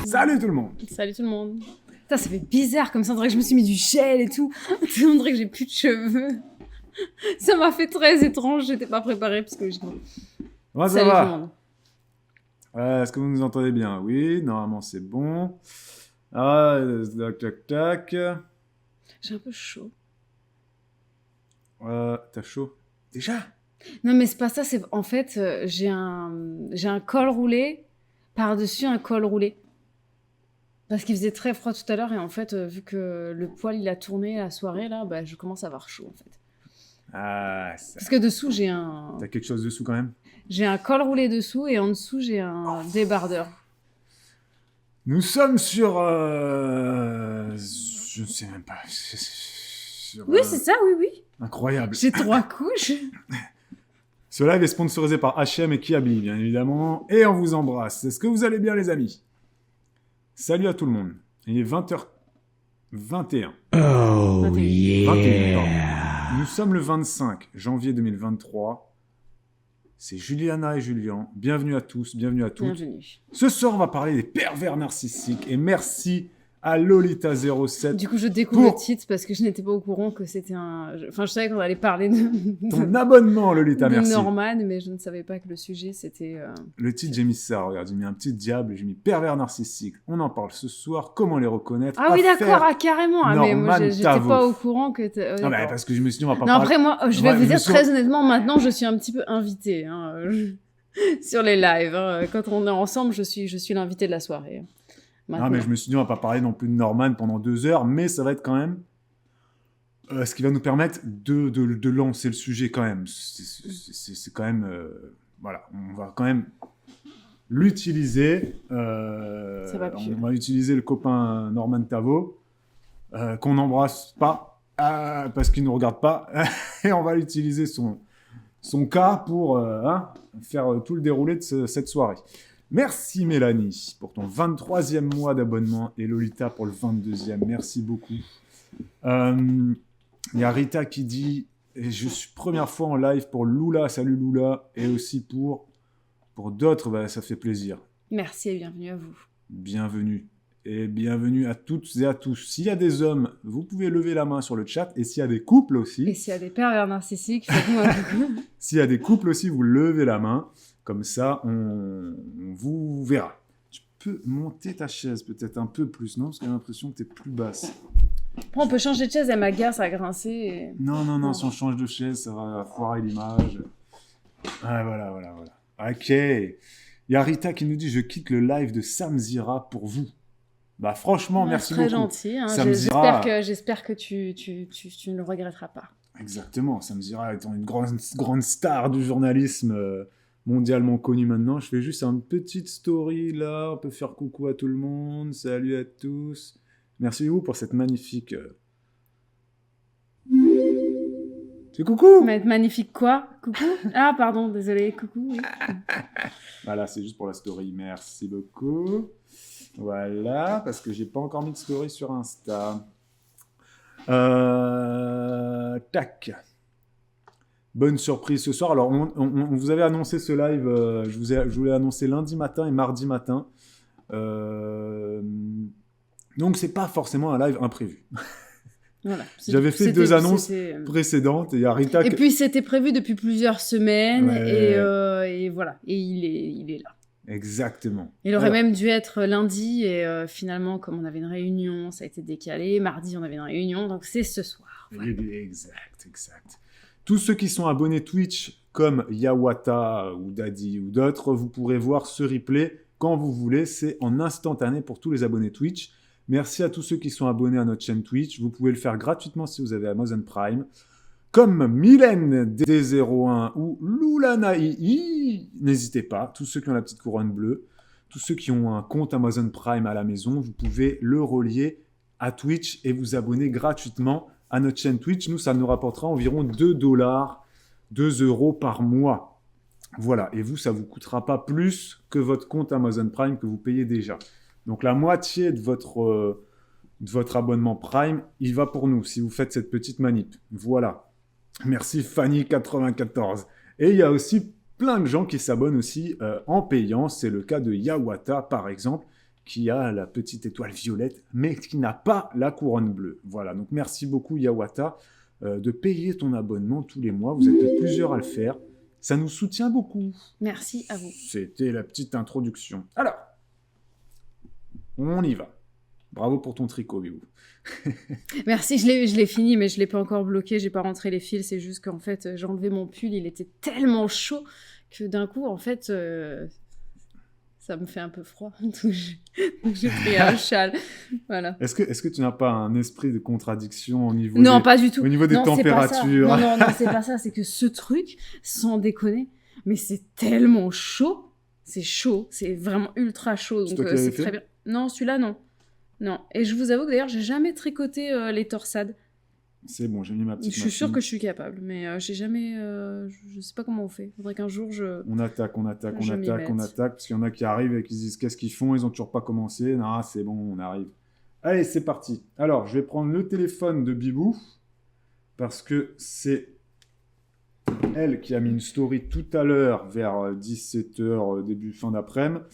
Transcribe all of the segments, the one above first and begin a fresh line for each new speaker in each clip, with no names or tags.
Salut tout le monde.
Salut tout le monde. Putain, ça fait bizarre comme ça, on dirait que je me suis mis du gel et tout. On dirait que j'ai plus de cheveux. Ça m'a fait très étrange, j'étais pas préparée psychologiquement.
Moi, ça
Salut
va.
tout le monde.
Est-ce que vous nous entendez bien? Oui, normalement c'est bon. Ah, tac, tac, tac.
J'ai un peu chaud.
T'as chaud? Déjà?
Non mais c'est pas ça, c'est en fait j'ai un col roulé par-dessus un col roulé. Parce qu'il faisait très froid tout à l'heure et en fait vu que le poil il a tourné la soirée là, bah je commence à avoir chaud en fait.
Ah, ça...
Parce que dessous
T'as quelque chose dessous quand même?
j'ai un col roulé dessous et en dessous j'ai un débardeur.
Nous sommes sur... je ne sais même pas.
Oui c'est ça, oui oui.
Incroyable.
J'ai 3 couches.
Ce live est sponsorisé par H&M et Kiabi, bien évidemment. Et on vous embrasse. Est-ce que vous allez bien, les amis? Salut à tout le monde. Il est 20h21.
Oh
21,
yeah.
pardon. Nous sommes le 25 janvier 2023. C'est Juliana et Julien. Bienvenue à tous, bienvenue à toutes.
Bienvenue.
Ce soir, on va parler des pervers narcissiques. Et merci à Lolita07.
Du coup, je découvre
Pour-
le titre parce que je n'étais pas au courant que c'était un... Enfin, je savais qu'on allait parler
Ton abonnement, Lolita,
de
merci.
Norman, mais je ne savais pas que le sujet, c'était...
Le titre, j'ai mis ça, regarde, j'ai mis un petit diable, j'ai mis pervers narcissique. On en parle ce soir, comment les reconnaître.
Ah oui,
Affaire
d'accord, ah, carrément. Ah, mais moi,
Norman
j'étais
Tavo.
pas au courant que...
Ah bah, parce que je me suis dit, on va pas
Non,
parler...
après, moi, je vais
Ouais,
vous
je
dire
me suis-
très honnêtement, maintenant, je suis un petit peu invitée hein, sur les lives. Hein. Quand on est ensemble, je suis l'invitée de la soirée.
Non,
Maintenant.
mais je me suis dit, on va pas parler non plus de Norman pendant 2 heures, mais ça va être quand même ce qui va nous permettre de lancer le sujet quand même. C'est quand même... voilà, on va quand même l'utiliser.
Ça va plus.
On va utiliser le copain Norman Tavo, qu'on n'embrasse pas, parce qu'il ne nous regarde pas, et on va l'utiliser son cas pour faire tout le déroulé de cette soirée. Merci Mélanie pour ton 23e mois d'abonnement et Lolita pour le 22e. Merci beaucoup. Il y a Rita qui dit je suis première fois en live pour Lula, salut Lula, et aussi pour d'autres, bah, ça fait plaisir.
Merci et bienvenue à vous.
Bienvenue. Et bienvenue à toutes et à tous. S'il y a des hommes, vous pouvez lever la main sur le chat. Et s'il y a des couples
Et
aussi,
s'il y a des pervers narcissiques, faites-nous un coucou.
s'il y a des couples aussi, vous levez la main. Comme ça, on vous verra. Tu peux monter ta chaise peut-être un peu plus, non? Parce que j'ai l'impression que tu es plus basse.
Après, on peut changer de chaise, elle m'agace, ça a grincé. Et...
Non, si on change de chaise, ça va foirer l'image. Ah, voilà. Ok. Il y a Rita qui nous dit « Je quitte le live de Sam Zira pour vous ». Bah franchement,
Ouais,
merci
très
beaucoup.
gentil. Hein.
Sam Zira...
J'espère que tu ne le regretteras pas.
Exactement, Sam Zira étant une grande star du journalisme mondialement connu maintenant. Je fais juste une petite story là, on peut faire coucou à tout le monde, salut à tous. Merci beaucoup pour cette magnifique... C'est coucou.
Mais magnifique quoi? Coucou? Ah pardon, désolé, coucou. Oui.
Voilà, c'est juste pour la story, merci beaucoup. Voilà, parce que j'ai pas encore mis de story sur Insta. Tac. Bonne surprise ce soir. Alors, on vous avait annoncé ce live, je vous l'ai annoncé lundi matin et mardi matin. Donc, c'est pas forcément un live imprévu.
Voilà.
J'avais fait 2 annonces précédentes et il y a Rita...
Et puis, c'était prévu depuis plusieurs semaines
Ouais.
et voilà. Et il est là.
Exactement.
Il aurait même dû être lundi et finalement, comme on avait une réunion, ça a été décalé. Mardi, on avait une réunion, donc c'est ce soir. Voilà.
Exact. Tous ceux qui sont abonnés Twitch, comme Yawata ou Daddy ou d'autres, vous pourrez voir ce replay quand vous voulez. C'est en instantané pour tous les abonnés Twitch. Merci à tous ceux qui sont abonnés à notre chaîne Twitch. Vous pouvez le faire gratuitement si vous avez Amazon Prime. Comme Mylène D01 ou Lulanaii, n'hésitez pas. Tous ceux qui ont la petite couronne bleue, tous ceux qui ont un compte Amazon Prime à la maison, vous pouvez le relier à Twitch et vous abonner gratuitement à notre chaîne Twitch. Nous, ça nous rapportera environ 2 euros par mois. Voilà. Et vous, ça ne vous coûtera pas plus que votre compte Amazon Prime que vous payez déjà. Donc, la moitié de votre abonnement Prime, il va pour nous, si vous faites cette petite manip. Voilà. Merci Fanny94. Et il y a aussi plein de gens qui s'abonnent aussi en payant. C'est le cas de Yawata, par exemple, qui a la petite étoile violette, mais qui n'a pas la couronne bleue. Voilà, donc merci beaucoup Yawata de payer ton abonnement tous les mois. Vous êtes plusieurs à le faire. Ça nous soutient beaucoup.
Merci à vous.
C'était la petite introduction. Alors, on y va. Bravo pour ton tricot, Bibou.
Merci, je l'ai fini, mais je l'ai pas encore bloqué, j'ai pas rentré les fils, c'est juste qu'en fait, j'ai enlevé mon pull, il était tellement chaud que d'un coup, en fait, ça me fait un peu froid. Donc j'ai pris un châle. Voilà.
Est-ce que tu n'as pas un esprit de contradiction
Non, pas du tout.
Au niveau des
Non, c'est pas ça.
températures?
Non, c'est pas ça, c'est que ce truc, sans déconner, mais c'est tellement chaud. C'est chaud, c'est vraiment ultra chaud,
C'est
donc
toi qui l'avais
c'est très
fait
bien. Non, celui-là, non. Non. Et je vous avoue que d'ailleurs, j'ai jamais tricoté les torsades.
C'est bon, j'ai mis ma petite
Je suis sûre
machine.
que je suis capable, mais j'ai jamais. Je sais pas comment on fait. Faudrait qu'un jour je.
On attaque,
Je m'y mette.
parce qu'il y en a qui arrivent et qui se disent qu'est-ce qu'ils font, ils ont toujours pas commencé. Non, c'est bon, on arrive. Allez, c'est parti. Alors, je vais prendre le téléphone de Bibou, parce que c'est elle qui a mis une story tout à l'heure, vers 17h, début fin d'après-midi.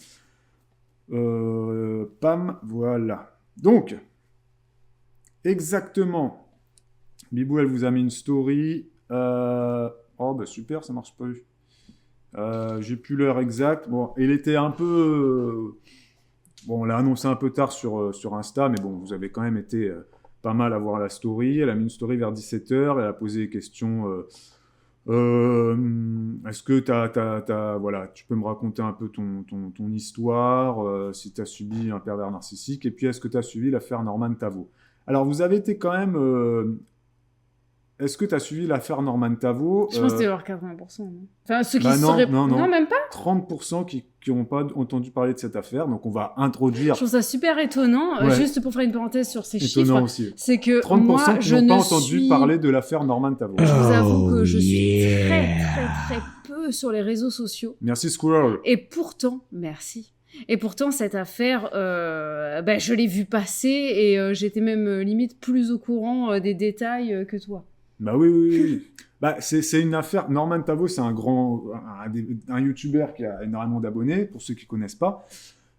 Pam, voilà. Donc, exactement. Bibou, elle vous a mis une story. Oh, bah super, ça marche pas. J'ai plus l'heure exacte. Bon, il était un peu... Bon, on l'a annoncé un peu tard sur Insta, mais bon, vous avez quand même été pas mal à voir la story. Elle a mis une story vers 17h. Elle a posé des questions. Est-ce que voilà, tu peux me raconter un peu ton histoire, si tu as subi un pervers narcissique, et puis est-ce que tu as suivi l'affaire Norman Tavo? Alors, vous avez été quand même... Est-ce que tu as suivi l'affaire Norman Tavo?
Je pense que c'était genre 80%. Non, enfin, ceux qui
Bah
se
non,
seraient.
non.
Non, même pas.
30% qui n'ont pas entendu parler de cette affaire. Donc, on va introduire...
Je trouve ça super étonnant.
Ouais.
Juste pour faire une parenthèse sur ces
Étonnant
chiffres,
aussi.
c'est que
30%
moi,
qui
je
n'ont pas
ne
entendu
suis.
parler de l'affaire Norman Tavo.
Je vous avoue que
Oh,
je suis
yeah.
très peu sur les réseaux sociaux.
Merci, Squirrel.
Et pourtant, merci. Et pourtant, cette affaire, je l'ai vue passer et j'étais même limite plus au courant des détails que toi.
Bah oui. Bah, c'est une affaire. Norman Tavo, c'est un YouTuber qui a énormément d'abonnés, pour ceux qui ne connaissent pas.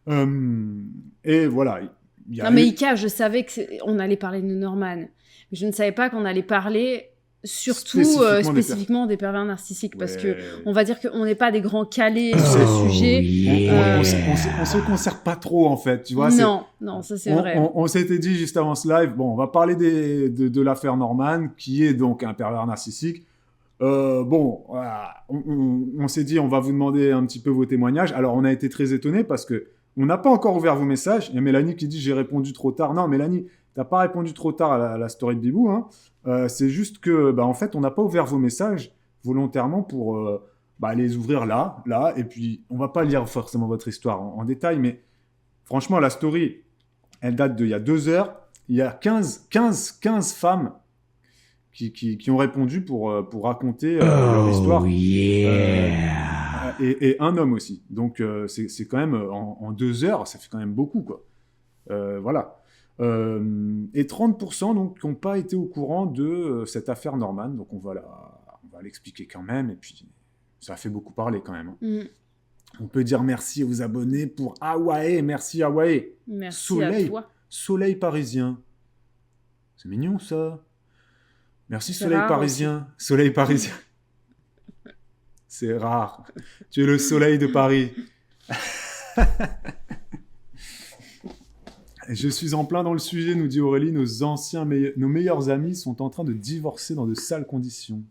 Et voilà. Il y a
Non, mais
eu-
Ika, je savais qu'on allait parler de Norman. Mais je ne savais pas qu'on allait parler surtout spécifiquement des pervers narcissiques. Parce que on va dire qu'on n'est pas des grands calés sur le
Oh,
sujet.
yeah.
on se conserve pas trop, en fait. Tu vois,
Non, ça c'est vrai.
On s'était dit juste avant ce live, bon, on va parler de l'affaire Norman, qui est donc un pervers narcissique. Voilà, on s'est dit, on va vous demander un petit peu vos témoignages. Alors, on a été très étonnés parce que on n'a pas encore ouvert vos messages. Il y a Mélanie qui dit, j'ai répondu trop tard. Non, Mélanie, t'as pas répondu trop tard à la story de Bibou. Hein. C'est juste que, en fait, on n'a pas ouvert vos messages volontairement pour les ouvrir là. Et puis, on va pas lire forcément votre histoire en détail, mais franchement, la story, elle date d'il y a 2 heures. Il y a 15 femmes qui ont répondu pour raconter leur histoire.
Oh, yeah.
Et un homme aussi. Donc, c'est quand même, en 2 heures, ça fait quand même beaucoup, quoi. Voilà. Et 30% donc, qui n'ont pas été au courant de cette affaire Norman. Donc, on va l'expliquer quand même. Et puis, ça a fait beaucoup parler quand même. Hein. On peut dire merci aux abonnés pour Hawaii. Merci Hawaii.
Merci à toi.
Soleil parisien. C'est mignon, ça. Merci,
C'est
soleil
rare
parisien. Soleil parisien. C'est rare. Tu es le soleil de Paris. Je suis en plein dans le sujet, nous dit Aurélie. Nos meilleurs amis sont en train de divorcer dans de sales conditions.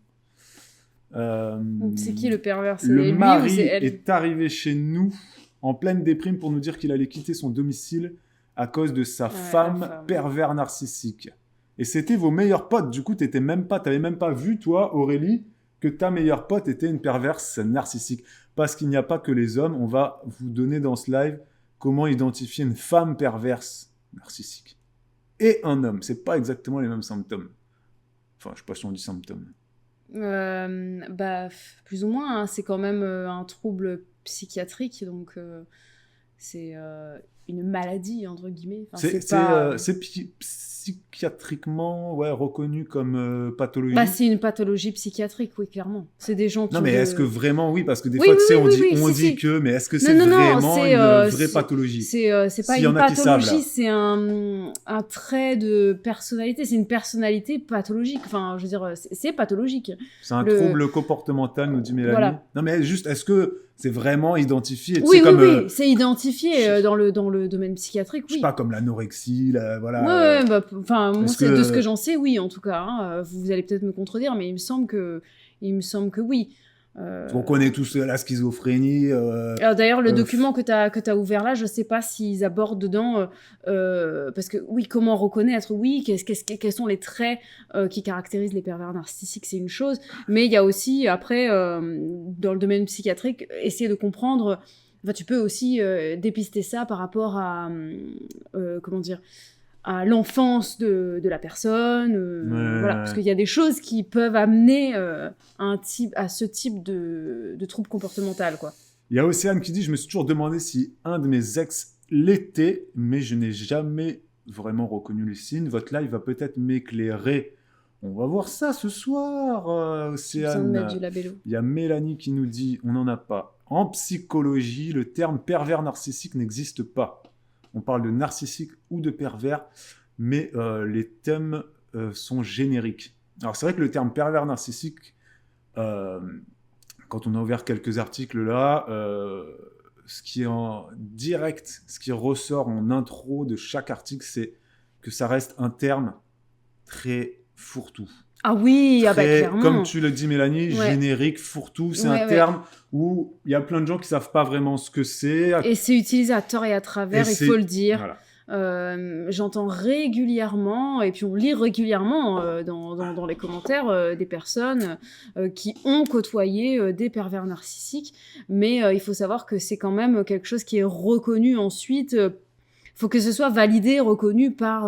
C'est qui le pervers? C'est
Le
lui ou
mari
c'est elle?
est arrivé chez nous en pleine déprime pour nous dire qu'il allait quitter son domicile à cause de sa
Ouais,
femme
la femme.
pervers narcissique. Et c'était vos meilleurs potes. Du coup, t'avais même pas vu, toi, Aurélie, que ta meilleure pote était une perverse narcissique. Parce qu'il n'y a pas que les hommes. On va vous donner dans ce live comment identifier une femme perverse narcissique. Et un homme. C'est pas exactement les mêmes symptômes. Enfin, je sais pas si on dit symptômes.
Plus ou moins. Hein, c'est quand même un trouble psychiatrique. Donc, une maladie, entre guillemets. Enfin,
C'est psychiatriquement reconnu comme pathologie.
Bah, c'est une pathologie psychiatrique, oui, clairement. C'est des gens qui
Non, mais
ont
est-ce que vraiment, oui, parce que des
Oui,
fois,
oui,
tu sais,
oui,
on
oui,
dit,
oui,
on
si,
dit
si.
que, mais est-ce que
Non,
c'est
non, non,
vraiment
c'est
une vraie pathologie?
c'est pas
S'il y
une
en a qui savent,
pathologie,
là.
c'est un trait de personnalité. C'est une personnalité pathologique. Enfin, je veux dire, c'est pathologique.
C'est un
Le-
trouble comportemental, nous dit Mélanie.
Voilà.
Non, mais juste, est-ce que c'est vraiment identifié? Tu
Oui,
sais,
oui,
comme,
oui, c'est identifié
je-
dans le domaine psychiatrique,
je sais
oui.
pas, comme l'anorexie, voilà.
Ouais, bah, enfin, moi,
est-ce
de ce
que-
que j'en sais, oui, en tout cas. Hein. Vous allez peut-être me contredire, mais il me semble que oui.
On connaît tous la schizophrénie.
Alors d'ailleurs, le
Euh,
document que tu as ouvert là, je sais pas s'ils abordent dedans, parce que oui, comment reconnaître, oui, quels sont les traits qui caractérisent les pervers narcissiques, c'est une chose, mais il y a aussi, après, dans le domaine psychiatrique, essayer de comprendre, enfin, tu peux aussi dépister ça par rapport à, comment dire, à l'enfance de la personne, voilà, parce qu'il y a des choses qui peuvent amener à ce type de trouble comportemental, quoi.
Il y a Océane qui dit, je me suis toujours demandé si un de mes ex l'était, mais je n'ai jamais vraiment reconnu les signes. Votre live va peut-être m'éclairer. On va voir ça ce soir,
J'ai besoin de mettre du
Océane.
labello.
Il y a Mélanie qui nous dit, on n'en a pas. En psychologie, le terme pervers narcissique n'existe pas. On parle de narcissique ou de pervers, mais les thèmes sont génériques. Alors c'est vrai que le terme pervers narcissique, quand on a ouvert quelques articles là, ce qui est en direct, ce qui ressort en intro de chaque article, c'est que ça reste un terme très fourre-tout.
Ah oui, ah bah
Très,
clairement.
comme tu le dis Mélanie,
Ouais.
générique, fourre-tout, c'est
Ouais,
un
ouais.
terme où il y a plein de gens qui savent pas vraiment ce que c'est.
Et c'est utilisé à tort et à travers,
Et
il
c'est-
faut le dire.
Voilà.
J'entends régulièrement, et puis on lit régulièrement dans les commentaires des personnes qui ont côtoyé des pervers narcissiques, mais il faut savoir que c'est quand même quelque chose qui est reconnu ensuite. Il faut que ce soit validé, reconnu par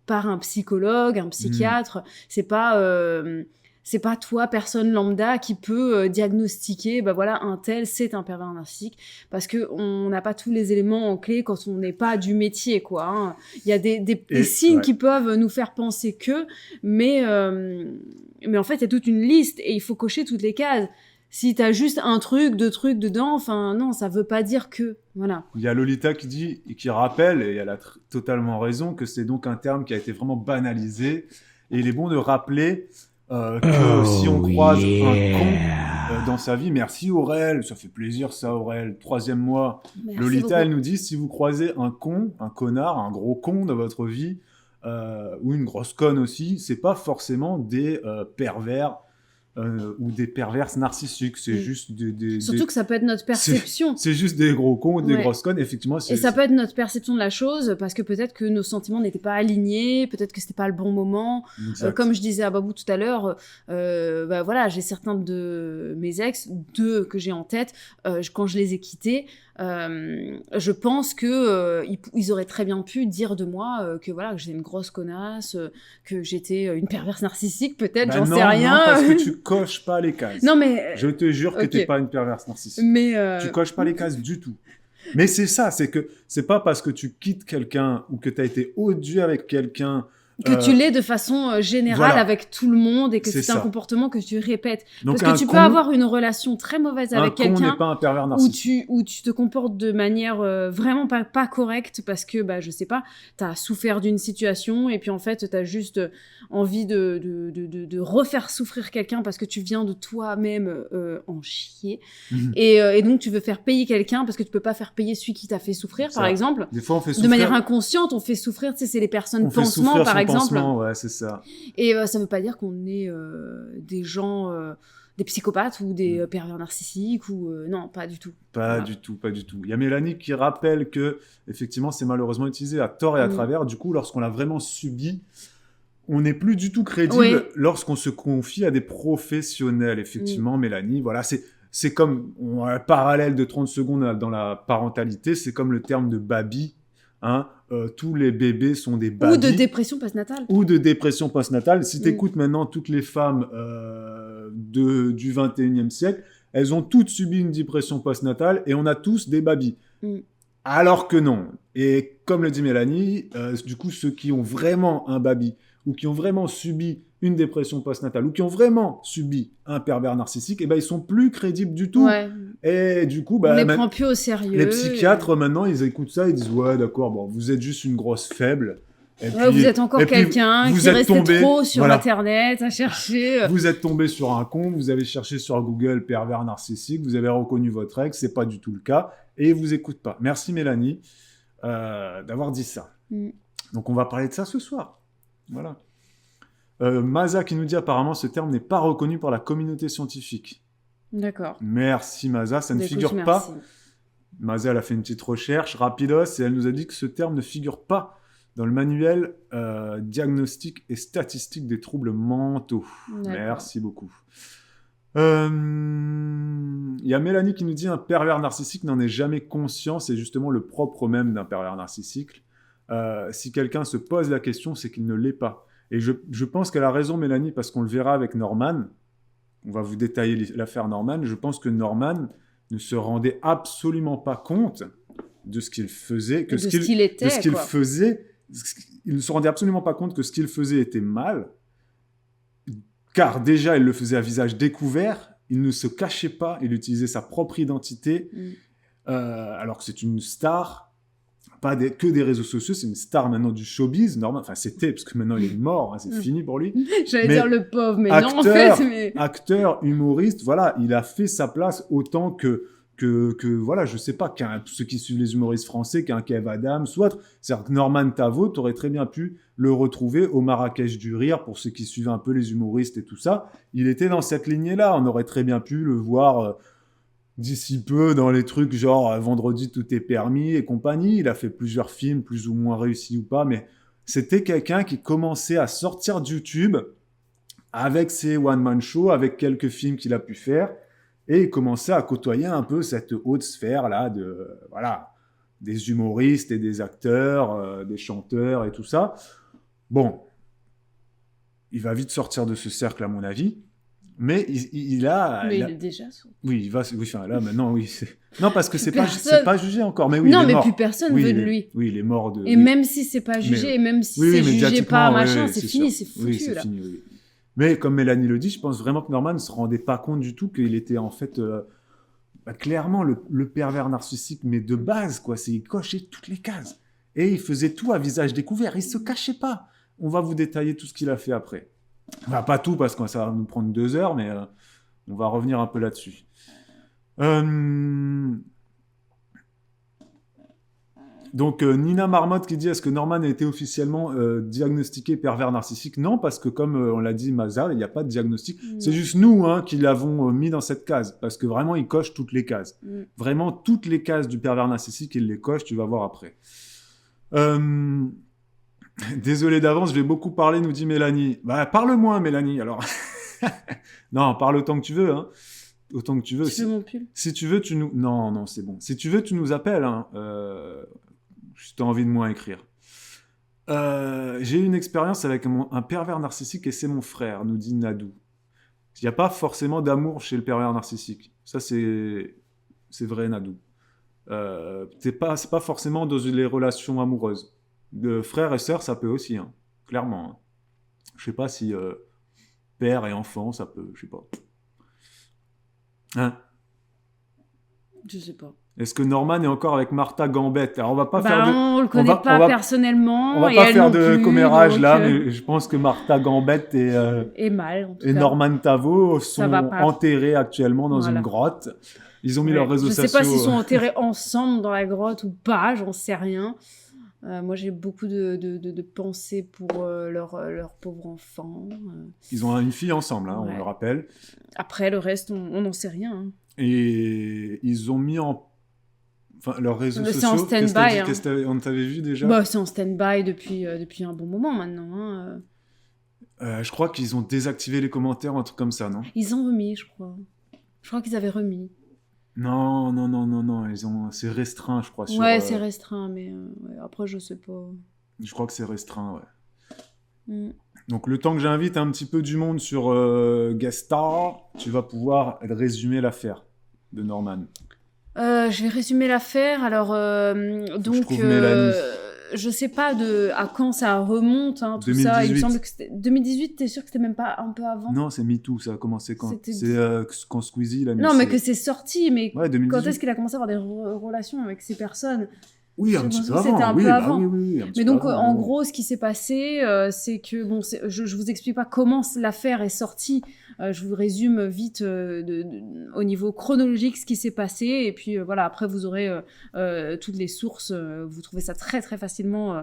un psychologue, un psychiatre. C'est pas toi, personne lambda, qui peut diagnostiquer, bah voilà, un tel, c'est un pervers narcissique, parce que on n'a pas tous les éléments en clé quand on n'est pas du métier, quoi. Hein. Il y a des signes
ouais.
qui peuvent nous faire penser que, mais en fait, il y a toute une liste et il faut cocher toutes les cases. Si t'as juste un truc, deux trucs dedans, enfin non, ça veut pas dire que, voilà.
Il y a Lolita qui dit et qui rappelle, et elle a totalement raison, que c'est donc un terme qui a été vraiment banalisé. Et il est bon de rappeler que si on croise un con dans sa vie, merci Aurel, ça fait plaisir ça Aurel, 3e mois.
Merci
Lolita,
beaucoup.
elle nous dit, si vous croisez un con, un connard, un gros con dans votre vie, ou une grosse conne aussi, c'est pas forcément des pervers ou des perverses narcissiques, c'est juste
Surtout que ça peut être notre perception.
c'est juste des gros cons ou des
Ouais.
grosses connes, effectivement.
Et ça peut être notre perception de la chose, parce que peut-être que nos sentiments n'étaient pas alignés, peut-être que c'était pas le bon moment. Comme je disais à Babou tout à l'heure, bah voilà, j'ai certains de mes ex, 2 que j'ai en tête, quand je les ai quittés, je pense que ils auraient très bien pu dire de moi que voilà, que j'étais une grosse connasse, que j'étais une perverse narcissique, peut-être, j'en sais rien.
Non, parce que tu coches pas les cases.
Non, mais
Je te jure que
ok.
t'es pas une perverse narcissique.
mais
Tu coches pas les cases du tout. Mais c'est ça, c'est que c'est pas parce que tu quittes quelqu'un ou que tu as été odieux avec quelqu'un
que tu l'es de façon générale
voilà.
avec tout le monde et que
C'est
c'est un
ça.
comportement que tu répètes.
Donc
Parce que
un
tu
con,
peux avoir une relation très mauvaise
un
avec
con
quelqu'un
n'est pas un pervers
où
narcissique.
tu te comportes de manière vraiment pas correcte parce que, bah, je sais pas, t'as souffert d'une situation et puis en fait, t'as juste envie de refaire souffrir quelqu'un parce que tu viens de toi-même en chier.
Mhm.
Et donc, tu veux faire payer quelqu'un parce que tu peux pas faire payer celui qui t'a fait souffrir,
Ça.
par exemple.
Des fois, on fait
De
souffrir.
manière inconsciente, on fait souffrir, tu sais, c'est les personnes
on fait
pansements,
souffrir
par
son
exemple.
pansement, ouais, c'est ça.
Et ça veut pas dire qu'on est des gens, des psychopathes ou des pervers narcissiques ou non, pas du tout.
Pas
Voilà.
du tout, pas du tout. Il y a Mélanie qui rappelle que effectivement, c'est malheureusement utilisé à tort et à travers. Du coup, lorsqu'on l'a vraiment subi, on n'est plus du tout crédible
Ouais.
lorsqu'on se confie à des professionnels. Effectivement, Mélanie, voilà, c'est comme un parallèle de 30 secondes dans la parentalité, c'est comme le terme de baby. Hein, tous les bébés sont des babys.
Ou de dépression postnatale.
Ou de dépression postnatale. Si tu
Mm.
écoutes maintenant toutes les femmes du 21e siècle, elles ont toutes subi une dépression postnatale et on a tous des babys.
Mm.
Alors que non. Et comme le dit Mélanie, du coup, ceux qui ont vraiment un baby ou qui ont vraiment subi une dépression postnatale ou qui ont vraiment subi un pervers narcissique, eh ben, ils sont plus crédibles du tout.
Ouais.
Et du coup,
On les prend plus au sérieux.
les psychiatres, maintenant, ils écoutent ça, ils disent « Ouais, d'accord, bon, vous êtes juste une grosse faible. » Et
Ouais, vous êtes encore quelqu'un qui restait trop sur Internet à chercher.
Vous êtes tombé sur un con, vous avez cherché sur Google pervers narcissique, vous avez reconnu votre ex, c'est pas du tout le cas, et ils vous écoutent pas. Merci Mélanie d'avoir dit ça. Donc on va parler de ça ce soir. Voilà. Maza qui nous dit apparemment ce terme n'est pas reconnu par la communauté scientifique.
D'accord.
Merci Maza, ça ne figure pas. Maza elle a fait une petite recherche rapidos et elle nous a dit que ce terme ne figure pas dans le manuel diagnostic et statistique des troubles mentaux. Merci beaucoup. Il y a Mélanie qui nous dit un pervers narcissique n'en est jamais conscient, c'est justement le propre même d'un pervers narcissique. Si quelqu'un se pose la question, c'est qu'il ne l'est pas. Et je pense qu'elle a raison Mélanie, parce qu'on le verra avec Norman. On va vous détailler l'affaire Norman. Je pense que Norman ne se rendait absolument pas compte de ce qu'il faisait,
de ce qu'il était,
de ce qu'il faisait. Il ne se rendait absolument pas compte que ce qu'il faisait était mal, car déjà il le faisait à visage découvert, il ne se cachait pas, il utilisait sa propre identité, alors que c'est une star, pas que des réseaux sociaux, c'est une star maintenant du showbiz, normal. Enfin c'était, parce que maintenant il est mort, hein, c'est fini pour lui.
J'allais dire le pauvre, mais non en fait.
Acteur, humoriste, voilà, il a fait sa place autant que voilà, je sais pas, ceux qui suivent les humoristes français, qu'un Kev Adams ou autre. C'est-à-dire que Norman Tavo, t'aurais très bien pu le retrouver au Marrakech du Rire, pour ceux qui suivent un peu les humoristes et tout ça. Il était dans cette lignée-là. On aurait très bien pu le voir d'ici peu dans les trucs genre Vendredi tout est permis et compagnie. Il a fait plusieurs films, plus ou moins réussis ou pas, mais c'était quelqu'un qui commençait à sortir de YouTube avec ses one-man shows, avec quelques films qu'il a pu faire. Et il commençait à côtoyer un peu cette haute sphère-là des humoristes et des acteurs, des chanteurs et tout ça. Bon, il va vite sortir de ce cercle, à mon avis. Mais il
est déjà sorti.
Oui, il va. Oui, enfin, là, maintenant, oui. Non, parce que c'est pas jugé encore. Mais oui,
non,
il est
mais
mort.
plus personne veut de lui.
Oui, il est mort de.
Et même si c'est pas jugé, et même si c'est jugé pas machin, c'est fini, c'est foutu.
Oui, c'est fini, oui. Mais comme Mélanie le dit, je pense vraiment que Norman ne se rendait pas compte du tout qu'il était en fait clairement le pervers narcissique, mais de base, quoi. Il cochait toutes les cases. Et il faisait tout à visage découvert. Il se cachait pas. On va vous détailler tout ce qu'il a fait après. Enfin, pas tout, parce que ça va nous prendre 2 heures, mais on va revenir un peu là-dessus. Donc, Nina Marmotte qui dit « Est-ce que Norman a été officiellement diagnostiqué pervers narcissique ?» Non, parce que comme on l'a dit Maza, il n'y a pas de diagnostic. C'est juste nous qui l'avons mis dans cette case, parce que vraiment, il coche toutes les cases. Vraiment, toutes les cases du pervers narcissique, il les coche, tu vas voir après. Désolé d'avance, je vais beaucoup parler, nous dit Mélanie. Bah, parle moins, Mélanie, alors. Non, parle autant que tu veux, hein. Autant que tu veux.
Tu veux mon pull ?
Si tu veux, tu nous... Non, c'est bon. Si tu veux, tu nous appelles, hein. Si tu as envie de moins écrire. J'ai eu une expérience avec un pervers narcissique et c'est mon frère, nous dit Nadou. Il n'y a pas forcément d'amour chez le pervers narcissique. Ça, c'est vrai, Nadou. C'est pas forcément dans les relations amoureuses. De frères et sœurs, ça peut aussi, hein. Clairement. Hein. Je sais pas si père et enfant, ça peut, je sais pas. Hein?
Je sais pas.
Est-ce que Norman est encore avec Martha Gambette? Alors on va pas
on le connaît pas personnellement.
On va pas faire de commérage là, mais je pense que Martha Gambette et
mal, en tout
et
cas.
Norman Tavo sont enterrés actuellement dans une grotte. Ils ont mis leurs réseaux sociaux.
Je sais pas s'ils sont enterrés ensemble dans la grotte ou pas, j'en sais rien. Moi, j'ai beaucoup de pensées pour leur pauvre enfant.
Ils ont une fille ensemble, hein, on le rappelle.
Après, le reste, on n'en sait rien. Hein.
Et ils ont mis leurs réseaux sociaux.
C'est en stand-by.
On t'avait vu déjà?
Bah, c'est en stand-by depuis un bon moment maintenant. Hein.
Je crois qu'ils ont désactivé les commentaires, un truc comme ça, non?
Ils ont remis, je crois. Je crois qu'ils avaient remis.
Non. C'est restreint, je crois.
Ouais, c'est restreint, mais après, je sais pas.
Je crois que c'est restreint, ouais. Donc, le temps que j'invite un petit peu du monde sur Guest Star, tu vas pouvoir résumer l'affaire de Norman.
Je vais résumer l'affaire. Alors,
Faut que je
donc,
trouve Mélanie.
je sais pas à quand ça remonte, hein, tout ça. Il me
2018.
semble que c'était 2018. T'es sûr que c'était même pas un peu avant?
Non, c'est MeToo, ça a commencé quand?
C'était.
C'est quand Squeezie l'a mis.
Non, mais que c'est sorti. Mais
Ouais,
quand
2018.
est-ce qu'il a commencé à avoir des relations avec ces personnes?
Oui,
J'ai
un petit peu
l'impression que c'était
avant.
un
Oui,
peu
bah
avant.
oui, oui, oui, un petit
Mais
peu
donc,
avant,
en
ouais.
gros, ce qui s'est passé, c'est que, bon, je vous explique pas comment l'affaire est sortie. Je vous résume vite au niveau chronologique ce qui s'est passé. Et puis, voilà, après, vous aurez toutes les sources. Vous trouvez ça très, très facilement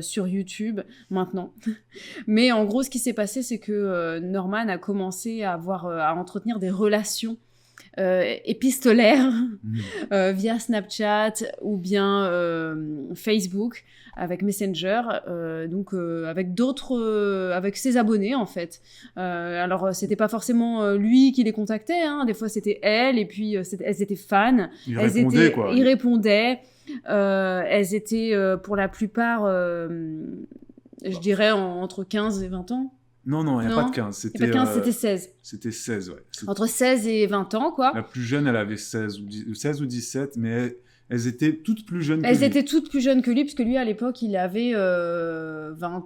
sur YouTube maintenant. Mais en gros, ce qui s'est passé, c'est que Norman a commencé à entretenir des relations épistolaires via Snapchat ou bien Facebook avec Messenger, donc avec ses abonnés en fait. Alors c'était pas forcément lui qui les contactait, hein. Des fois c'était elle et puis elles étaient fans.
Il répondait, quoi.
Ils répondaient. Elles étaient pour la plupart, je dirais entre 15 et 20 ans.
Non, il n'y a pas
Non,
de 15.
Il n'y a pas de 15, c'était 16.
C'était 16, ouais.
Entre 16 et 20 ans, quoi.
La plus jeune, elle avait 16 ou 17, mais elles étaient toutes plus jeunes que
Elles
lui.
étaient toutes plus jeunes que lui, puisque lui, à l'époque, il avait 20...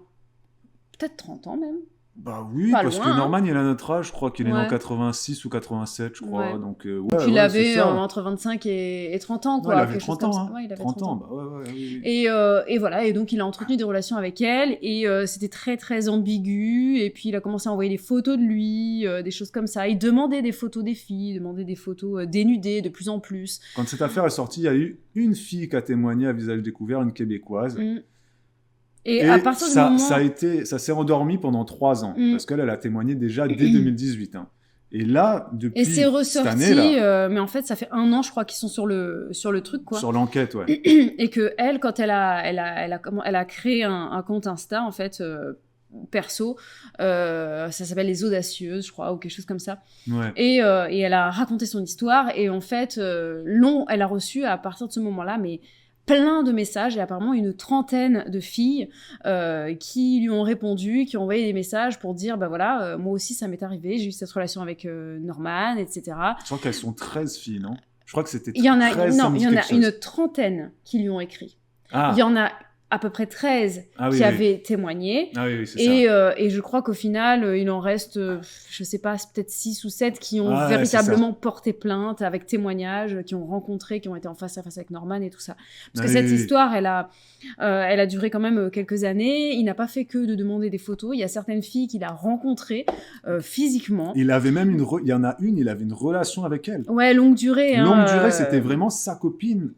peut-être 30 ans même.
Bah oui,
Pas
parce
loin,
que
hein.
Norman, il a notre âge, je crois qu'il est né en
Ouais.
86 ou 87, je crois.
Ouais.
Donc,
Donc
ouais,
il
ouais,
avait
c'est ça.
entre 25 et 30 ans,
Ouais,
quoi.
il avait
quelque chose
30
comme
ans,
ça.
hein.
Ouais, il avait
30 ans,
30 ans.
bah ouais, oui.
Et voilà, et donc il a entretenu des relations avec elle, et c'était très très ambigu, et puis il a commencé à envoyer des photos de lui, des choses comme ça. Il demandait des photos des filles, il demandait des photos dénudées de plus en plus.
Quand cette affaire est sortie, il y a eu une fille qui a témoigné à visage découvert, une Québécoise.
Mm. Et
Et
à partir du moment...
ça s'est endormi pendant 3 ans, parce qu'elle a témoigné déjà dès 2018. Hein. Et là, depuis
Et c'est
cette
ressorti,
année-là,
mais en fait, ça fait 1 an, je crois, qu'ils sont sur le truc, quoi.
sur l'enquête, ouais.
Et que elle, quand elle a créé un compte Insta, en fait, perso, ça s'appelle Les Audacieuses, je crois, ou quelque chose comme ça.
Ouais.
Et elle a raconté son histoire, et en fait, elle a reçu à partir de ce moment-là, mais plein de messages, et apparemment une trentaine de filles qui lui ont répondu, qui ont envoyé des messages pour dire, bah voilà, moi aussi ça m'est arrivé, j'ai eu cette relation avec Norman, etc.
Je crois qu'elles sont 13 filles, non? Je crois que c'était 13.
Il y en a
quelque
une
chose.
trentaine qui lui ont écrit.
Ah,
Il y en a à peu près 13
Ah oui,
qui
oui.
avaient témoigné.
ah oui, c'est ça.
Et je crois qu'au final, il en reste, je sais pas, peut-être 6 ou 7 qui ont
Ah ouais,
véritablement porté plainte avec témoignages, qui ont rencontré, qui ont été en face à face avec Norman et tout ça. Parce que
Ah
cette
oui.
histoire, elle a duré quand même quelques années. Il n'a pas fait que de demander des photos. Il y a certaines filles qu'il a rencontrées physiquement.
Il avait même il y en a une, il avait une relation avec elle.
Ouais, longue durée. hein,
Longue durée, c'était vraiment sa copine.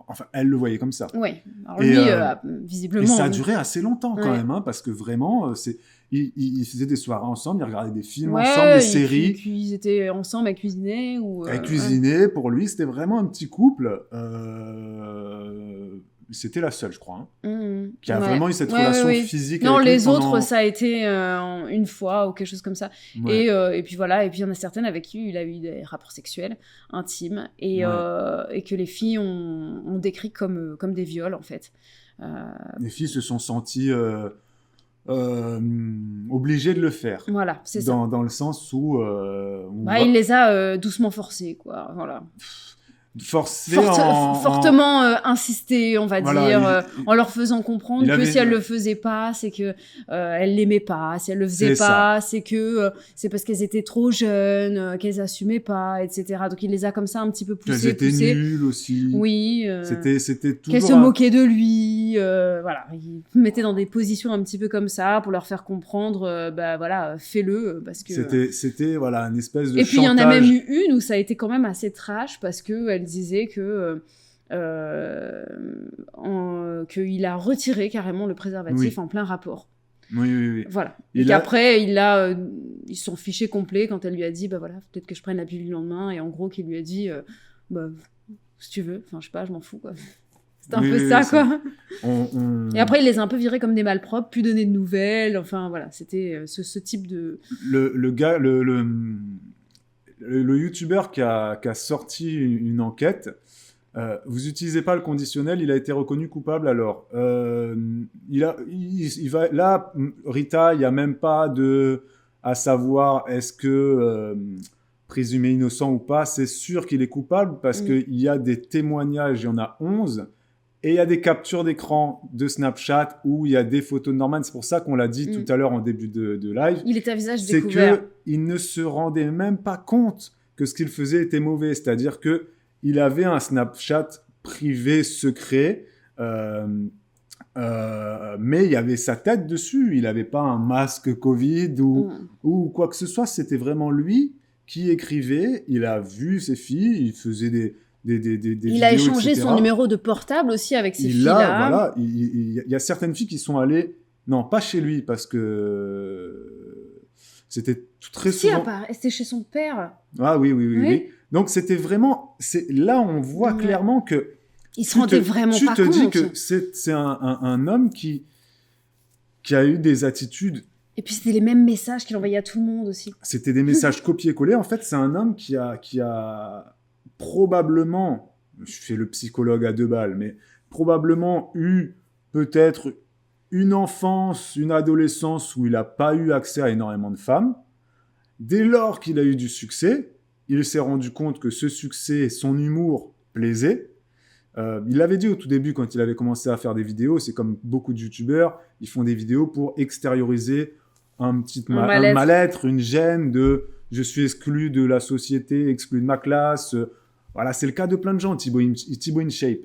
Enfin, elle le voyait comme ça.
Ouais. Alors
Et,
lui,
Et
visiblement...
ça a duré assez longtemps quand
Ouais.
même, hein, parce que vraiment, ils faisaient des soirées ensemble, ils regardaient des films
Ouais,
ensemble, des
et
séries,
puis ils étaient ensemble à cuisiner ou...
elles cuisinaient. Pour lui, c'était vraiment un petit couple. C'était la seule, je crois, hein, qui a
ouais.
vraiment eu cette
Ouais,
relation
ouais, ouais.
physique
Non,
avec lui
les
pendant-
autres, ça a été une fois ou quelque chose comme ça.
Ouais.
Et puis voilà, et puis il y en a certaines avec qui il a eu des rapports sexuels intimes et que les filles ont décrit comme des viols en fait.
Les filles se sont senties obligées de le faire.
Voilà, c'est ça.
Dans le sens où on
Bah,
voit-
il les a doucement forcées, quoi. Voilà.
forcé en-
Fortement insisté, on va
Voilà,
dire, en leur faisant comprendre
il
que
avait-
si elle le faisait pas, c'est que elle l'aimait pas. Si elle le faisait
C'est
pas, c'est que c'est parce qu'elles étaient trop jeunes, qu'elles assumaient pas, etc. Donc il les a comme ça un petit peu
qu'elles
poussées.
étaient nulles aussi.
Oui.
C'était
Qu'elle
toujours
se
un-
moquait de lui, voilà, il mettait dans des positions un petit peu comme ça pour leur faire comprendre, bah voilà, fais-le parce que.
C'était voilà une espèce de
Et puis il y en a
chantage.
même eu une où ça a été quand même assez trash parce que elle disait que qu'il a retiré carrément le préservatif en plein rapport.
Oui.
Voilà.
Il
Et
a-
qu'après ils se sont fichés complets quand elle lui a dit bah voilà peut-être que je prenne la pilule le lendemain et en gros qu'il lui a dit bah si tu veux, enfin je sais pas, je m'en fous quoi. C'était un
Oui,
peu
oui,
ça
oui,
quoi.
on-
Et après il les a un peu virés comme des malpropres, plus donné de nouvelles, enfin voilà, c'était ce type de...
le gars, le youtubeur qui a sorti une enquête, vous utilisez pas le conditionnel, il a été reconnu coupable alors. Il va, là, Rita, il n'y a même pas de à savoir est-ce que présumé innocent ou pas, c'est sûr qu'il est coupable parce qu'il y a des témoignages, il y en a 11, et il y a des captures d'écran de Snapchat où il y a des photos de Norman. C'est pour ça qu'on l'a dit tout à l'heure en début de live.
Il était à visage
c'est
découvert.
qu'il ne se rendait même pas compte que ce qu'il faisait était mauvais. C'est-à-dire qu'il avait un Snapchat privé secret, mais il y avait sa tête dessus. Il n'avait pas un masque Covid ou quoi que ce soit. C'était vraiment lui qui écrivait. Il a vu ses filles, il faisait des
il a
vidéos,
échangé
etc.
son numéro de portable aussi avec ces filles-là.
Voilà, il y a certaines filles qui sont allées, non, pas chez lui, parce que c'était très souvent...
C'était chez son père.
Ah oui. Donc c'était vraiment... Là, on voit clairement que...
Il se rendait vraiment pas compte.
Tu te dis que c'est un homme qui a eu des attitudes...
Et puis c'était les mêmes messages qu'il envoyait à tout le monde aussi.
C'était des messages copiés-collés. En fait, c'est un homme qui a probablement, je fais le psychologue à 2 balles, mais probablement eu peut-être une enfance, une adolescence où il n'a pas eu accès à énormément de femmes. Dès lors qu'il a eu du succès, il s'est rendu compte que ce succès, son humour plaisait. Il l'avait dit au tout début quand il avait commencé à faire des vidéos, c'est comme beaucoup de youtubeurs, ils font des vidéos pour extérioriser un mal-être, une gêne de « je suis exclu de la société, exclu de ma classe ». Voilà, c'est le cas de plein de gens. Thibaut InShape,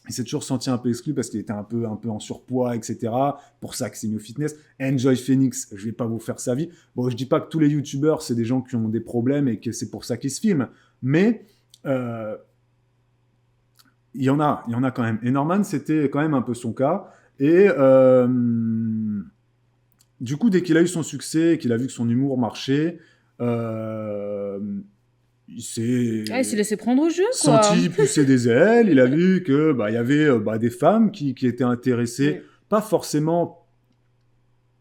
il s'est toujours senti un peu exclu parce qu'il était un peu en surpoids, etc. Pour ça que c'est mis au fitness. Enjoy Phoenix, je vais pas vous faire sa vie. Bon, je dis pas que tous les youtubeurs, c'est des gens qui ont des problèmes et que c'est pour ça qu'ils se filment. Mais il y en a quand même. Et Norman, c'était quand même un peu son cas. Et du coup, dès qu'il a eu son succès, qu'il a vu que son humour marchait, il s'est
laissé prendre au jeu,
quoi. Senti pousser des ailes. Il a vu que y avait des femmes qui étaient intéressées, pas forcément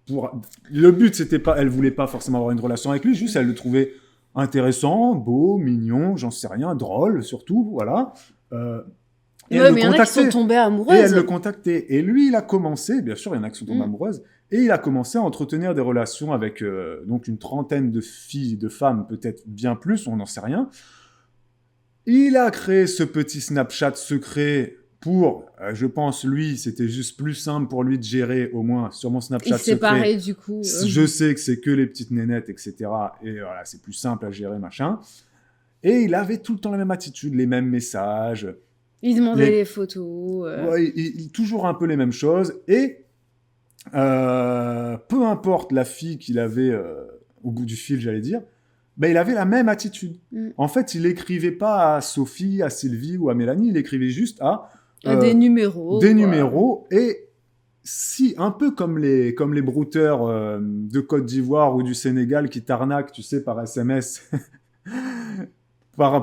pour. Le but, c'était pas, elle voulait pas forcément avoir une relation avec lui, juste elle le trouvait intéressant, beau, mignon, j'en sais rien, drôle surtout, voilà.
Et mais il y en a qui sont tombées amoureuses.
Et elle le contactait. Et lui, il a commencé, bien sûr, il y en a qui sont tombées amoureuses, et il a commencé à entretenir des relations avec donc une trentaine de filles, de femmes, peut-être bien plus, on n'en sait rien. Il a créé ce petit Snapchat secret pour, je pense, lui, c'était juste plus simple pour lui de gérer, au moins, sur mon Snapchat secret.
Pareil, du coup.
Je sais que c'est que les petites nénettes, etc. Et voilà, c'est plus simple à gérer, machin. Et il avait tout le temps la même attitude, les mêmes messages.
Il demandait les photos.
Ouais, toujours un peu les mêmes choses. Et peu importe la fille qu'il avait au bout du fil, j'allais dire, il avait la même attitude. En fait, il n'écrivait pas à Sophie, à Sylvie ou à Mélanie, il écrivait juste à...
des numéros.
Des numéros. Et si, un peu comme les brouteurs de Côte d'Ivoire ou du Sénégal qui t'arnaquent, tu sais, par SMS...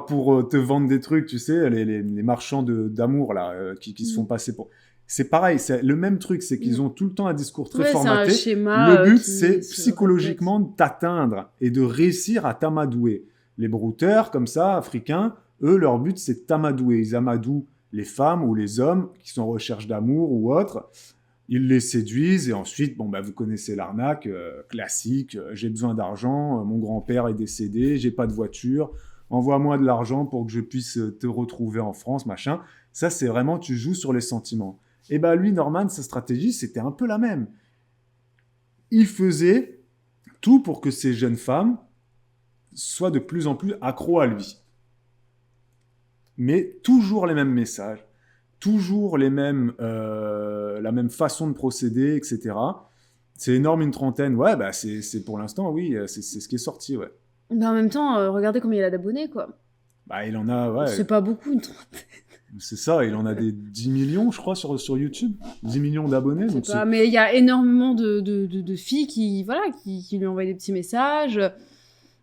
pour te vendre des trucs, tu sais, les marchands d'amour là, qui se font passer pour... C'est pareil, c'est le même truc, c'est qu'ils ont tout le temps un discours très formaté.
C'est un schéma,
le but, c'est psychologiquement de t'atteindre et de réussir à t'amadouer. Les brouteurs, comme ça, africains, eux, leur but, c'est de t'amadouer. Ils amadouent les femmes ou les hommes qui sont en recherche d'amour ou autre. Ils les séduisent et ensuite, vous connaissez l'arnaque classique. J'ai besoin d'argent, mon grand-père est décédé, j'ai pas de voiture. Envoie-moi de l'argent pour que je puisse te retrouver en France, machin. Ça, c'est vraiment, tu joues sur les sentiments. Et lui, Norman, sa stratégie, c'était un peu la même. Il faisait tout pour que ces jeunes femmes soient de plus en plus accros à lui. Mais toujours les mêmes messages, toujours la même façon de procéder, etc. C'est énorme, une trentaine. Ouais, c'est pour l'instant, oui, c'est ce qui est sorti, ouais.
En même temps, regardez combien il a d'abonnés, quoi.
Il en a, ouais.
C'est pas beaucoup, une trentaine.
C'est ça, il en a des 10 millions, je crois, sur YouTube. 10 millions d'abonnés.
Mais il y a énormément de filles qui lui envoyaient des petits messages,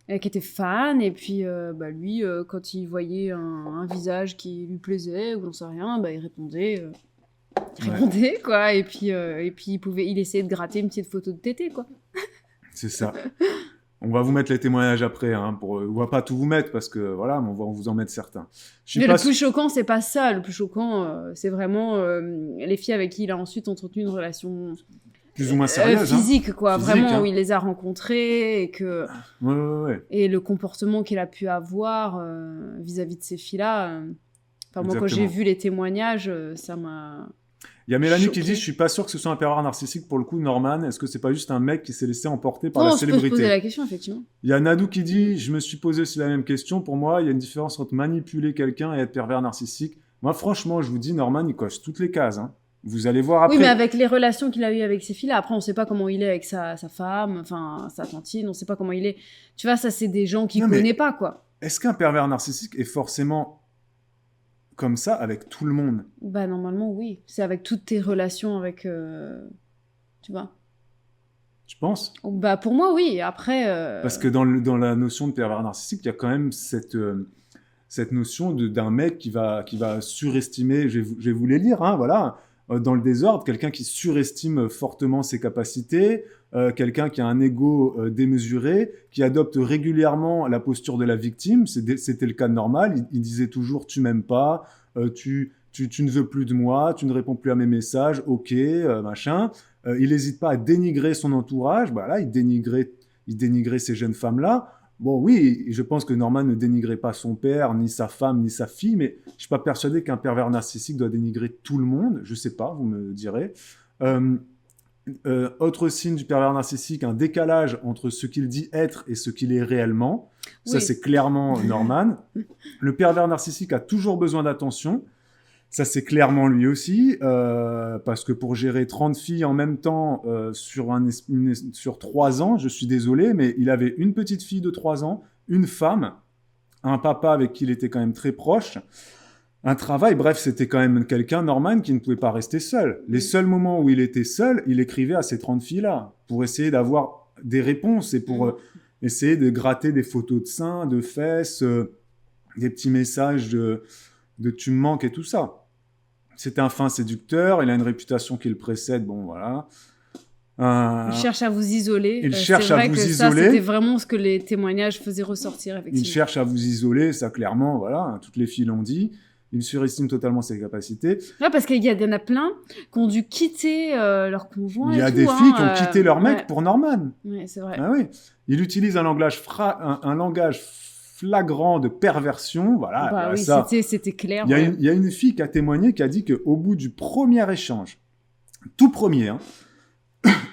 qui étaient fans, et puis lui, quand il voyait un visage qui lui plaisait, ou j'en sais rien, il répondait. Quoi. Et puis il essayait de gratter une petite photo de tété, quoi.
C'est ça. On va vous mettre les témoignages après, on va pas tout vous mettre parce que voilà, mais on va vous en mettre certains.
Mais le plus choquant, c'est pas ça. Le plus choquant, c'est vraiment les filles avec qui il a ensuite entretenu une relation
plus ou moins sérieuses.
Physique, quoi.
Physique,
Vraiment, où il les a rencontrées et que...
Ouais.
Et le comportement qu'il a pu avoir vis-à-vis de ces filles-là. Enfin, moi, quand j'ai vu les témoignages, ça m'a...
Il y a Mélanie
choqué.
qui dit « Je suis pas sûr que ce soit un pervers narcissique pour le coup, Norman. Est-ce que c'est pas juste un mec qui s'est laissé emporter par la célébrité ?»
On peut se poser la question, effectivement.
Il y a Nadou qui dit « Je me suis posé aussi la même question. Pour moi, il y a une différence entre manipuler quelqu'un et être pervers narcissique. » Moi, franchement, je vous dis, Norman, il coche toutes les cases. Vous allez voir après.
Oui, mais avec les relations qu'il a eues avec ces filles-là, après, on ne sait pas comment il est avec sa femme, enfin, sa tantine, on ne sait pas comment il est. Tu vois, ça, c'est des gens qu'il ne connaît pas, quoi.
Est-ce qu'un pervers narcissique est forcément comme ça avec tout le monde?
Bah, normalement, oui. C'est avec toutes tes relations avec... tu vois.
Tu penses?
Bah, pour moi, oui. Après...
Parce que dans la notion de pervers narcissique, il y a quand même cette notion d'un mec qui va surestimer, je vais vous les lire, voilà, dans le désordre, quelqu'un qui surestime fortement ses capacités, quelqu'un qui a un ego démesuré, qui adopte régulièrement la posture de la victime. C'était le cas de Norman. Il disait toujours « tu m'aimes pas, tu ne veux plus de moi, tu ne réponds plus à mes messages, ok, machin ». Il n'hésite pas à dénigrer son entourage. Bah là, il dénigrait ces jeunes femmes-là. Bon, oui, je pense que Norman ne dénigrait pas son père, ni sa femme, ni sa fille, mais je ne suis pas persuadé qu'un pervers narcissique doit dénigrer tout le monde. Je ne sais pas, vous me direz. Autre signe du pervers narcissique, un décalage entre ce qu'il dit être et ce qu'il est réellement. Oui. Ça, c'est clairement Norman. Le pervers narcissique a toujours besoin d'attention. Ça, c'est clairement lui aussi, parce que pour gérer 30 filles en même temps sur 3 ans, je suis désolé, mais il avait une petite fille de 3 ans, une femme, un papa avec qui il était quand même très proche, un travail, bref, c'était quand même quelqu'un, Norman, qui ne pouvait pas rester seul. Les seuls moments où il était seul, il écrivait à ces 30 filles-là, pour essayer d'avoir des réponses et pour essayer de gratter des photos de seins, de fesses, des petits messages de tu me manques et tout ça. C'était un fin séducteur, il a une réputation qui le précède, bon voilà.
Il cherche à vous isoler.
Il cherche à vous isoler.
Ça, c'était vraiment ce que les témoignages faisaient ressortir, effectivement.
Il cherche à vous isoler, ça clairement, voilà, toutes les filles l'ont dit. Il surestime totalement ses capacités.
Ouais, parce qu'il y en a plein qui ont dû quitter leur conjoint.
Il y a des filles qui ont quitté leur mec pour Norman.
Oui, c'est vrai.
Ah oui. Il utilise un langage flagrant de perversion, voilà.
Bah, oui,
ça,
c'était clair.
Il y a une fille qui a témoigné, qui a dit qu'au bout du premier échange, tout premier,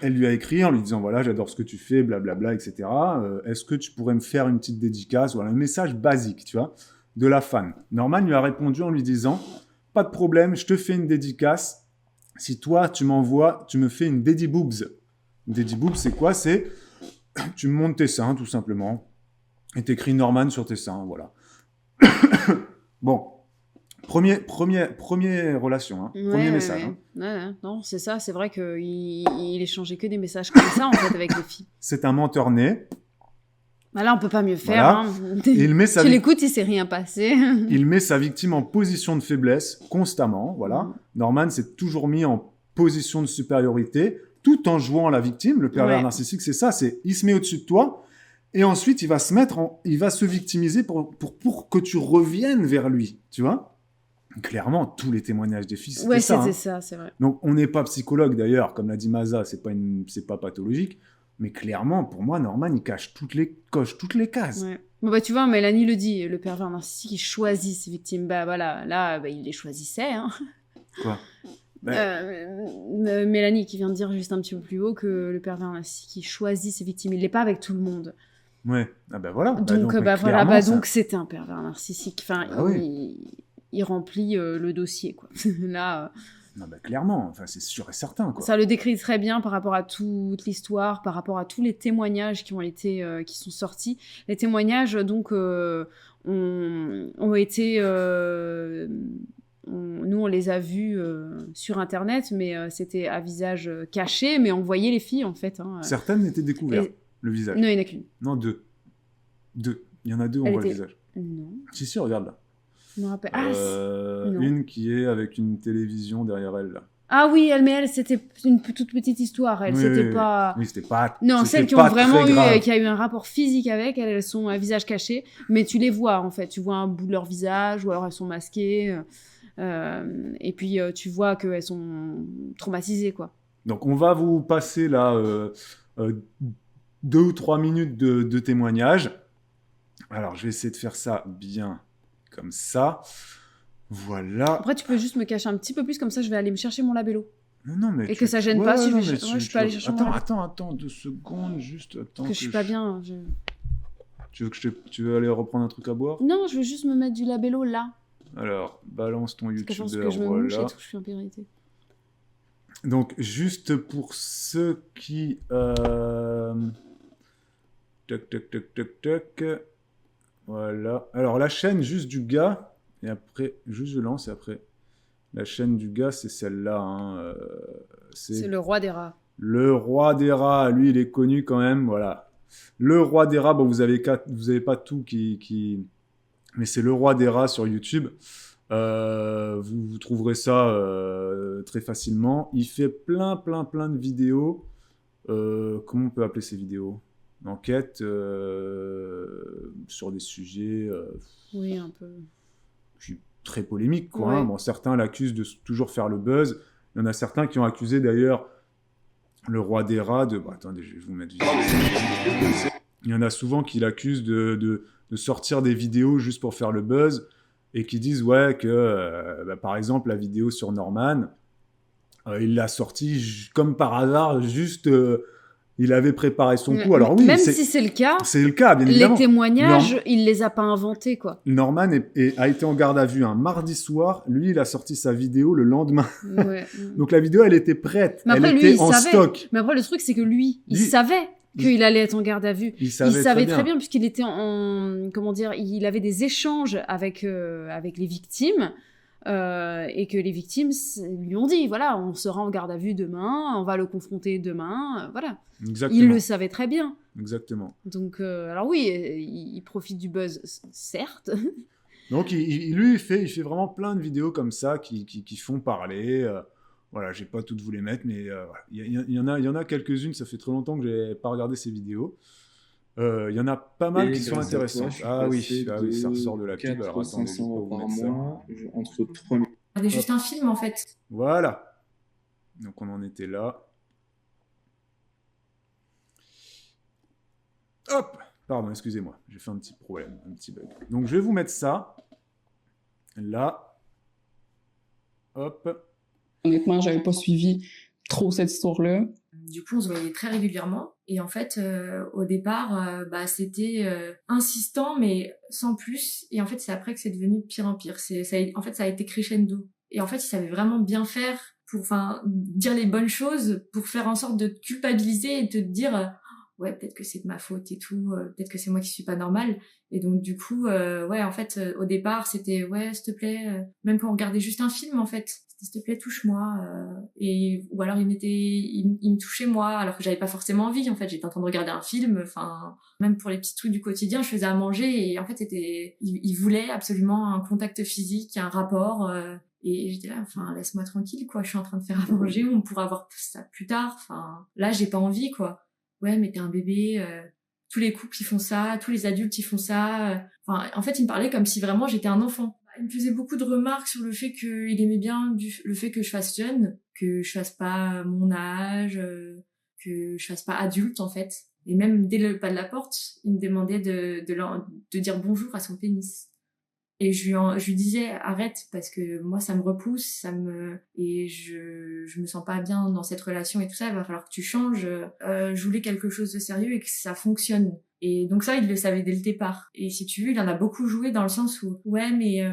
elle lui a écrit en lui disant, voilà, j'adore ce que tu fais, blablabla, etc. Est-ce que tu pourrais me faire une petite dédicace? Voilà, un message basique, tu vois, de la fan. Norman lui a répondu en lui disant, pas de problème, je te fais une dédicace. Si toi, tu me fais une daddy boobs. Une daddy boobs, c'est quoi? C'est, tu me montes tes seins, tout simplement. Et t'écris Norman sur tes seins, voilà. Bon, première relation, premier message.
Ouais, non, c'est ça, c'est vrai qu'il échangeait que des messages comme ça, en fait, avec les filles.
C'est un menteur né.
Bah là, on peut pas mieux faire.
Voilà.
Tu l'écoutes, il s'est rien passé.
Il met sa victime en position de faiblesse, constamment, voilà. Norman s'est toujours mis en position de supériorité, tout en jouant la victime. Le pervers narcissique, c'est ça, il se met au-dessus de toi, et ensuite, il va se victimiser pour que tu reviennes vers lui, tu vois. Clairement, tous les témoignages des filles, c'était ça.
C'était ça, c'est vrai.
Donc, on n'est pas psychologue, d'ailleurs, comme l'a dit Maza, c'est pas pathologique, mais clairement, pour moi, Norman, il coche toutes les cases.
Ouais. Bon, bah, tu vois, Mélanie le dit, le pervers narcissique, il choisit ses victimes. Bah, voilà, là, il les choisissait,
Quoi?
Mélanie qui vient de dire juste un petit peu plus haut que le pervers narcissique, il choisit ses victimes. Il l'est pas avec tout le monde.
Ouais, ah bah voilà.
Donc, voilà, donc c'était un pervers narcissique. Enfin, il remplit le dossier, quoi. Là...
Non, bah clairement, enfin, c'est sûr et certain, quoi.
Ça le décrit très bien par rapport à toute l'histoire, par rapport à tous les témoignages qui sont sortis. Les témoignages, donc, ont été... nous, on les a vus sur Internet, mais c'était à visage caché, mais on voyait les filles, en fait.
Certaines étaient découvertes, le visage.
Non, il n'y en a qu'une.
Non, deux. Il y en a deux, on voit le visage.
Non.
Si, regarde là.
Je me rappelle.
Une qui est avec une télévision derrière elle, là.
Ah oui, mais elle, c'était une toute petite histoire. Elle, c'était pas...
Oui, c'était pas...
Non, celles qui ont vraiment qui a eu un rapport physique avec, elles sont à visage caché, mais tu les vois, en fait. Tu vois un bout de leur visage, ou alors elles sont masquées... et puis, tu vois qu'elles sont traumatisées, quoi.
Donc, on va vous passer là 2 ou 3 minutes de témoignage. Alors, je vais essayer de faire ça bien comme ça. Voilà.
Après, tu peux juste me cacher un petit peu plus, comme ça, je vais aller me chercher mon labello.
Non, mais
Et que ça gêne pas si je vais... Ouais, je peux aller chercher mon labello.
Attends 2 secondes, juste attends.
Parce que je suis pas bien.
Tu veux aller reprendre un truc à boire?
Non, je veux juste me mettre du labello là.
Alors, balance ton
Parce que je pense
YouTuber,
que je me mouche et
voilà.
tout, je suis en priorité.
Donc, juste pour ceux qui... Toc, toc, toc, toc, toc. Voilà. Alors, la chaîne juste du gars, et après, juste je lance, et après, la chaîne du gars, c'est celle-là. Hein,
C'est le roi des rats.
Le roi des rats, lui, il est connu quand même, voilà. Le roi des rats, bon, vous avez pas tout mais c'est le roi des rats sur YouTube. Vous trouverez ça très facilement. Il fait plein de vidéos. Comment on peut appeler ces vidéos? Enquête sur des sujets
Oui, un peu.
très polémiques, quoi.
Ouais.
Hein. Bon, certains l'accusent de toujours faire le buzz. Il y en a certains qui ont accusé d'ailleurs le roi des rats de... Bon, attendez, je vais vous mettre vidéo. Il y en a souvent qui l'accusent de sortir des vidéos juste pour faire le buzz et qui disent ouais que par exemple la vidéo sur Norman il l'a sortie comme par hasard juste il avait préparé son coup. Alors oui,
même si c'est le cas,
bien évidemment.
Les témoignages, il les a pas inventés, quoi.
Norman a été en garde à vue un mardi soir. Lui, il a sorti sa vidéo le lendemain.
Ouais.
Donc la vidéo, elle était prête.
Mais après,
elle était en stock.
Mais après, le truc, c'est que lui, il savait qu'il allait être en garde à vue.
Il savait
très bien puisqu'il était comment dire, il avait des échanges avec les victimes. Et que les victimes lui ont dit, voilà, on sera en garde à vue demain, on va le confronter demain, voilà.
Exactement.
Il le savait très bien.
Exactement.
Donc, alors oui, il profite du buzz, certes.
Donc, lui, il fait vraiment plein de vidéos comme ça qui font parler. Voilà, j'ai pas toutes vous les mettre, mais il y en a quelques-unes. Ça fait très longtemps que j'ai pas regardé ces vidéos. Il y en a pas mal qui sont intéressantes. Ah oui, ça ressort de la pub. Alors attendez, je vais pas vous mettre ça.
Entre 3 000.
Regardez juste un film en fait.
Voilà. Donc on en était là. Hop. Pardon, excusez-moi, j'ai fait un petit problème, un petit bug. Donc je vais vous mettre ça. Là. Hop.
Honnêtement, j'avais pas suivi trop cette histoire-là.
Du coup, on se voyait très régulièrement. Et en fait, au départ, c'était insistant, mais sans plus. Et en fait, c'est après que c'est devenu de pire en pire. En fait, ça a été crescendo. Et en fait, il savait vraiment bien faire pour dire les bonnes choses, pour faire en sorte de te culpabiliser et de te dire ouais, peut-être que c'est de ma faute et tout, peut-être que c'est moi qui suis pas normale. Et donc du coup, ouais, en fait, au départ, c'était ouais, s'il te plaît, même quand on regardait juste un film, en fait, s'il te plaît, touche-moi. Ou alors il me touchait moi, alors que j'avais pas forcément envie. En fait, j'étais en train de regarder un film. Enfin, même pour les petits trucs du quotidien, je faisais à manger et en fait, il voulait absolument un contact physique, un rapport. Et j'étais là, enfin, laisse-moi tranquille, quoi. Je suis en train de faire à manger, on pourra voir ça plus tard. Enfin, là, j'ai pas envie, quoi. Ouais, mais t'es un bébé, tous les couples ils font ça, tous les adultes ils font ça. Enfin, en fait, il me parlait comme si vraiment j'étais un enfant. Il me faisait beaucoup de remarques sur le fait qu'il aimait bien le fait que je fasse jeune, que je fasse pas mon âge, que je fasse pas adulte en fait. Et même dès le pas de la porte, il me demandait de dire bonjour à son pénis. Et je lui disais arrête parce que moi ça me repousse, et je me sens pas bien dans cette relation et tout ça, il va falloir que tu changes. Je voulais quelque chose de sérieux et que ça fonctionne. Et donc ça, il le savait dès le départ. Et si tu veux, il en a beaucoup joué dans le sens où ouais mais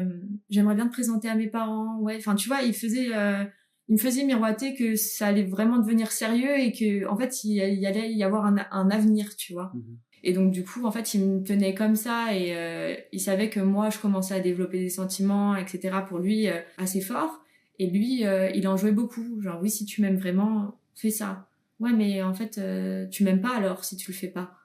j'aimerais bien te présenter à mes parents. Ouais, enfin tu vois, il me faisait miroiter que ça allait vraiment devenir sérieux et que en fait il allait y avoir un avenir, tu vois. Mmh. Et donc du coup, en fait, il me tenait comme ça et il savait que moi, je commençais à développer des sentiments, etc. pour lui assez forts. Et lui, il en jouait beaucoup. Genre, oui, si tu m'aimes vraiment, fais ça. Ouais, mais en fait, tu m'aimes pas alors si tu le fais pas.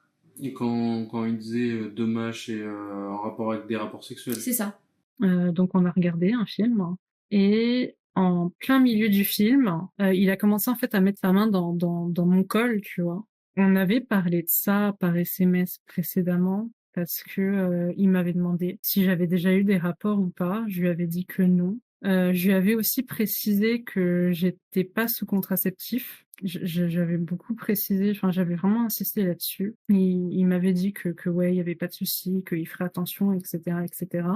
Et quand il disait dommage et en rapport avec des rapports sexuels.
C'est ça.
Donc on a regardé un film et en plein milieu du film, il a commencé en fait à mettre sa main dans mon col, tu vois. On avait parlé de ça par SMS précédemment parce que il m'avait demandé si j'avais déjà eu des rapports ou pas. Je lui avais dit que non. Je lui avais aussi précisé que j'étais pas sous contraceptif. J'avais beaucoup précisé, enfin, j'avais vraiment insisté là-dessus. Il m'avait dit que ouais, il y avait pas de souci, qu'il ferait attention, etc., etc.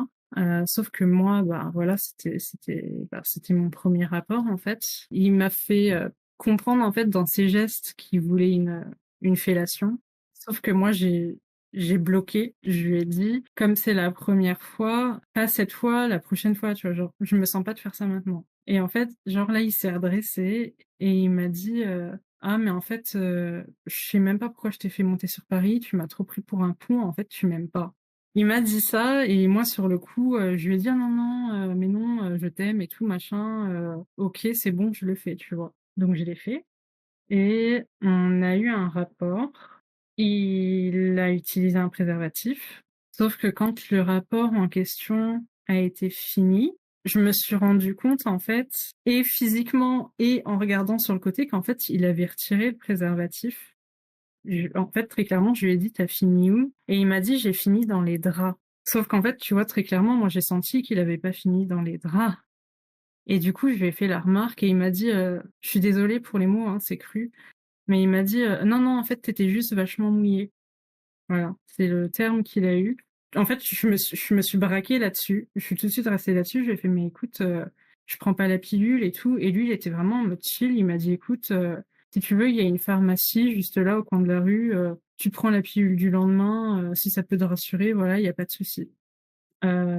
Sauf que moi, bah voilà, c'était mon premier rapport en fait. Il m'a fait comprendre en fait dans ses gestes qu'il voulait une fellation. Sauf que moi, j'ai bloqué. Je lui ai dit, comme c'est la première fois, pas cette fois, la prochaine fois, tu vois, genre, je me sens pas de faire ça maintenant. Et en fait, genre là, il s'est redressé et il m'a dit, ah, mais en fait, je sais même pas pourquoi je t'ai fait monter sur Paris, tu m'as trop pris pour un con, en fait, tu m'aimes pas. Il m'a dit ça et moi, sur le coup, je lui ai dit, ah, non, non, mais non, je t'aime et tout, machin, ok, c'est bon, je le fais, tu vois. Donc, je l'ai fait. Et on a eu un rapport. Il a utilisé un préservatif. Sauf que quand le rapport en question a été fini, je me suis rendu compte, en fait, et physiquement et en regardant sur le côté, qu'en fait, il avait retiré le préservatif. En fait, très clairement, je lui ai dit, t'as fini où? Et il m'a dit, j'ai fini dans les draps. Sauf qu'en fait, tu vois, très clairement, moi, j'ai senti qu'il avait pas fini dans les draps. Et du coup, je lui ai fait la remarque et il m'a dit, je suis désolée pour les mots, hein, c'est cru. Mais il m'a dit, non, non, en fait, t'étais juste vachement mouillé. Voilà, c'est le terme qu'il a eu. En fait, je me suis braquée là-dessus. Je suis tout de suite restée là-dessus. Je lui ai fait, mais écoute, je prends pas la pilule et tout. Et lui, il était vraiment en mode chill. Il m'a dit, écoute, si tu veux, il y a une pharmacie juste là au coin de la rue. Tu prends la pilule du lendemain. Si ça peut te rassurer, voilà, il n'y a pas de souci.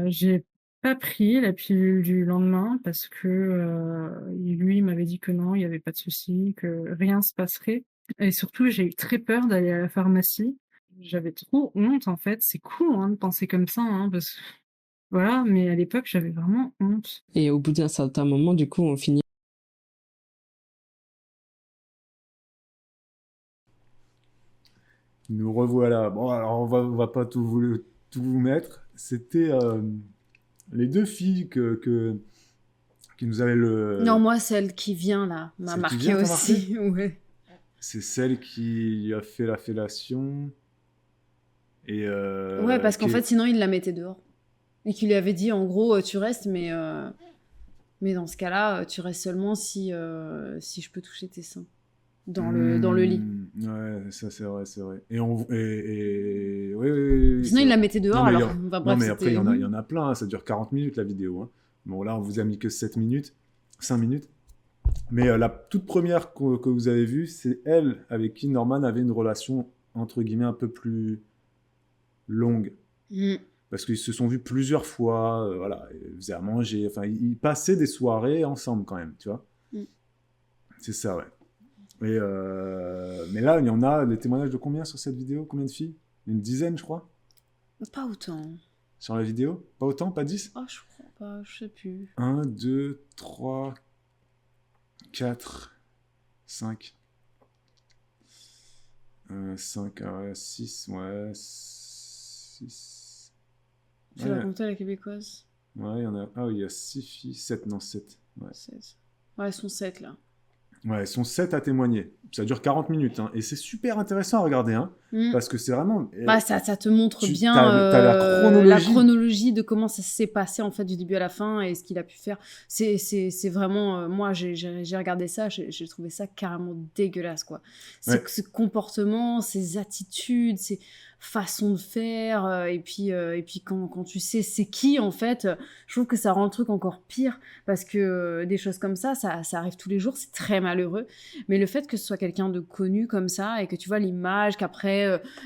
J'ai pas pris la pilule du lendemain parce que lui, il m'avait dit que non, il n'y avait pas de souci, que rien se passerait. Et surtout, j'ai eu très peur d'aller à la pharmacie. J'avais trop honte, en fait. C'est con, hein, de penser comme ça, hein, parce que voilà, mais à l'époque, j'avais vraiment honte.
Et au bout d'un certain moment, du coup, on finit.
Nous revoilà. Bon, alors on va pas tout vous mettre. C'était les deux filles qui nous avaient
Non, moi, celle qui vient là m'a
Celle qui
marqué
vient t'a
aussi. Ouais.
C'est celle qui lui a fait la fellation. Et
Ouais, parce qu'en
qui est-
fait, sinon, il la mettait dehors. Et qu'il lui avait dit, en gros, tu restes, mais dans ce cas-là, tu restes seulement si je peux toucher tes seins dans le lit.
Ouais, ça c'est vrai, c'est vrai. Et oui, oui, oui, oui,
Sinon,
c'est
il la
vrai.
mettait dehors,
Non, mais,
alors. Enfin,
non,
bref,
mais après,
c'était.
il y en a plein, hein. Ça dure 40 minutes la vidéo, hein. Bon, là, on vous a mis que 7 minutes, 5 minutes. Mais la toute première que vous avez vue, c'est elle avec qui Norman avait une relation, entre guillemets, un peu plus longue.
Mm.
Parce qu'ils se sont vus plusieurs fois, voilà, ils faisaient à manger, enfin, ils passaient des soirées ensemble quand même, tu vois.
Mm.
C'est ça, ouais. Et mais là, il y en a des témoignages de combien sur cette vidéo? Combien de filles? Une dizaine, je crois,
Pas autant.
sur la vidéo. Pas autant, pas 10?
Oh, je crois pas, je sais plus.
1, 2, 3, 4, 5. 5, 6, ouais, 6.
Tu l'as compté, la québécoise?
Ouais, il y en a. Ah oui, il y a 6 filles. 7, non, 7. Ouais.
7. Ouais, elles sont 7 là.
Ouais, elles sont 7 à témoigner. Ça dure 40 minutes. Hein. Et c'est super intéressant à regarder. Hein, parce que c'est vraiment.
Bah, ça te montre bien
t'as
la chronologie de comment ça s'est passé en fait du début à la fin et ce qu'il a pu faire. C'est vraiment. Moi, j'ai regardé ça, j'ai trouvé ça carrément dégueulasse, quoi. Ce comportement, ces attitudes, ces façons de faire. Et puis quand tu sais c'est qui, en fait, je trouve que ça rend le truc encore pire parce que des choses comme ça arrive tous les jours. C'est très malheureux. Mais le fait que ce soit quelqu'un de connu comme ça et que tu vois l'image qu'après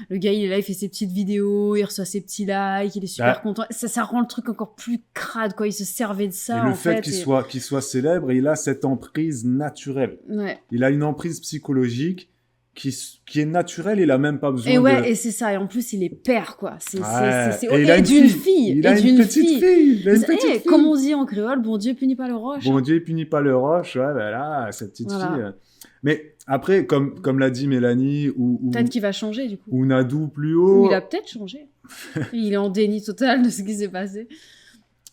le gars il est là, il fait ses petites vidéos, il reçoit ses petits likes, il est super content, ça rend le truc encore plus crade, quoi. Il se servait de ça,
et le fait qu'il soit célèbre, il a cette emprise naturelle.
Ouais.
Il a une emprise psychologique qui est naturelle, il a même pas besoin
et c'est ça, et en plus il est père, quoi.
Il a une fille. Il a une petite fille.
Comme on dit en créole, bon Dieu punit pas le roche.
Bon Dieu punit pas le roche, ouais, voilà, cette petite fille. Mais après, comme l'a dit Mélanie, ou
peut-être qu'il va changer, du coup.
Ou Nadou plus haut.
Ou il a peut-être changé. Il est en déni total de ce qui s'est passé.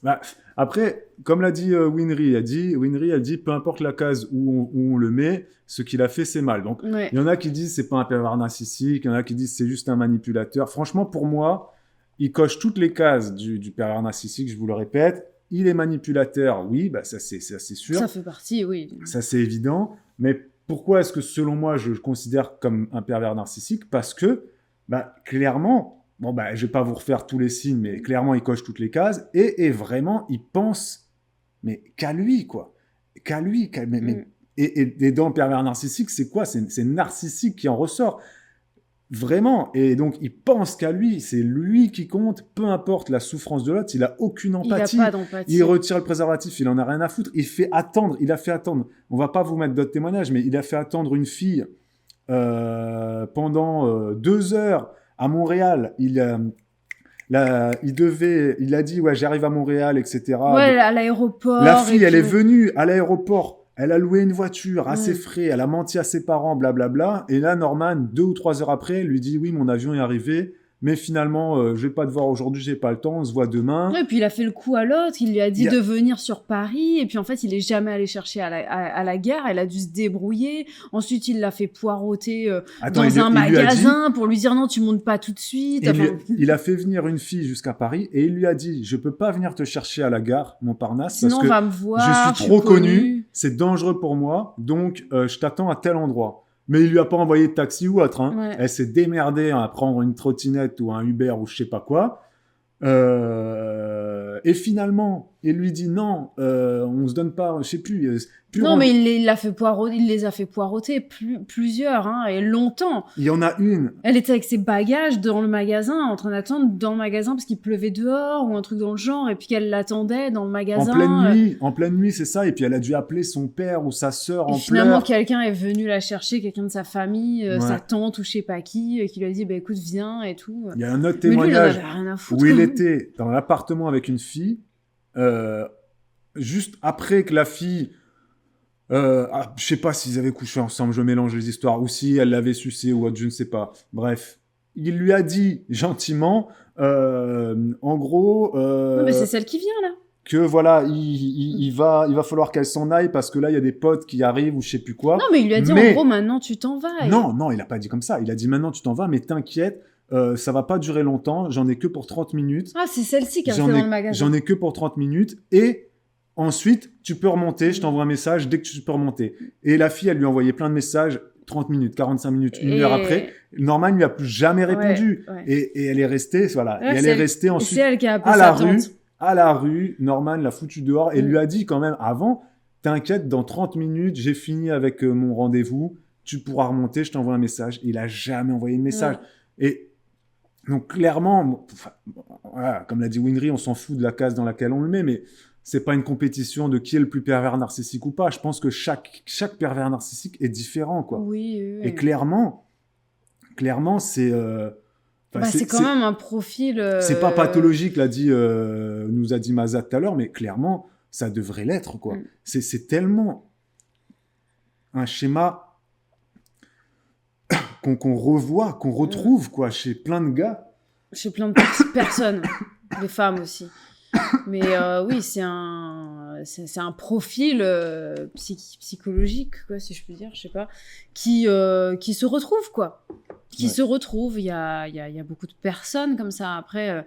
Bah, après, comme l'a dit Winry, elle dit, peu importe la case où on le met, ce qu'il a fait, c'est mal. Donc, il y en a qui disent c'est pas un pervers narcissique, il y en a qui disent c'est juste un manipulateur. Franchement, pour moi, il coche toutes les cases du pervers narcissique, je vous le répète. il est manipulateur, oui, bah ça c'est sûr.
Ça fait partie, oui.
Ça, c'est évident. Mais pourquoi est-ce que, selon moi, je le considère comme un pervers narcissique? Parce que, bah, clairement, bon, bah, je vais pas vous refaire tous les signes, mais clairement, il coche toutes les cases. Et vraiment, il pense, mais qu'à lui, quoi. Qu'à lui. Et dans le pervers narcissique, c'est quoi? C'est narcissique qui en ressort. Vraiment. Et donc, il pense qu'à lui. C'est lui qui compte. Peu importe la souffrance de l'autre. Il a aucune empathie.
Il a pas d'empathie.
Il retire le préservatif. Il en a rien à foutre. Il a fait attendre. On va pas vous mettre d'autres témoignages, mais il a fait attendre une fille pendant 2 heures à Montréal. Il a dit, ouais, j'arrive à Montréal, etc.
Ouais, à l'aéroport.
La fille,
et
elle
puis-
est venue à l'aéroport. Elle a loué une voiture à ses frais. Elle a menti à ses parents, blablabla. Et là, Norman, 2 ou 3 heures après, lui dit, oui, mon avion est arrivé. Mais finalement, je vais pas te voir aujourd'hui, j'ai pas le temps. On se voit demain.
Ouais, et puis il a fait le coup à l'autre, il lui a dit
Il y a-
de venir sur Paris, et puis en fait il est jamais allé chercher à la gare, elle a dû se débrouiller. Ensuite il l'a fait poireauter
Attends,
dans un
il lui a dit-
magasin pour lui dire non, tu montes pas tout de suite.
Il a fait venir une fille jusqu'à Paris et il lui a dit, je peux pas venir te chercher à la gare Montparnasse
Sinon
parce
on
que
va me voir.
je suis trop connu, c'est dangereux pour moi, donc je t'attends à tel endroit. Mais il lui a pas envoyé de taxi ou autre. Hein.
Ouais.
Elle s'est démerdée à prendre une trottinette ou un Uber ou je sais pas quoi. Et finalement, il lui dit non, on se donne pas, je sais plus.
Non, mais il les a fait poireauter plusieurs, hein, et longtemps.
Il y en a une.
Elle était avec ses bagages dans le magasin, en train d'attendre dans le magasin parce qu'il pleuvait dehors ou un truc dans le genre, et puis qu'elle l'attendait dans le magasin.
En pleine nuit, c'est ça. Et puis elle a dû appeler son père ou sa sœur
Et
en
finalement,
pleurs.
quelqu'un est venu la chercher, quelqu'un de sa famille,
Ouais.
sa tante ou je sais pas qui lui a dit, bah écoute, viens et tout.
Il y a un autre
Mais lui, il en
témoignage
avait rien à foutre.
où il était dans l'appartement avec une fille, juste après que la fille, je sais pas s'ils avaient couché ensemble, je mélange les histoires, ou si elle l'avait sucé ou autre, je ne sais pas. Bref, il lui a dit gentiment, en gros,
Non, mais c'est celle qui vient là.
que voilà, il va falloir qu'elle s'en aille parce que là, il y a des potes qui arrivent ou je sais plus quoi.
Non, mais il lui a dit
Mais-
en gros, maintenant tu t'en vas.
Non, il a pas dit comme ça. Il a dit maintenant tu t'en vas, mais t'inquiète, ça va pas durer longtemps. J'en ai que pour 30 minutes.
Ah, c'est celle-ci qui a fait
J'en
dans
ai,
le magasin.
j'en ai que pour 30 minutes. Et ensuite, tu peux remonter. Je t'envoie un message dès que tu peux remonter. Et la fille, elle lui a envoyé plein de messages. 30 minutes, 45 minutes, une heure après. Norman lui a plus jamais répondu.
Ouais.
Et elle est restée, voilà.
Ouais,
et elle
c'est
est
elle-
restée
Et
ensuite
c'est elle qui a appelé
à
sa
la rue.
tante.
À la rue, Norman l'a foutu dehors et
Mm.
lui a dit quand même avant, t'inquiète, dans 30 minutes, j'ai fini avec mon rendez-vous, tu pourras remonter, je t'envoie un message. Il a jamais envoyé de message. Et donc clairement, voilà, comme l'a dit Winry, on s'en fout de la case dans laquelle on le met, mais c'est pas une compétition de qui est le plus pervers narcissique ou pas. Je pense que chaque pervers narcissique est différent, quoi.
Oui.
Et clairement, c'est...
Bah, c'est quand même un profil.
C'est pas pathologique, nous a dit Mazat tout à l'heure, mais clairement, ça devrait l'être, quoi.
Mm.
C'est tellement un schéma qu'on revoit, qu'on retrouve, quoi, chez plein de gars.
Chez plein de personnes, des femmes aussi. Mais oui, c'est un profil psychologique, quoi, si je puis dire, je sais pas, qui se retrouve, quoi. Qui
Ouais.
se retrouve. Il y a beaucoup de personnes comme ça. Après,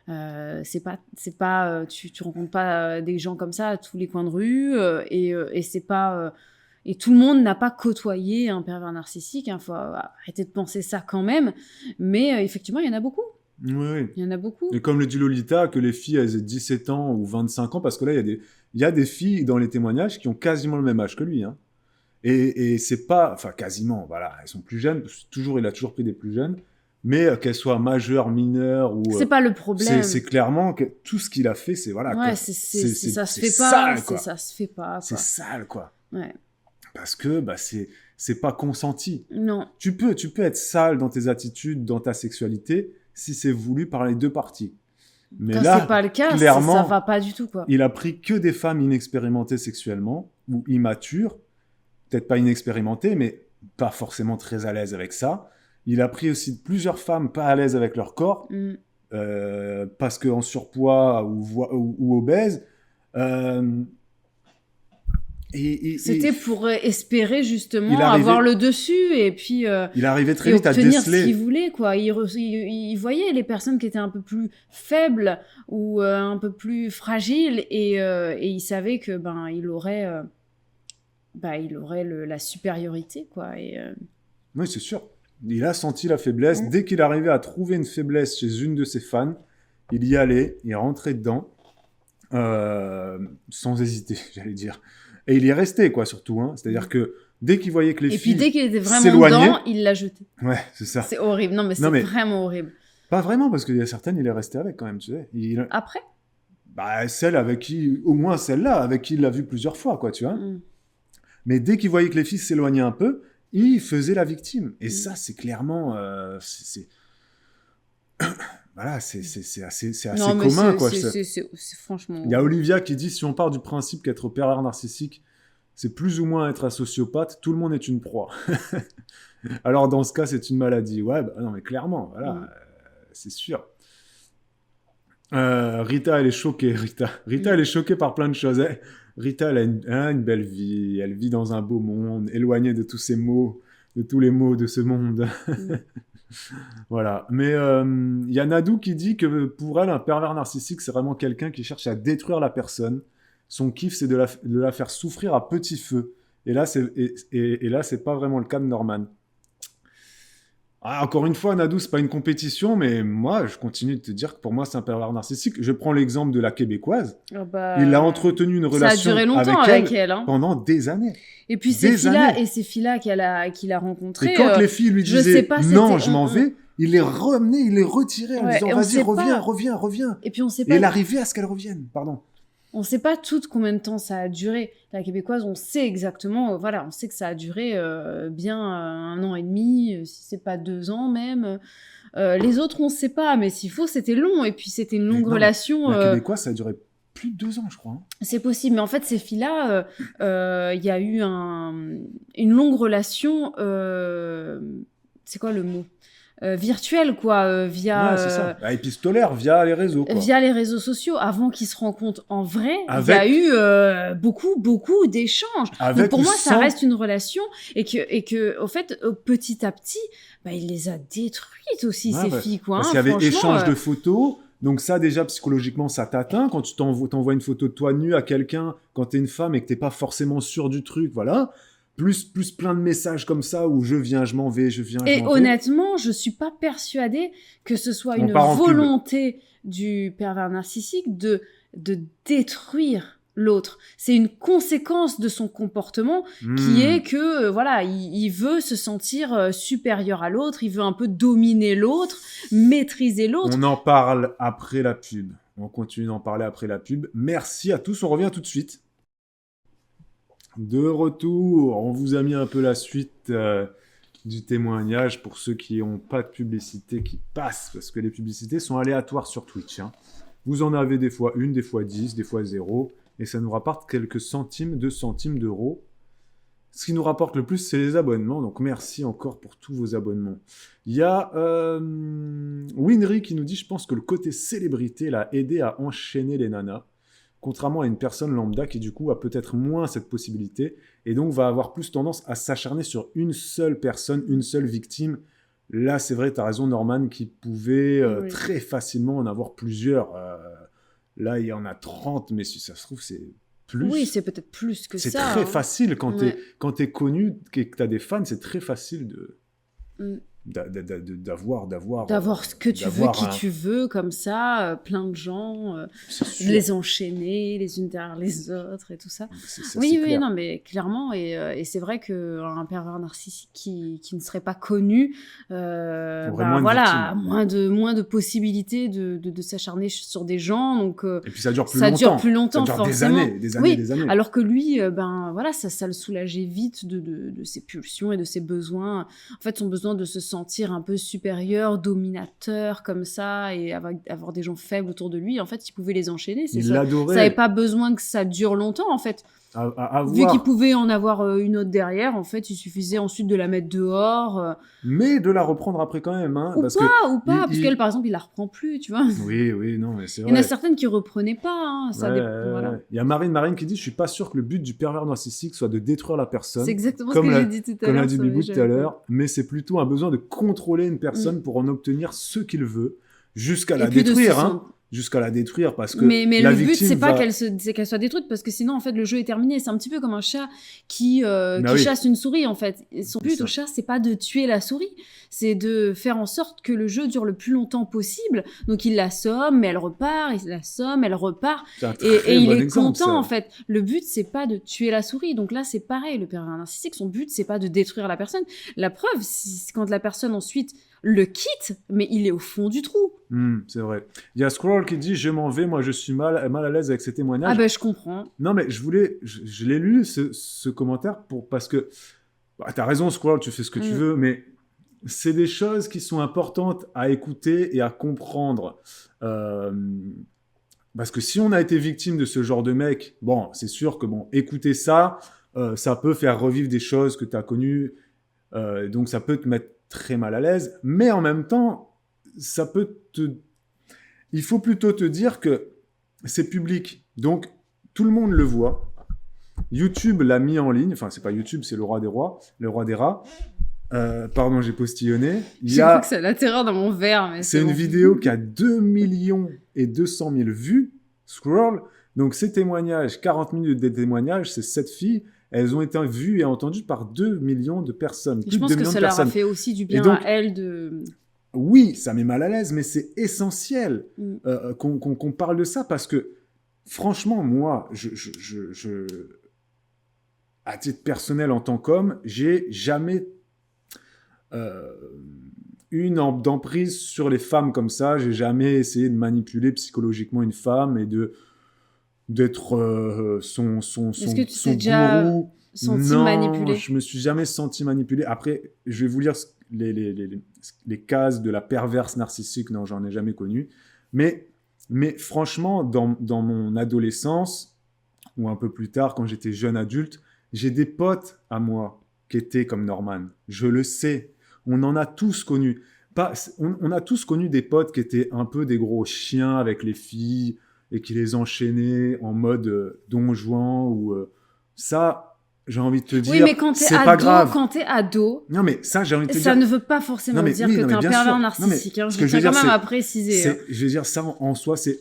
c'est pas, tu rencontres pas des gens comme ça à tous les coins de rue, et c'est pas. Et tout le monde n'a pas côtoyé un pervers narcissique. Faut arrêter de penser ça quand même. Mais effectivement, il y en a beaucoup.
Oui, oui.
Il y en a beaucoup.
Et comme le dit Lolita, que les filles, elles aient 17 ans ou 25 ans, parce que là, il y a des filles dans les témoignages qui ont quasiment le même âge que lui. Hein. Et c'est pas... Enfin, quasiment, voilà. Elles sont plus jeunes. Il a toujours pris des plus jeunes. Mais qu'elles soient majeures, mineures ou...
C'est pas le problème.
C'est clairement que tout ce qu'il a fait, c'est... Voilà,
Ouais,
quoi.
ça se fait
sale,
pas.
quoi.
Ça se fait pas.
C'est
Quoi.
sale, quoi.
Ouais.
Parce que c'est pas consenti.
Non.
Tu peux être sale dans tes attitudes, dans ta sexualité, si c'est voulu par les deux parties. Mais
Quand
là,
c'est pas le cas,
clairement,
ça va pas du tout, quoi.
il a pris que des femmes inexpérimentées sexuellement ou immatures, peut-être pas inexpérimentées, mais pas forcément très à l'aise avec ça. Il a pris aussi plusieurs femmes pas à l'aise avec leur corps,
Mm.
parce qu'en surpoids ou obèses.
C'était pour espérer
Il
justement
arrivait-
avoir le dessus et puis
il arrivait très
et
vite à
obtenir ce qu'il
déceler.
voulait, quoi. Il voyait les personnes qui étaient un peu plus faibles ou un peu plus fragiles et il savait que il aurait la supériorité, quoi. Et
Oui, c'est sûr. Il a senti la faiblesse.
Mm.
Dès qu'il arrivait à trouver une faiblesse chez une de ses fans, il y allait, il rentrait dedans, sans hésiter, j'allais dire. Et il y est resté, quoi, surtout. Hein. C'est-à-dire que dès qu'il voyait que les
et
filles
puis dès qu'il était vraiment
s'éloignaient-
dedans, il l'a jeté.
Ouais, c'est ça.
C'est horrible. Non, mais c'est
Non, mais-
vraiment horrible.
Pas vraiment, parce qu'il y a certaines, il est resté avec quand même, tu sais.
Après
Celle avec qui, au moins celle-là, avec qui il l'a vu plusieurs fois, quoi, tu vois.
Mm.
Mais dès qu'il voyait que les filles s'éloignaient un peu, il faisait la victime. Et
Mm.
ça, c'est clairement... Voilà, c'est assez
Non, mais
commun, quoi.
c'est franchement...
Il y a Olivia qui dit, si on part du principe qu'être pervers narcissique, c'est plus ou moins être un sociopathe, tout le monde est une proie. Alors dans ce cas, c'est une maladie. Ouais, non, mais clairement, voilà,
Mm.
c'est sûr. Rita, elle est choquée. Rita, elle est choquée par plein de choses. Rita, elle a une belle vie. Elle vit dans un beau monde, éloignée de tous ces maux, de tous les maux de ce monde.
Mm.
Voilà. Mais il y a Nadou qui dit que pour elle, un pervers narcissique, c'est vraiment quelqu'un qui cherche à détruire la personne. Son kiff, c'est de la faire souffrir à petit feu. Et là, c'est pas vraiment le cas de Norman. Ah, encore une fois, Nadou, c'est pas une compétition, mais moi, je continue de te dire que pour moi, c'est un pervers narcissique. Je prends l'exemple de la Québécoise.
Ah bah,
Il a entretenu une
ça a
relation
duré longtemps
avec
avec elle. Hein.
pendant des années.
Et puis
des années.
ces filles-là qu'il a rencontrées...
Et quand les filles lui
je
disaient
sais pas,
non,
c'était-
je m'en vais, il les ramenait, il les retirait en
Ouais, et
disant
on
vas-y,
sait
reviens,
pas.
reviens.
Et puis on sait
Et
pas...
il arrivait à ce qu'elles reviennent, pardon.
On sait pas toutes combien de temps ça a duré. La Québécoise, on sait exactement, voilà, on sait que ça a duré bien 1 an et demi, si c'est pas 2 ans même. Les autres, on sait pas, mais s'il faut, c'était long. Et puis c'était une
Mais
longue
non,
relation.
La Québécoise, ça a duré plus de 2 ans, je crois. Hein.
C'est possible, mais en fait, ces filles-là, il y a eu une longue relation. C'est quoi le mot virtuelle, quoi, via.
Ouais, c'est ça. Épistolaire, via les réseaux, quoi.
Via les réseaux sociaux, avant qu'ils se rencontrent en vrai, il y
Avec-
a eu beaucoup d'échanges.
Avec
Donc pour
ou
moi, ça
sans-
reste une relation et que au fait, petit à petit, il les a détruites aussi,
Ouais,
ces
ouais.
filles, quoi.
Parce
hein,
qu'il y avait
franchement,
échange de photos. Donc ça, déjà, psychologiquement, ça t'atteint. Quand tu t'envoies une photo de toi nu à quelqu'un, quand t'es une femme et que t'es pas forcément sûr du truc, voilà. Plus plein de messages comme ça où je viens, je m'en vais, je viens, je
Et
m'en vais.
honnêtement, je suis pas persuadée que ce soit
On
une
part en pub.
volonté du pervers narcissique de détruire l'autre. C'est une conséquence de son comportement qui est que voilà, il veut se sentir supérieur à l'autre, il veut un peu dominer l'autre, maîtriser l'autre.
On en parle après la pub. On continue d'en parler après la pub. Merci à tous, on revient tout de suite. De retour, on vous a mis un peu la suite du témoignage pour ceux qui n'ont pas de publicité qui passe, parce que les publicités sont aléatoires sur Twitch. Hein. Vous en avez des fois 1, des fois 10, des fois 0, et ça nous rapporte quelques centimes, 2 centimes d'euros. Ce qui nous rapporte le plus, c'est les abonnements, donc merci encore pour tous vos abonnements. Il y a Winry qui nous dit « Je pense que le côté célébrité l'a aidé à enchaîner les nanas. » Contrairement à une personne lambda qui du coup a peut-être moins cette possibilité et donc va avoir plus tendance à s'acharner sur une seule personne, une seule victime. Là, c'est vrai, tu as raison Norman, qui pouvait
Oui.
très facilement en avoir plusieurs. Là, il y en a 30, mais si ça se trouve, c'est plus.
Oui, c'est peut-être plus que ça.
C'est très
hein.
facile quand
Ouais.
t'es connu, que tu as des fans, c'est très facile
Mm.
d'avoir
ce que tu veux,
d'avoir
qui
un-
tu veux, comme ça, plein de gens,
c'est sûr.
les enchaîner les unes derrière les autres et tout ça.
C'est
Oui,
clair.
non, mais clairement, et c'est vrai qu'un pervers narcissique qui ne serait pas connu,
Aurait moins de
voilà,
victimes.
moins de possibilités de s'acharner sur des gens, donc
Et puis ça dure plus
ça
longtemps.
dure plus longtemps,
Ça dure des
forcément.
années, des
Oui,
années.
alors que lui, voilà, ça le soulageait vite de ses pulsions et de ses besoins. En fait, son besoin de se sentir un peu supérieur, dominateur, comme ça, et avoir des gens faibles autour de lui, en fait, il pouvait les enchaîner. C'est
Il
ça.
l'adorait.
Ça n'avait pas besoin que ça dure longtemps, en fait.
à
Vu
voir,
qu'il pouvait en avoir une autre derrière, en fait, il suffisait ensuite de la mettre dehors.
mais de la reprendre après quand même, hein,
Ou
parce
pas,
que
ou pas.
il-
Parce
il-
qu'elle, par exemple, il la reprend plus, tu vois.
oui, non, mais c'est
Il y en a
vrai.
certaines qui reprenaient pas. Hein, ça
Ouais,
voilà.
Il y a Marine qui dit, je suis pas sûr que le but du pervers narcissique soit de détruire la
C'est
personne,
exactement ce
comme
que
l'a
j'ai dit tout à
comme l'a
l'heure.
dit
ça,
Bibou tout
j'avais
à
pas-
l'heure, mais c'est plutôt un besoin de contrôler une personne pour en obtenir ce qu'il veut, jusqu'à
Et
la
puis de se
détruire, hein,
sentir-
jusqu'à la détruire, parce que
Mais
la
le but,
victime
c'est pas
va...
c'est qu'elle soit détruite, parce que sinon, en fait, le jeu est terminé. C'est un petit peu comme un chat qui
Bah
qui
oui.
chasse une souris, en fait. Et son
C'est
but
ça.
au chat, c'est pas de tuer la souris, c'est de faire en sorte que le jeu dure le plus longtemps possible. Donc il l'assomme, mais elle repart, il l'assomme, elle repart.
C'est un
Et
très
il
bon
est
exemple,
content,
ça.
en fait. Le but, c'est pas de tuer la souris. Donc là, c'est pareil. Le pervers narcissique, son but, c'est pas de détruire la personne. La preuve, c'est quand la personne ensuite le quitte, mais il est au fond du trou.
C'est vrai. Il y a Scroll qui dit, je m'en vais, moi je suis mal à l'aise avec ces témoignages.
Ah ben, je comprends.
Non, mais je l'ai lu, ce commentaire, parce que, bah, t'as raison, Squirrel, tu fais ce que tu veux, mais c'est des choses qui sont importantes à écouter et à comprendre. Parce que si on a été victime de ce genre de mec, bon, c'est sûr que, écouter ça, ça peut faire revivre des choses que t'as connues, donc ça peut te mettre très mal à l'aise, mais en même temps, il faut plutôt te dire que c'est public, donc tout le monde le voit. YouTube l'a mis en ligne, enfin c'est pas YouTube, c'est le roi des rois, le roi des rats. Pardon, j'ai postillonné.
Je crois que c'est la terreur dans mon verre. Mais
c'est une
bon.
vidéo qui a 2 200 000 vues, scroll. Donc ces témoignages, 40 minutes de témoignages, c'est 7 filles, elles ont été vues et entendues par 2 millions de personnes.
Je pense que ça leur a fait aussi du bien
donc,
à elles de...
Oui, ça met mal à l'aise, mais c'est essentiel qu'on parle de ça parce que, franchement, moi, à titre personnel en tant qu'homme, j'ai jamais eu d'emprise sur les femmes comme ça. J'ai jamais essayé de manipuler psychologiquement une femme et d'être son
Est-ce que tu
son
t'es déjà
gourou.
senti
Non,
manipulé?
je me suis jamais senti manipulé. Après, je vais vous lire les cases de la perverse narcissique. Non, j'en ai jamais connu. Mais franchement, dans mon adolescence, ou un peu plus tard, quand j'étais jeune adulte, j'ai des potes à moi qui étaient comme Norman. Je le sais. On en a tous connu. On a tous connu des potes qui étaient un peu des gros chiens avec les filles et qui les enchaînaient en mode Don Juan ou ça, j'ai envie de te dire,
oui, mais quand
c'est pas grave.
Quand t'es ado,
Non, mais ça, j'ai envie de te
ça
dire.
ne veut pas forcément dire
oui,
que t'es un
bien
pervers
sûr.
narcissique. Hein.
Ce
Je
que je
tiens
veux
quand
dire,
même
c'est-
à préciser. Hein.
Je veux dire, ça en soi, c'est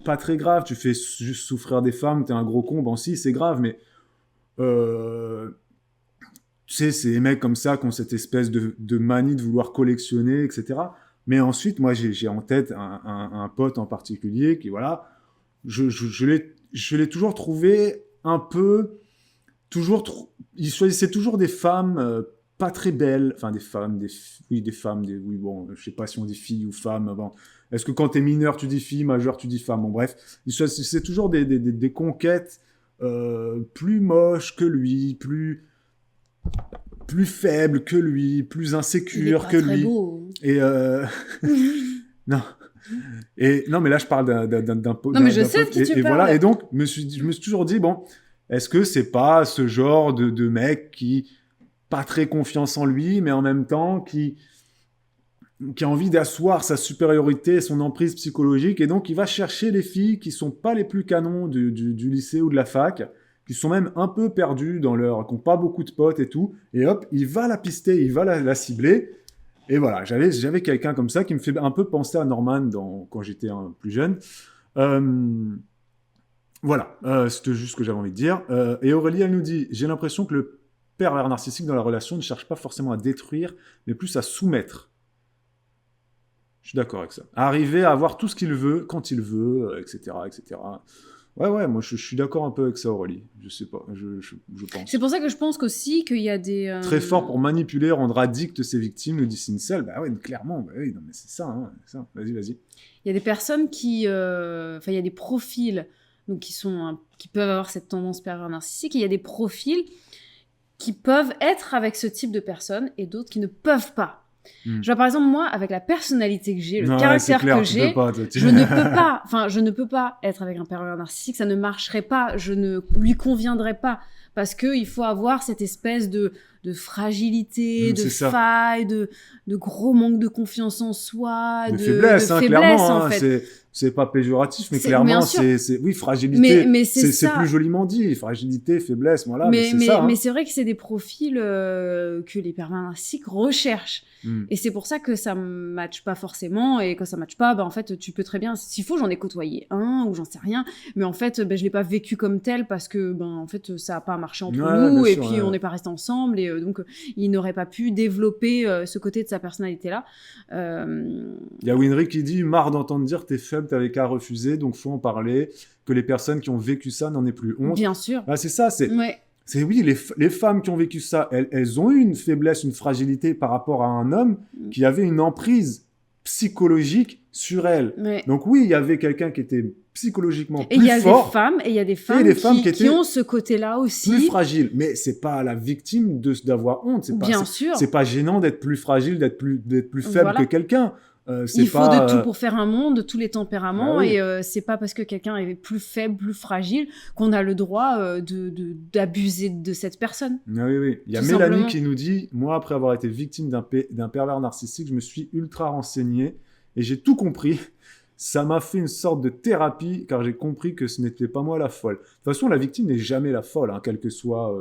pas très grave. Tu fais juste souffrir des femmes, t'es un gros con. Bon, si, c'est grave, mais tu sais, c'est des mecs comme ça qui ont cette espèce de manie de vouloir collectionner, etc. Mais ensuite, moi, j'ai en tête un pote en particulier qui, voilà, je l'ai toujours trouvé un peu, il choisissait toujours des femmes pas très belles, enfin des femmes, oui, bon, je sais pas si on dit filles ou femmes, bon. Est-ce que quand t'es mineur, tu dis fille, majeur, tu dis femme, bon, bref, il choisissait toujours des conquêtes plus moches que lui, plus faible que lui, plus insécure que lui.
Beau.
Et non. Et non, mais là je parle d'un pote.
Non, mais je sais de qui tu
et
parles.
voilà. Et donc je me suis toujours dit bon, est-ce que c'est pas ce genre de mec qui pas très confiance en lui, mais en même temps qui a envie d'asseoir sa supériorité, son emprise psychologique, et donc il va chercher les filles qui sont pas les plus canons du lycée ou de la fac, qui sont même un peu perdues qui n'ont pas beaucoup de potes et tout, et hop, il va la pister, il va la cibler, et voilà, j'avais quelqu'un comme ça qui me fait un peu penser à Norman quand j'étais plus jeune. Voilà, c'était juste ce que j'avais envie de dire. Et Aurélie, elle nous dit, j'ai l'impression que le pervers narcissique dans la relation ne cherche pas forcément à détruire, mais plus à soumettre. Je suis d'accord avec ça. Arriver à avoir tout ce qu'il veut, quand il veut, etc., etc. Ouais, moi je suis d'accord un peu avec ça, Aurélie. Je sais pas, je pense.
C'est pour ça que je pense qu'aussi qu'il y a des...
Très fort pour manipuler, rendre addict ses victimes, nous dit Sincel. Bah ouais, clairement, bah oui, non mais c'est ça, hein, c'est ça. Vas-y.
Il y a des personnes qui... Enfin, il y a des profils donc, qui peuvent avoir cette tendance pervers narcissique, et il y a des profils qui peuvent être avec ce type de personnes, et d'autres qui ne peuvent pas. Je vois, par exemple, moi, avec la personnalité que j'ai, le
Ouais, c'est
caractère
clair,
que
tu
j'ai,
peux pas, toi, tu-
je ne peux pas, enfin, je ne peux pas être avec un pervers narcissique, ça ne marcherait pas, je ne lui conviendrais pas, parce que il faut avoir cette espèce de fragilité, de
c'est ça.
faille, de gros manque de confiance en soi,
De faiblesse,
de
hein,
faiblesse,
clairement.
en
Hein,
fait.
c'est pas péjoratif, mais
C'est-
clairement,
bien sûr.
oui, fragilité.
Mais c'est
C'est
ça.
plus joliment dit. Fragilité, faiblesse, voilà, mais c'est
mais,
ça. Hein.
mais c'est vrai que c'est des profils que les pervers narcissiques recherchent.
Mm.
Et c'est pour ça que ça matche pas forcément. Et quand ça matche pas, bah, en fait, tu peux très bien, s'il faut, j'en ai côtoyé un ou j'en sais rien. Mais en fait, je l'ai pas vécu comme tel parce que, en fait, ça a pas marché entre
Ouais,
nous.
bien
Et
sûr,
puis,
ouais.
on n'est pas restés ensemble. Et donc, il n'aurait pas pu développer ce côté de sa personnalité-là.
Il y a Winry qui dit marre d'entendre dire t'es faible, t'avais qu'à refuser, donc faut en parler. Que les personnes qui ont vécu ça n'en aient plus honte.
Bien sûr.
Ah, c'est ça,
Ouais.
c'est oui, les femmes qui ont vécu ça, elles ont eu une faiblesse, une fragilité par rapport à un homme qui avait une emprise psychologique sur elles.
Ouais.
Donc oui, il y avait quelqu'un qui était psychologiquement
Et il
plus
y a
fort,
des femmes, et il y a des femmes,
des femmes qui
qui
étaient
ont ce côté-là aussi.
plus fragile. Mais c'est pas à la victime d'avoir honte. C'est pas,
Bien sûr.
C'est pas gênant d'être plus fragile, d'être plus faible
Voilà.
que quelqu'un.
Il faut de tout pour faire un monde, de tous les tempéraments,
Ah oui.
et c'est pas parce que quelqu'un est plus faible, plus fragile, qu'on a le droit d'abuser de cette personne.
Ah oui, oui. Il y a
Tout
Mélanie
simplement.
qui nous dit moi, après avoir été victime d'un pervers narcissique, je me suis ultra renseigné et j'ai tout compris. Ça m'a fait une sorte de thérapie car j'ai compris que ce n'était pas moi la folle. De toute façon, la victime n'est jamais la folle, hein, quel que soit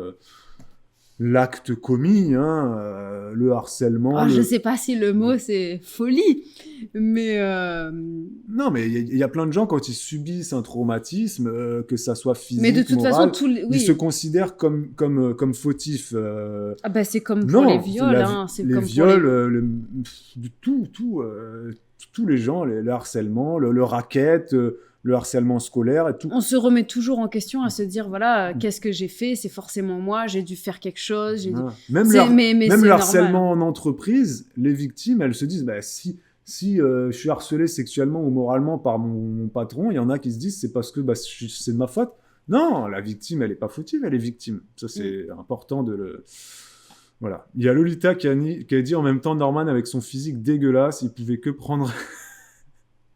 l'acte commis, hein, le harcèlement.
Ah, je sais pas si le mot c'est folie, mais
Non, mais il y a plein de gens, quand ils subissent un traumatisme, que ça soit physique,
mais de toute
moral,
façon tous les...
ils
oui.
se considèrent comme fautifs.
Ah bah c'est comme pour les viols, hein, c'est
les
comme
viols,
pour
tous les gens, le harcèlement, le racket, le harcèlement scolaire et tout.
on se remet toujours en question à se dire voilà, qu'est-ce que j'ai fait, c'est forcément moi, j'ai dû faire quelque chose, j'ai dû...
Voilà. Même
C'est- mais
même
c'est
le
normal.
harcèlement en entreprise, les victimes, elles se disent bah, si je suis harcelé sexuellement ou moralement par mon patron, il y en a qui se disent c'est parce que c'est de ma faute. Non, la victime, elle n'est pas fautive, elle est victime. Ça, c'est important de le... Voilà. Il y a Lolita qui a dit en même temps Norman, avec son physique dégueulasse, il pouvait que prendre...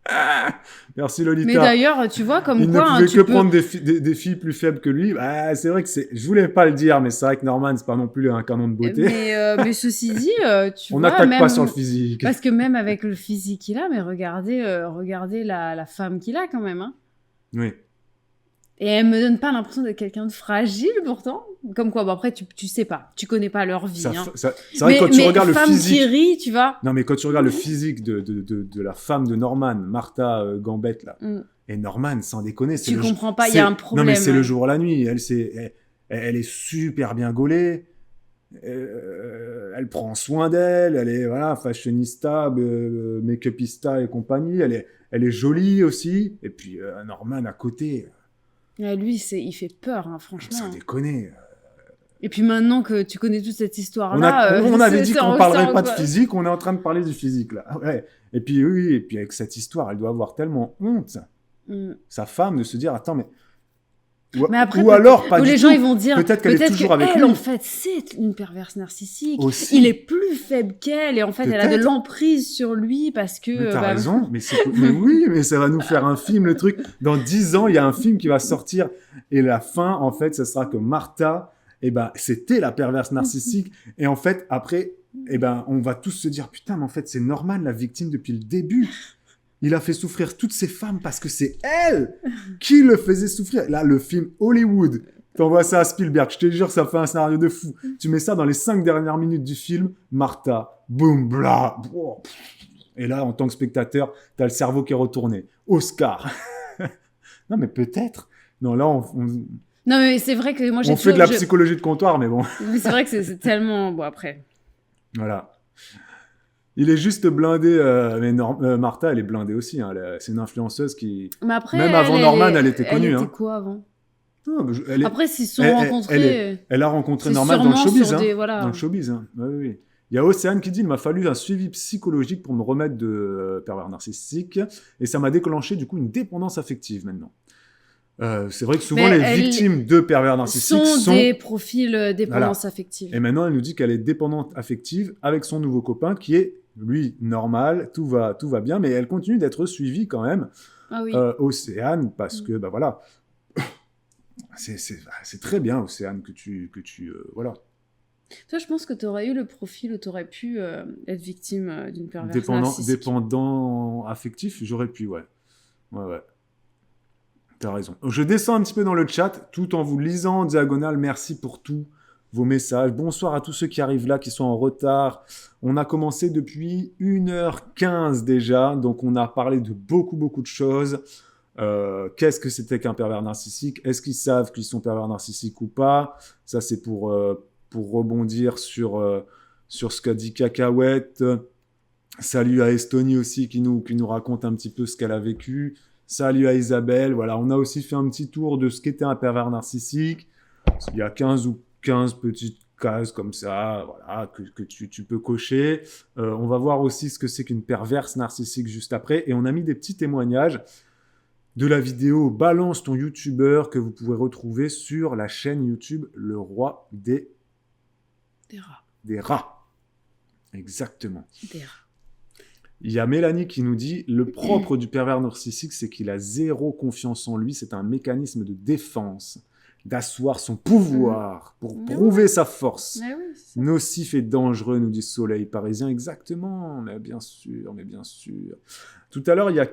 Ah, merci Lolita.
Mais d'ailleurs, tu vois, comme
Il
quoi...
ne
hein,
pouvait
tu
que
peux-
prendre des filles plus faibles que lui. Bah, c'est vrai que je voulais pas le dire, mais c'est vrai que Norman, c'est pas non plus un canon de beauté.
Mais ceci dit, tu
On
vois,
n'attaque
même...
pas sur le physique.
Parce que même avec le physique qu'il a, mais regardez la femme qu'il a quand même. Hein.
Oui.
Et elle me donne pas l'impression d'être quelqu'un de fragile pourtant. Comme quoi, bon après tu sais pas, tu connais pas leur vie. Hein.
C'est vrai que quand tu regardes le
femme
physique...
qui rit, tu vois.
Non, mais quand tu regardes le physique de la femme de Norman, Martha Gambett, là, et Norman, sans déconner, c'est
Tu
le
comprends pas, il y a un problème.
Non, mais c'est
ouais.
le jour et la nuit. Elle est super bien gaulée. Elle prend soin d'elle. Elle est voilà, fashionista, make-upista et compagnie. Elle est jolie aussi. Et puis Norman à côté,
Lui, il fait peur, hein, franchement.
sans déconner.
Et puis maintenant que tu connais toute cette
On
histoire-là...
avait dit qu'on parlerait pas de
quoi.
physique, on est en train de parler du physique là. Ouais. Et puis oui, et puis avec cette histoire, elle doit avoir tellement honte, sa femme, de se dire attends mais
Mais après,
ou alors pas
où
du
les
tout.
gens ils vont dire
Peut-être qu'elle est toujours avec
elle,
lui.
en fait c'est une perverse narcissique.
Aussi.
Il est plus faible qu'elle et en fait elle a de
Peut-être.
l'emprise sur lui parce que
Mais t'as raison, mais oui, mais ça va nous faire un film, le truc. Dans 10 ans, il y a un film qui va sortir et la fin, en fait, ce sera que Martha, eh ben, c'était la perverse narcissique. Et en fait, après, eh ben, on va tous se dire, putain, mais en fait, c'est Norman, la victime depuis le début. Il a fait souffrir toutes ces femmes parce que c'est elle qui le faisait souffrir. Là, le film Hollywood, t'envoies ça à Spielberg, je te jure, ça fait un scénario de fou. Tu mets ça dans les 5 dernières minutes du film, Martha, boum, bla, oh. Et là, en tant que spectateur, t'as le cerveau qui est retourné. Oscar. Non, mais peut-être. Non, là,
Non mais c'est vrai que moi j'ai
on fait de la psychologie de comptoir, mais bon.
Mais c'est vrai que c'est tellement bon après.
Voilà. Il est juste blindé, mais Martha, elle est blindée aussi. Hein. C'est une influenceuse qui...
Mais après
Même avant Norman, elle était connue.
Elle
hein.
était quoi avant?
Non, mais
Après s'ils se sont rencontrés...
Elle a rencontré
c'est
Norman dans le
sûrement
showbiz.
sur
Hein.
des- voilà.
Dans le showbiz. Hein. Oui, oui. Il y a Océane qui dit « Il m'a fallu un suivi psychologique pour me remettre de pervers narcissique et ça m'a déclenché du coup une dépendance affective maintenant. » C'est vrai que souvent,
Mais
les
elles
victimes de pervers narcissiques
sont
sont...
des profils dépendance affective.
Et maintenant, elle nous dit qu'elle est dépendante affective avec son nouveau copain qui est, lui, normal, tout va bien, mais elle continue d'être suivie quand même,
Ah oui.
Océane, parce que, bah voilà, c'est très bien, Océane, que tu voilà,
Toi, je pense que tu aurais eu le profil où tu aurais pu être victime d'une perversion narcissique.
dépendant affectif, j'aurais pu, ouais. Ouais. T'as raison. Je descends un petit peu dans le chat, tout en vous lisant en diagonale. Merci pour tous vos messages. Bonsoir à tous ceux qui arrivent là, qui sont en retard. On a commencé depuis 1h15 déjà, donc on a parlé de beaucoup de choses. Qu'est-ce que c'était qu'un pervers narcissique? Est-ce qu'ils savent qu'ils sont pervers narcissiques ou pas? Ça, c'est pour rebondir sur ce qu'a dit Cacahuète. Salut à Estonie aussi qui nous raconte un petit peu ce qu'elle a vécu. Salut à Isabelle. Voilà, on a aussi fait un petit tour de ce qu'était un pervers narcissique. Il y a 15 petites cases comme ça, voilà, que tu peux cocher. On va voir aussi ce que c'est qu'une perverse narcissique juste après. Et on a mis des petits témoignages de la vidéo Balance ton youtubeur que vous pouvez retrouver sur la chaîne YouTube Le Roi des
Rats.
Des rats. Exactement.
Des rats.
Il y a Mélanie qui nous dit « Le propre du pervers narcissique, c'est qu'il a zéro confiance en lui. C'est un mécanisme de défense, d'asseoir son pouvoir pour prouver sa force.
Ah oui, c'est ça.
Nocif et dangereux, nous dit Soleil Parisien. » Exactement, mais bien sûr. Tout à l'heure, il y a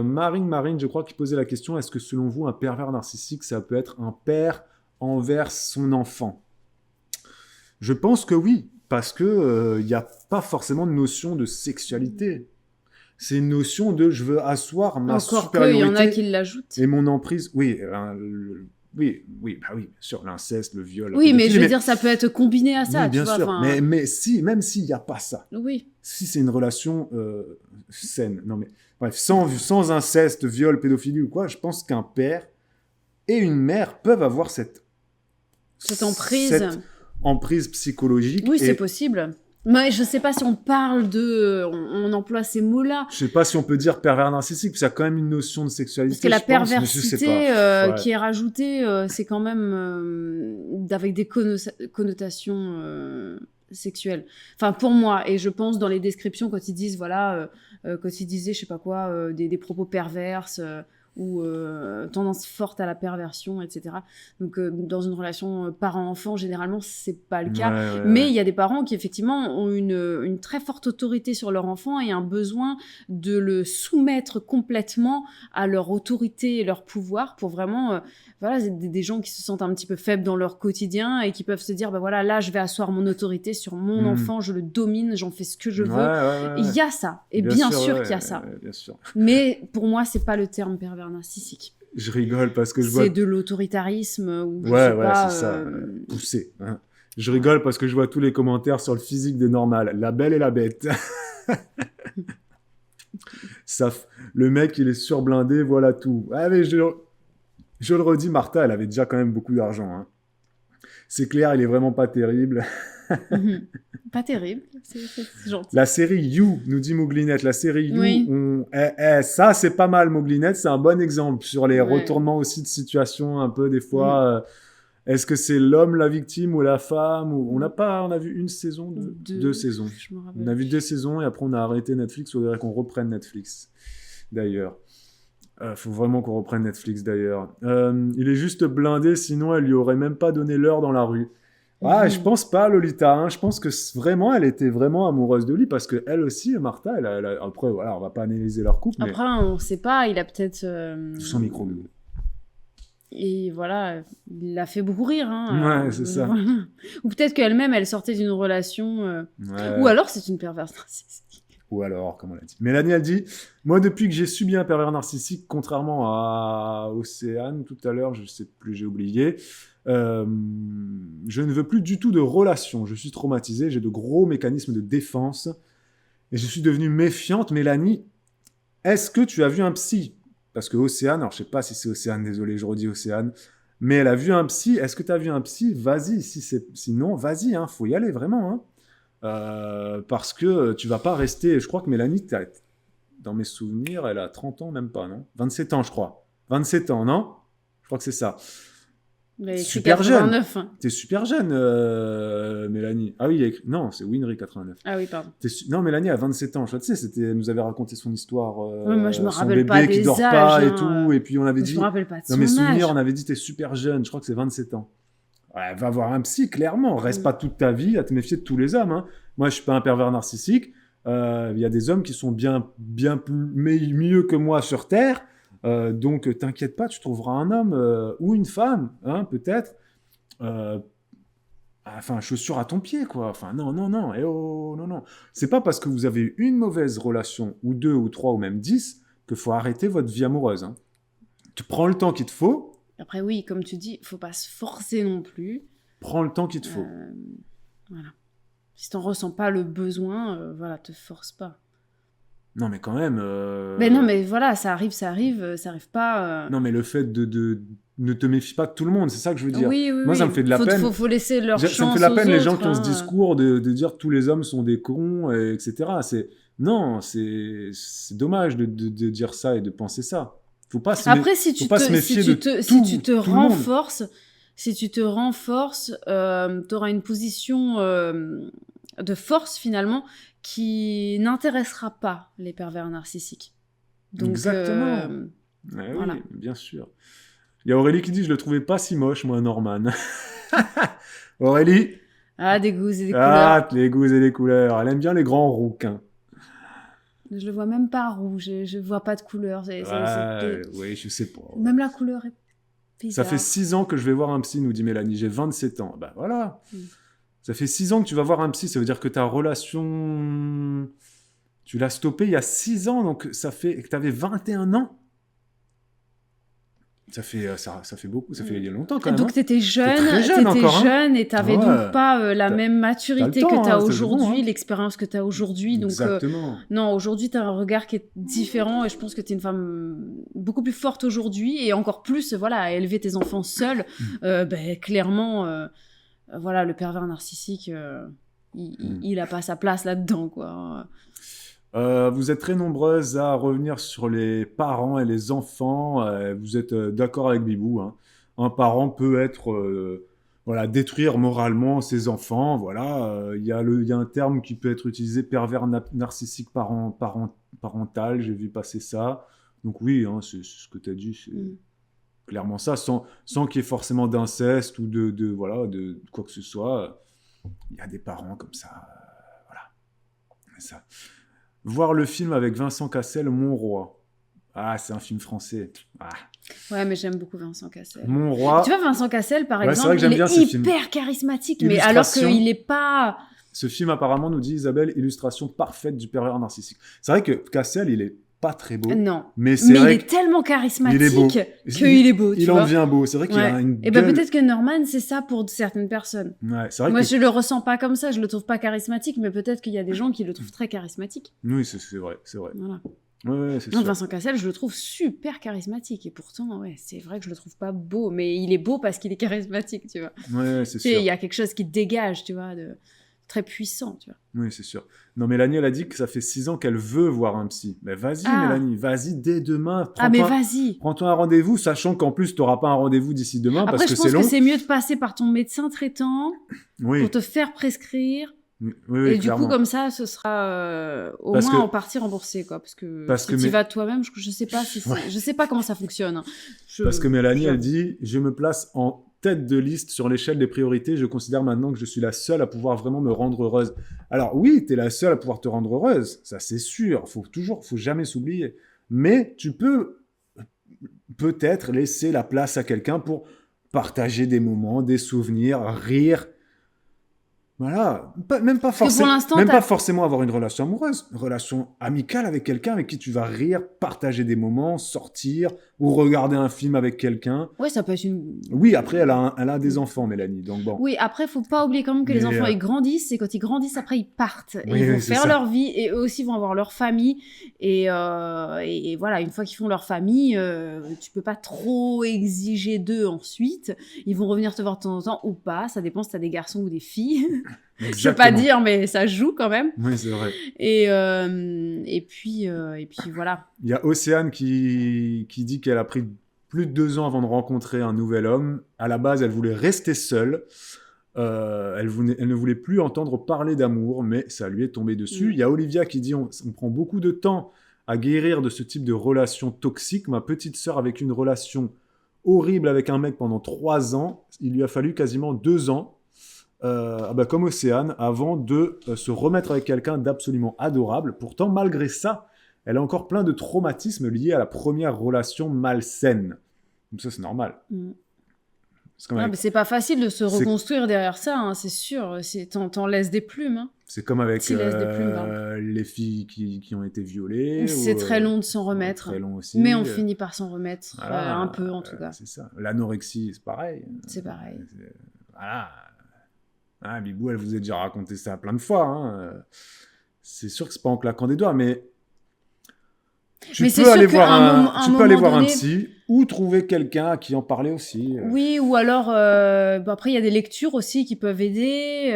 Marine, je crois, qui posait la question « Est-ce que selon vous, un pervers narcissique, ça peut être un père envers son enfant ?» Je pense que oui, parce que il n'y a pas forcément de notion de sexualité. C'est une notion de je veux asseoir ma
Encore
supériorité.
qu'il y en a qui l'ajoutent.
Et mon emprise, oui, bien sûr, l'inceste, le viol.
Oui,
la
mais je
pédophilie,
veux dire, ça peut être combiné à ça,
oui, bien
tu vois.
sûr.
enfin,
Mais si, même s'il n'y a pas ça,
Oui.
si c'est une relation saine, non mais bref, sans inceste, viol, pédophilie ou quoi, je pense qu'un père et une mère peuvent avoir cette
emprise.
emprise psychologique.
Oui,
et
c'est possible. Mais je sais pas si on parle de... On emploie ces mots-là.
je sais pas si on peut dire pervers narcissique, parce qu'il y a quand même une notion de sexualité.
Parce que la
je pense, mais je sais
perversité
pas. Ouais.
qui est rajoutée, c'est quand même avec des connotations sexuelles. Enfin, pour moi, et je pense dans les descriptions quand ils disent, voilà, quand ils disaient, je sais pas quoi, des propos perverses ou tendance forte à la perversion, etc. Donc, dans une relation parent-enfant, généralement, c'est pas le cas. Mais il y a des parents qui, effectivement, ont une très forte autorité sur leur enfant et un besoin de le soumettre complètement à leur autorité et leur pouvoir pour vraiment... voilà, c'est des gens qui se sentent un petit peu faibles dans leur quotidien et qui peuvent se dire, bah voilà, là, je vais asseoir mon autorité sur mon enfant, je le domine, j'en fais ce que je veux. Il y a ça. Et bien sûr qu'il y a ça.
Bien sûr.
Mais pour moi, c'est pas le terme pervers narcissique.
Je rigole parce que je vois...
C'est de l'autoritarisme ou je sais pas...
c'est ça. Poussé. Hein. Je rigole parce que je vois tous les commentaires sur le physique des normales. La belle et la bête. Le mec, il est surblindé, voilà tout. Ah, mais je le redis, Martha, elle avait déjà quand même beaucoup d'argent. Hein. C'est clair, il est vraiment pas terrible.
Pas terrible, c'est gentil.
La série You, nous dit Mouglinette. La série You,
Oui.
ça c'est pas mal, Mouglinette. C'est un bon exemple sur les retournements aussi de situation un peu des fois. Est-ce que c'est l'homme la victime ou la femme ou... On a vu une saison, deux saisons. On a vu 2 saisons et après on a arrêté Netflix. Il faudrait qu'on reprenne Netflix, d'ailleurs. Faut vraiment qu'on reprenne Netflix, d'ailleurs. Il est juste blindé, sinon elle lui aurait même pas donné l'heure dans la rue. Ah, je pense pas, Lolita. Hein. Je pense que vraiment, elle était vraiment amoureuse de lui parce que elle aussi, Martha, après, voilà, on va pas analyser leur couple.
Après, on sait pas. Il a peut-être.
Son micro.
Et voilà, il l'a fait beaucoup rire. Hein,
ouais, c'est ça.
Ou peut-être qu'elle-même, elle sortait d'une relation. Ou alors, c'est une perverse narcissique.
Ou alors, comme on l'a dit. Mélanie, elle dit « Moi, depuis que j'ai subi un pervers narcissique, contrairement à Océane, tout à l'heure, je sais plus, j'ai oublié, je ne veux plus du tout de relation. Je suis traumatisée, j'ai de gros mécanismes de défense et je suis devenue méfiante. Mélanie, est-ce que tu as vu un psy ?» Parce que Océane, alors je sais pas si c'est Océane, désolé, je redis Océane, mais elle a vu un psy. Est-ce que tu as vu un psy? Vas-y, sinon, vas-y, hein, faut y aller, vraiment. Hein. Parce que tu vas pas rester... Je crois que Mélanie, dans mes souvenirs, elle a 30 ans, même pas, non? 27 ans, je crois. 27 ans, non? Je crois que c'est ça.
Il a écrit
Super jeune.
89. Hein.
T'es super jeune, Mélanie. Ah oui, il a écrit... Non, c'est Winry 89.
Ah oui, pardon.
Non, Mélanie a 27 ans. Je sais, elle nous avait raconté son histoire.
Ouais, moi, je me
son
rappelle
bébé
pas
qui
des
dort
âges,
pas et
hein,
tout. Et puis on avait
Je
dit...
me rappelle pas de
Dans
son
mes souvenirs,
âge.
on avait dit t'es super jeune. Je crois que c'est 27 ans. Ouais, va voir un psy, clairement. Reste
Mm.
pas toute ta vie à te méfier de tous les hommes. Hein. Moi, je suis pas un pervers narcissique. Il y a des hommes qui sont bien mieux que moi sur Terre. Donc, t'inquiète pas, tu trouveras un homme ou une femme, hein, peut-être. Enfin, chaussure à ton pied, quoi. Enfin, non. Eh oh, non. C'est pas parce que vous avez eu une mauvaise relation, ou 2, ou 3, ou même 10, qu'il faut arrêter votre vie amoureuse. Hein. Tu prends le temps qu'il te faut.
Après, oui, comme tu dis, faut pas se forcer non plus.
Prends le temps qu'il te faut.
Voilà. Si t'en ressens pas le besoin, voilà, te force pas.
Non, mais quand même...
Mais non, mais voilà, ça arrive pas...
Non, mais le fait de ne te méfie pas de tout le monde, c'est ça que je veux dire.
Oui,
Moi, ça me fait de la peine.
Faut laisser leur chance
Ça me fait de la peine
aux
les gens
autres,
qui ont ce
hein.
discours de dire tous les hommes sont des cons, etc. Non, c'est dommage de dire ça et de penser ça. Faut pas se
Après, si
faut
tu
pas se
te,
méfier
si tu
de
te,
tout
si tu te
le monde.
renforces, t'auras une position de force finalement qui n'intéressera pas les pervers narcissiques. Donc,
Exactement.
voilà.
Oui, bien sûr. Il y a Aurélie qui dit je le trouvais pas si moche, moi, Norman. Aurélie.
Ah, des goûts et des
Ah, les goûts et les couleurs. Elle aime bien les grands rouquins.
couleurs. Je le vois même pas rouge, je vois pas de couleur.
Oui, je sais pas.
Même la couleur est bizarre.
Ça fait 6 ans que je vais voir un psy, nous dit Mélanie. J'ai 27 ans. Ben voilà. Ça fait 6 ans que tu vas voir un psy. Ça veut dire que ta relation... Tu l'as stoppée il y a 6 ans. Donc ça fait que tu avais 21 ans. Ça fait beaucoup. Ça fait longtemps quand même.
Donc t'étais jeune,
très jeune encore, hein.
jeune et t'avais donc pas la même maturité
t'as le temps,
que t'as
hein, c'est
aujourd'hui,
bon, hein.
l'expérience que t'as aujourd'hui. Donc
Exactement.
non, aujourd'hui t'as un regard qui est différent et je pense que t'es une femme beaucoup plus forte aujourd'hui et encore plus, voilà, à élever tes enfants seule. Clairement, voilà, le pervers narcissique, il a pas sa place là-dedans, quoi.
Vous êtes très nombreuses à revenir sur les parents et les enfants. Vous êtes d'accord avec Bibou, hein. Un parent peut être, détruire moralement ses enfants. Voilà, il y a un terme qui peut être utilisé, pervers narcissique parental. J'ai vu passer ça. Donc oui, hein, c'est ce que tu as dit. C'est clairement ça, sans qu'il y ait forcément d'inceste ou de quoi que ce soit. Il y a des parents comme ça. Voilà. Ça. Voir le film avec Vincent Cassel, Mon Roi. Ah, c'est un film français. Ah.
Ouais, mais j'aime beaucoup Vincent Cassel.
Mon Roi.
Tu vois, Vincent Cassel, par
Ouais, c'est
exemple,
vrai que j'aime
il
bien ce
est
film.
hyper charismatique, mais alors
Illustration.
qu'il est pas...
Ce film, apparemment, nous dit Isabelle, illustration parfaite du pervers narcissique. C'est vrai que Cassel, il est pas très beau.
Non.
Mais c'est vrai
il est tellement charismatique
il est beau.
qu'il est beau, tu
il
vois.
en devient beau. C'est vrai qu'il a une
Et ben
gueule...
peut-être que Norman, c'est ça pour certaines personnes.
Ouais, c'est vrai
Moi,
que...
je le ressens pas comme ça, je le trouve pas charismatique, mais peut-être qu'il y a des gens qui le trouvent très charismatique.
Oui, c'est vrai.
Voilà.
Ouais, c'est
Non,
sûr.
Vincent Cassel, je le trouve super charismatique. Et pourtant, ouais, c'est vrai que je le trouve pas beau, mais il est beau parce qu'il est charismatique, tu vois.
Ouais, c'est
Tu sais,
sûr.
il y a quelque chose qui dégage, tu vois, de très puissant, tu vois.
Oui, c'est sûr. Non, Mélanie, elle a dit que ça fait 6 ans qu'elle veut voir un psy. Mais vas-y,
Ah.
Mélanie, vas-y dès demain.
Ah, mais vas-y.
Prends-toi un rendez-vous, sachant qu'en plus, tu n'auras pas un rendez-vous d'ici demain
Après,
parce
je
que
pense
c'est long.
que c'est mieux de passer par ton médecin traitant
Oui,
pour te faire prescrire.
oui,
Et du
clairement.
coup, comme ça, ce sera au
Parce
moins
que-
en partie remboursé, quoi. Parce que
Parce
si
que
tu
mais-
vas toi-même, je sais pas si
Ouais.
je sais pas comment ça fonctionne. Hein.
Parce que Mélanie, elle dit « Je me place en tête de liste sur l'échelle des priorités. Je considère maintenant que je suis la seule à pouvoir vraiment me rendre heureuse. » Alors oui, tu es la seule à pouvoir te rendre heureuse. Ça, c'est sûr. Faut jamais s'oublier. Mais tu peux peut-être laisser la place à quelqu'un pour partager des moments, des souvenirs, rire. Voilà, même pas
que pour l'instant,
même
t'as-
pas forcément avoir une relation amoureuse, une relation amicale avec quelqu'un avec qui tu vas rire, partager des moments, sortir ou regarder un film avec quelqu'un.
Ouais, ça peut être une.
Oui, après elle a des enfants, Mélanie, donc bon.
Oui, après, faut pas oublier quand même que les
Mais,
enfants ils grandissent et quand ils grandissent, après ils partent et
Oui,
ils vont
oui, c'est
faire
ça.
leur vie et eux aussi vont avoir leur famille et voilà, une fois qu'ils font leur famille, tu peux pas trop exiger d'eux ensuite. Ils vont revenir te voir de temps en temps ou pas, ça dépend si t'as des garçons ou des filles. Je veux pas
Exactement.
dire, mais ça joue quand même.
Oui, c'est vrai.
Et puis voilà.
Il y a Océane qui dit qu'elle a pris plus de 2 ans avant de rencontrer un nouvel homme. À la base, elle voulait rester seule. Elle ne voulait plus entendre parler d'amour, mais ça lui est tombé dessus. Il y a Olivia qui dit on prend beaucoup de temps à guérir de ce type de relation toxique. Ma petite sœur avec une relation horrible avec un mec pendant 3 ans. Il lui a fallu quasiment 2 ans, comme Océane, avant de se remettre avec quelqu'un d'absolument adorable. Pourtant, malgré ça, elle a encore plein de traumatismes liés à la première relation malsaine. Donc ça, c'est normal. C'est comme
Ah,
avec,
mais c'est pas facile de se
c'est-
reconstruire derrière ça, hein, c'est sûr. T'en laisses des plumes. Hein.
c'est comme avec
S'il laisse des plumes, pardon.
les filles qui ont été violées.
C'est
ou,
très long de s'en remettre.
Très long aussi.
Mais on finit par s'en remettre,
Voilà,
un peu en tout cas.
C'est ça. L'anorexie, c'est pareil.
C'est pareil.
Voilà. Ah, Bibou, elle vous a déjà raconté ça plein de fois. Hein. C'est sûr que c'est pas en claquant des doigts, mais tu
Mais c'est
peux
sûr
aller
qu'à
voir
un
tu peux aller
moment
voir un
donné-
psy ou trouver quelqu'un à qui en parler aussi.
Oui, ou alors, après, il y a des lectures aussi qui peuvent aider.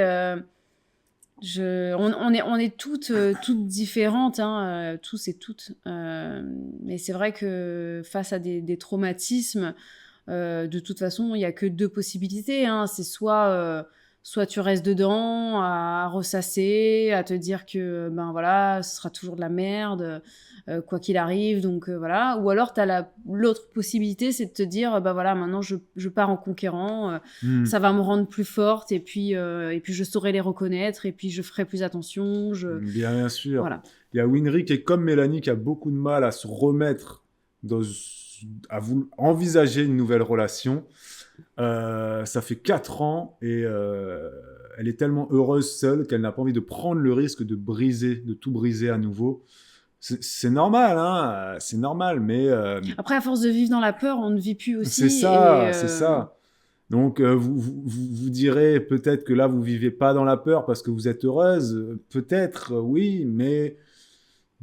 On est toutes différentes, hein, tous et toutes. Mais c'est vrai que face à des traumatismes, de toute façon, il n'y a que 2 possibilités. Hein. C'est soit tu restes dedans à ressasser, à te dire que ben voilà, ce sera toujours de la merde, quoi qu'il arrive, donc voilà. Ou alors tu as l'autre possibilité, c'est de te dire ben voilà, maintenant je pars en conquérant, ça va me rendre plus forte et puis je saurai les reconnaître et puis je ferai plus attention.
Bien sûr.
Voilà.
Il y a Winry qui est comme Mélanie qui a beaucoup de mal à se remettre à envisager une nouvelle relation. Ça fait 4 ans et elle est tellement heureuse seule qu'elle n'a pas envie de prendre le risque de tout briser à nouveau. C'est normal, hein, c'est normal, mais
Après, à force de vivre dans la peur, on ne vit plus aussi.
c'est ça,
et,
c'est ça. Donc vous direz peut-être que là vous vivez pas dans la peur parce que vous êtes heureuse, peut-être oui, mais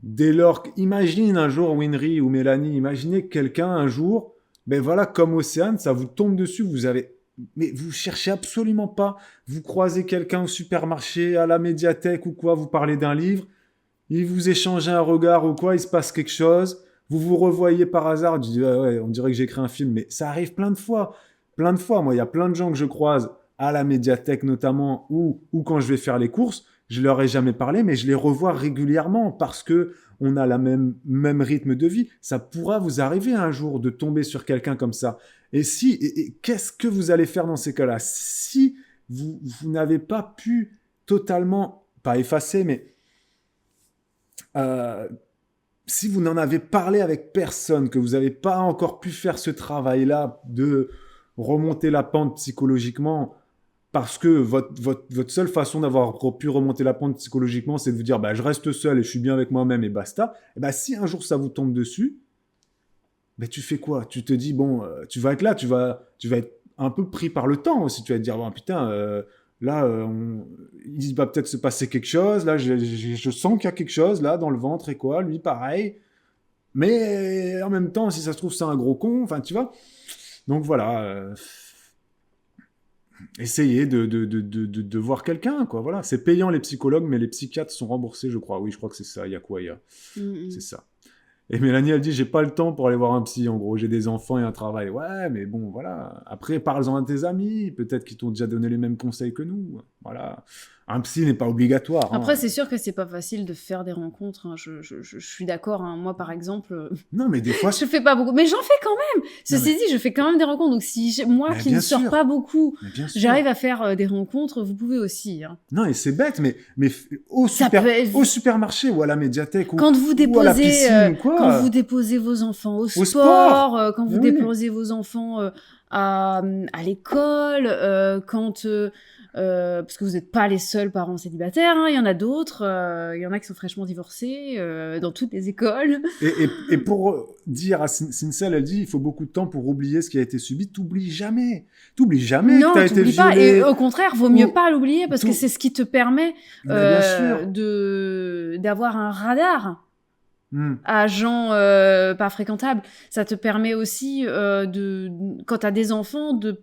dès lors, imagine un jour Winry ou Mélanie, imaginez quelqu'un un jour, ben voilà, comme Océane, ça vous tombe dessus, mais vous cherchez absolument pas, vous croisez quelqu'un au supermarché, à la médiathèque ou quoi, vous parlez d'un livre, il vous échange un regard ou quoi, il se passe quelque chose, vous vous revoyez par hasard, tu dis ouais, on dirait que j'ai écrit un film, mais ça arrive plein de fois. Moi, il y a plein de gens que je croise à la médiathèque notamment ou quand je vais faire les courses, je leur ai jamais parlé, mais je les revois régulièrement parce que on a la même rythme de vie. Ça pourra vous arriver un jour de tomber sur quelqu'un comme ça. Et qu'est-ce que vous allez faire dans ces cas-là? Si vous n'avez pas pu totalement, pas effacer, mais si vous n'en avez parlé avec personne, que vous n'avez pas encore pu faire ce travail-là de remonter la pente psychologiquement, parce que votre seule façon d'avoir pu remonter la pente psychologiquement, c'est de vous dire bah, je reste seul et je suis bien avec moi-même et basta. Et bah, si un jour ça vous tombe dessus, bah, tu fais quoi? Tu te dis, bon, tu vas être là, tu vas être un peu pris par le temps aussi. Tu vas te dire, bon, putain, là, il va peut-être se passer quelque chose. Là, je sens qu'il y a quelque chose là dans le ventre et quoi. Lui, pareil. Mais en même temps, si ça se trouve, c'est un gros con. Enfin, tu vois. Donc voilà. Essayez de voir quelqu'un, quoi. Voilà. C'est payant les psychologues, mais les psychiatres sont remboursés, je crois. Oui, je crois que c'est ça. Il y a quoi? C'est ça. Et Mélanie, elle dit, j'ai pas le temps pour aller voir un psy, en gros, j'ai des enfants et un travail. Ouais, mais bon, voilà. Après, parle-en à tes amis, peut-être qu'ils t'ont déjà donné les mêmes conseils que nous. Voilà. Un psy n'est pas obligatoire.
Après,
hein.
c'est sûr que c'est pas facile de faire des rencontres. Hein. Je suis d'accord. Hein. Moi, par exemple,
Non, mais des fois,
je fais pas beaucoup, mais j'en fais quand même. Ceci dit, je fais quand même des rencontres. Donc, si moi
Mais
qui
bien
ne sors
sûr.
pas beaucoup,
mais bien sûr.
j'arrive à faire des rencontres, vous pouvez aussi. Hein.
Non, et c'est bête, mais au
Ça peut être-
supermarché ou à la médiathèque ou,
Quand vous
ou à la
déposez,
piscine ou quoi.
quand vous déposez vos enfants au sport,
sport.
quand vous
Mais oui.
déposez vos enfants à l'école, quand parce que vous n'êtes pas les seuls parents célibataires, hein, il y en a d'autres, il y en a qui sont fraîchement divorcés dans toutes les écoles.
Et pour dire à Sincel, elle dit, il faut beaucoup de temps pour oublier ce qui a été subi. T'oublies jamais. T'oublies jamais
Non,
que t'as été
t'oublies pas.
violé.
Et au contraire, vaut mieux
Ou-
pas l'oublier parce que
tout-
c'est ce qui te permet
Mais bien sûr.
d'avoir un radar à gens pas fréquentables. Ça te permet aussi, quand tu as des enfants, de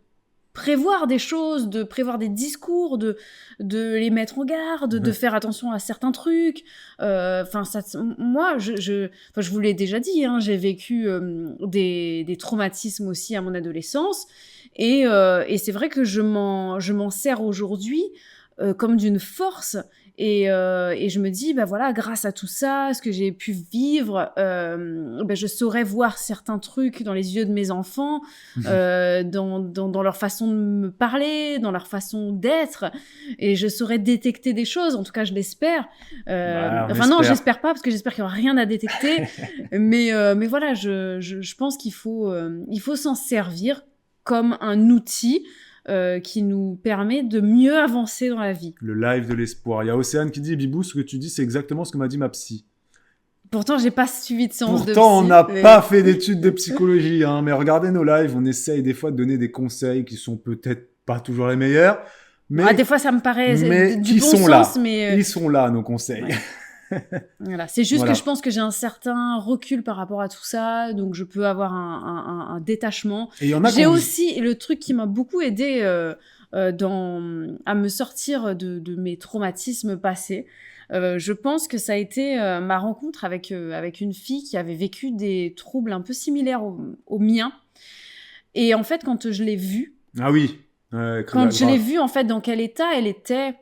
prévoir des choses, de prévoir des discours, de les mettre en garde, de faire attention à certains trucs. Enfin, moi, je vous l'ai déjà dit, hein, j'ai vécu des traumatismes aussi à mon adolescence, et c'est vrai que je m'en sers aujourd'hui comme d'une force. Et je me dis, bah voilà, grâce à tout ça, ce que j'ai pu vivre, je saurais voir certains trucs dans les yeux de mes enfants, dans leur façon de me parler, dans leur façon d'être, et je saurais détecter des choses, en tout cas je l'espère. Non, j'espère pas, parce que j'espère qu'il n'y aura rien à détecter, mais voilà, je pense qu'il faut s'en servir comme un outil qui nous permet de mieux avancer dans la vie.
Le live de l'espoir. Il y a Océane qui dit, Bibou, ce que tu dis, c'est exactement ce que m'a dit ma psy.
Pourtant, j'ai pas suivi de séance de psy.
Pourtant, on n'a pas fait d'études de psychologie, hein, mais regardez nos lives, on essaye des fois de donner des conseils qui sont peut-être pas toujours les meilleurs, mais
des fois, ça me paraît du
qui
bon
sont
sens,
là.
mais
Ils sont là, nos conseils.
Ouais. Voilà. C'est juste que je pense que j'ai un certain recul par rapport à tout ça, donc je peux avoir un détachement.
Et il y en a
j'ai aussi le truc qui m'a beaucoup aidé à me sortir de mes traumatismes passés. Je pense que ça a été ma rencontre avec une fille qui avait vécu des troubles un peu similaires aux miens. Et en fait, quand je l'ai vue,
ah oui,
quand je l'ai vue en fait dans quel état elle était,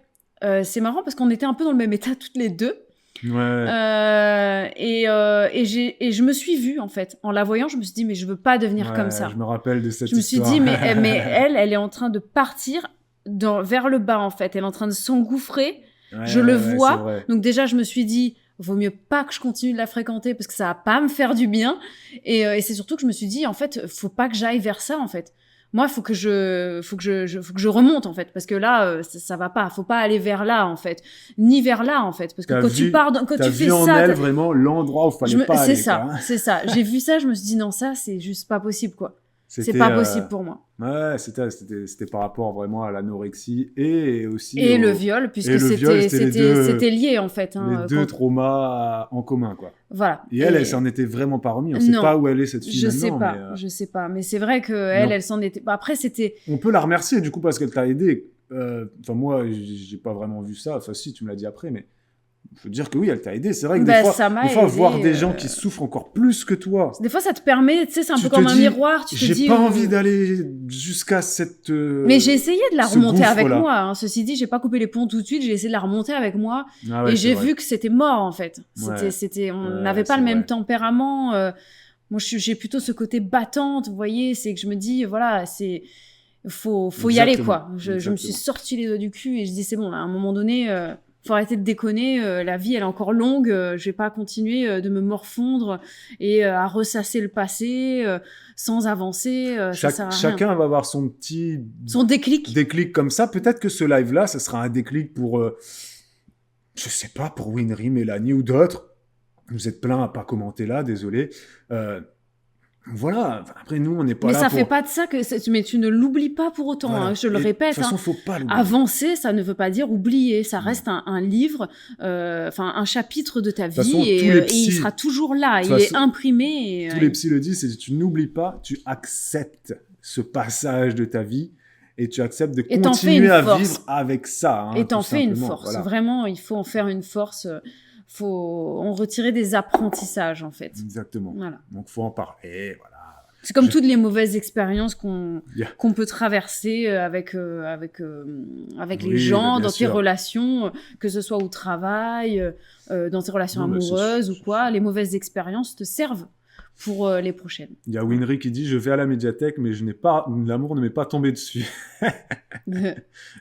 c'est marrant parce qu'on était un peu dans le même état toutes les deux.
Ouais.
Et je me suis vue en fait en la voyant, je me suis dit mais je veux pas devenir comme ça.
Je me rappelle de cette
histoire. Je me suis dit mais elle est en train de partir vers le bas en fait, elle est en train de s'engouffrer. Je le vois. Donc déjà je me suis dit vaut mieux pas que je continue de la fréquenter parce que ça va pas me faire du bien. Et c'est surtout que je me suis dit en fait faut pas que j'aille vers ça en fait. Moi, faut que je remonte en fait, parce que là, ça va pas. Faut pas aller vers là en fait, ni vers là en fait, parce que quand tu fais ça,
en elle vraiment l'endroit où fallait pas aller.
C'est ça. J'ai vu ça, je me suis dit non, ça c'est juste pas possible quoi. C'est pas possible pour moi.
Ouais, c'était par rapport vraiment à l'anorexie et aussi
le viol, puisque c'était lié en fait.
Les deux traumas en commun quoi.
Voilà.
Et elle s'en était vraiment pas remise. On sait pas où elle est cette fille maintenant.
Je sais pas. Mais c'est vrai que elle s'en était. Après c'était.
On peut la remercier du coup parce qu'elle t'a aidé. Enfin moi, j'ai pas vraiment vu ça. Enfin si, tu me l'as dit après, mais faut dire que oui, elle t'a aidé. C'est vrai que des fois voir des gens qui souffrent encore plus que toi.
Des fois, ça te permet, tu sais, c'est un peu comme un miroir. Tu te dis.
J'ai pas envie d'aller jusqu'à cette.
Mais j'ai essayé de la remonter avec moi. Hein. Ceci dit, j'ai pas coupé les ponts tout de suite. J'ai essayé de la remonter avec moi et j'ai vu que c'était mort en fait. On n'avait pas le même tempérament. Moi, j'ai plutôt ce côté battante. Vous voyez, c'est que je me dis, voilà, faut y aller quoi. Je me suis sorti les doigts du cul et je dis c'est bon. À un moment donné. Faut arrêter de déconner, la vie elle est encore longue, je vais pas continuer de me morfondre et à ressasser le passé sans avancer, ça sert à rien.
Chacun va avoir son déclic comme ça. Peut-être que ce live là, ça sera un déclic pour je sais pas, pour Winry, Mélanie ou d'autres. Vous êtes plein à pas commenter là, désolé. Voilà, après nous on n'est pas là
mais ça fait pas de ça mais tu ne l'oublies pas pour autant, voilà. Hein, je le répète.
De toute façon, faut pas l'oublier.
Avancer, ça ne veut pas dire oublier, ça reste un livre, un chapitre de ta vie et il sera toujours là, il est imprimé.
Tous les psys le disent, c'est que tu n'oublies pas, tu acceptes ce passage de ta vie et tu acceptes de continuer à vivre avec ça. Hein,
et t'en fais une force, voilà. Vraiment, il faut en faire une force. Faut en retirer des apprentissages en fait.
Exactement. Voilà. Donc faut en parler, voilà.
C'est comme toutes les mauvaises expériences qu'on peut traverser avec les gens, dans tes relations, que ce soit au travail, dans tes relations amoureuses ou quoi. Les mauvaises expériences te servent pour les prochaines.
Il y a Winry qui dit « Je vais à la médiathèque, mais l'amour ne m'est pas tombé dessus. »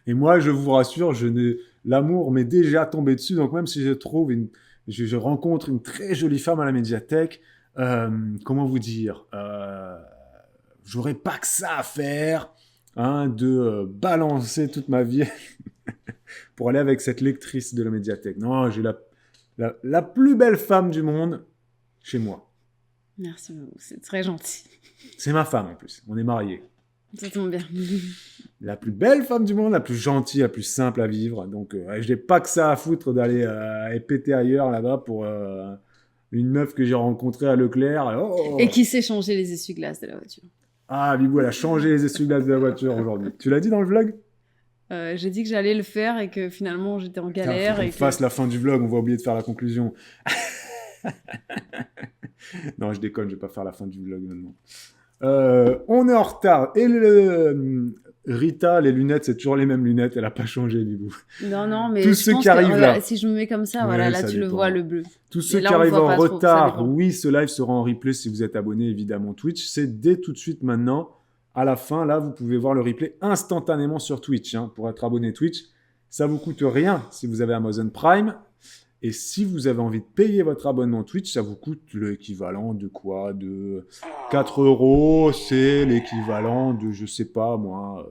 Et moi, je vous rassure, l'amour m'est déjà tombé dessus. Donc même si je rencontre une très jolie femme à la médiathèque, comment vous dire, j'aurais pas que ça à faire de balancer toute ma vie pour aller avec cette lectrice de la médiathèque. Non, j'ai la plus belle femme du monde chez moi.
Merci beaucoup, c'est très gentil.
C'est ma femme en plus, on est mariés.
Ça tombe bien.
La plus belle femme du monde, la plus gentille, la plus simple à vivre. Donc je n'ai pas que ça à foutre d'aller péter ailleurs là-bas pour une meuf que j'ai rencontrée à Leclerc.
Et qui sait changer les essuie-glaces de la voiture.
Ah, Bibou, elle a changé les essuie-glaces de la voiture aujourd'hui. Tu l'as dit dans le vlog?
J'ai dit que j'allais le faire et que finalement j'étais en galère.
Faut qu'on fasse la fin du vlog, on va oublier de faire la conclusion. Non, je déconne, je vais pas faire la fin du vlog maintenant. On est en retard. Et Rita, les lunettes, c'est toujours les mêmes lunettes. Elle a pas changé, Bibou.
Non, mais
Tous
je
ceux
pense
qui arrivent
que,
là.
si je me mets comme ça,
Ouais,
voilà, là
ça
tu le
dépend.
vois, le bleu.
Tous ceux
Et là,
qui
on
arrivent
voit
en
pas trop, ça
retard,
dépend.
oui, ce live sera en replay si vous êtes abonné évidemment Twitch. C'est dès tout de suite maintenant. À la fin, là, vous pouvez voir le replay instantanément sur Twitch. Hein, pour être abonné Twitch, ça vous coûte rien si vous avez Amazon Prime. Et si vous avez envie de payer votre abonnement Twitch, ça vous coûte l'équivalent de quoi? De 4 €. C'est l'équivalent de, je sais pas moi,